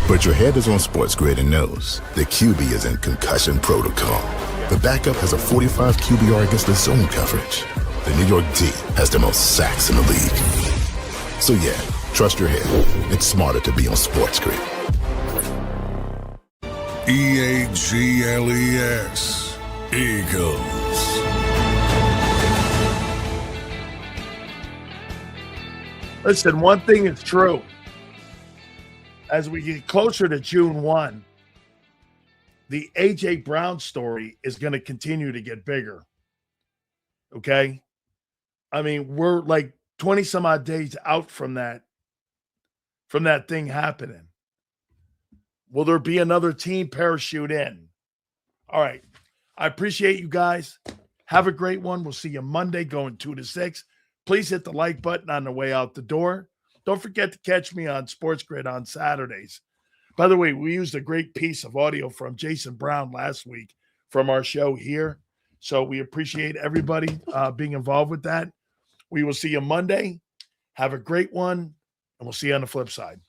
But your head is on Sports Grid and knows the QB is in concussion protocol. The backup has a 45 QBR against the zone coverage. The New York D has the most sacks in the league. So yeah, trust your head. It's smarter to be on Sports Grid. EAGLES. Eagles. Listen, one thing is true. As we get closer to June 1, the A.J. Brown story is going to continue to get bigger. Okay? I mean, we're like 20 some odd days out from that thing happening. Will there be another team parachute in? All right. I appreciate you guys. Have a great one. We'll see you Monday going 2 to 6. Please hit the like button on the way out the door. Don't forget to catch me on Sports Grid on Saturdays. By the way, we used a great piece of audio from Jason Brown last week from our show here. So we appreciate everybody being involved with that. We will see you Monday. Have a great one, and we'll see you on the flip side.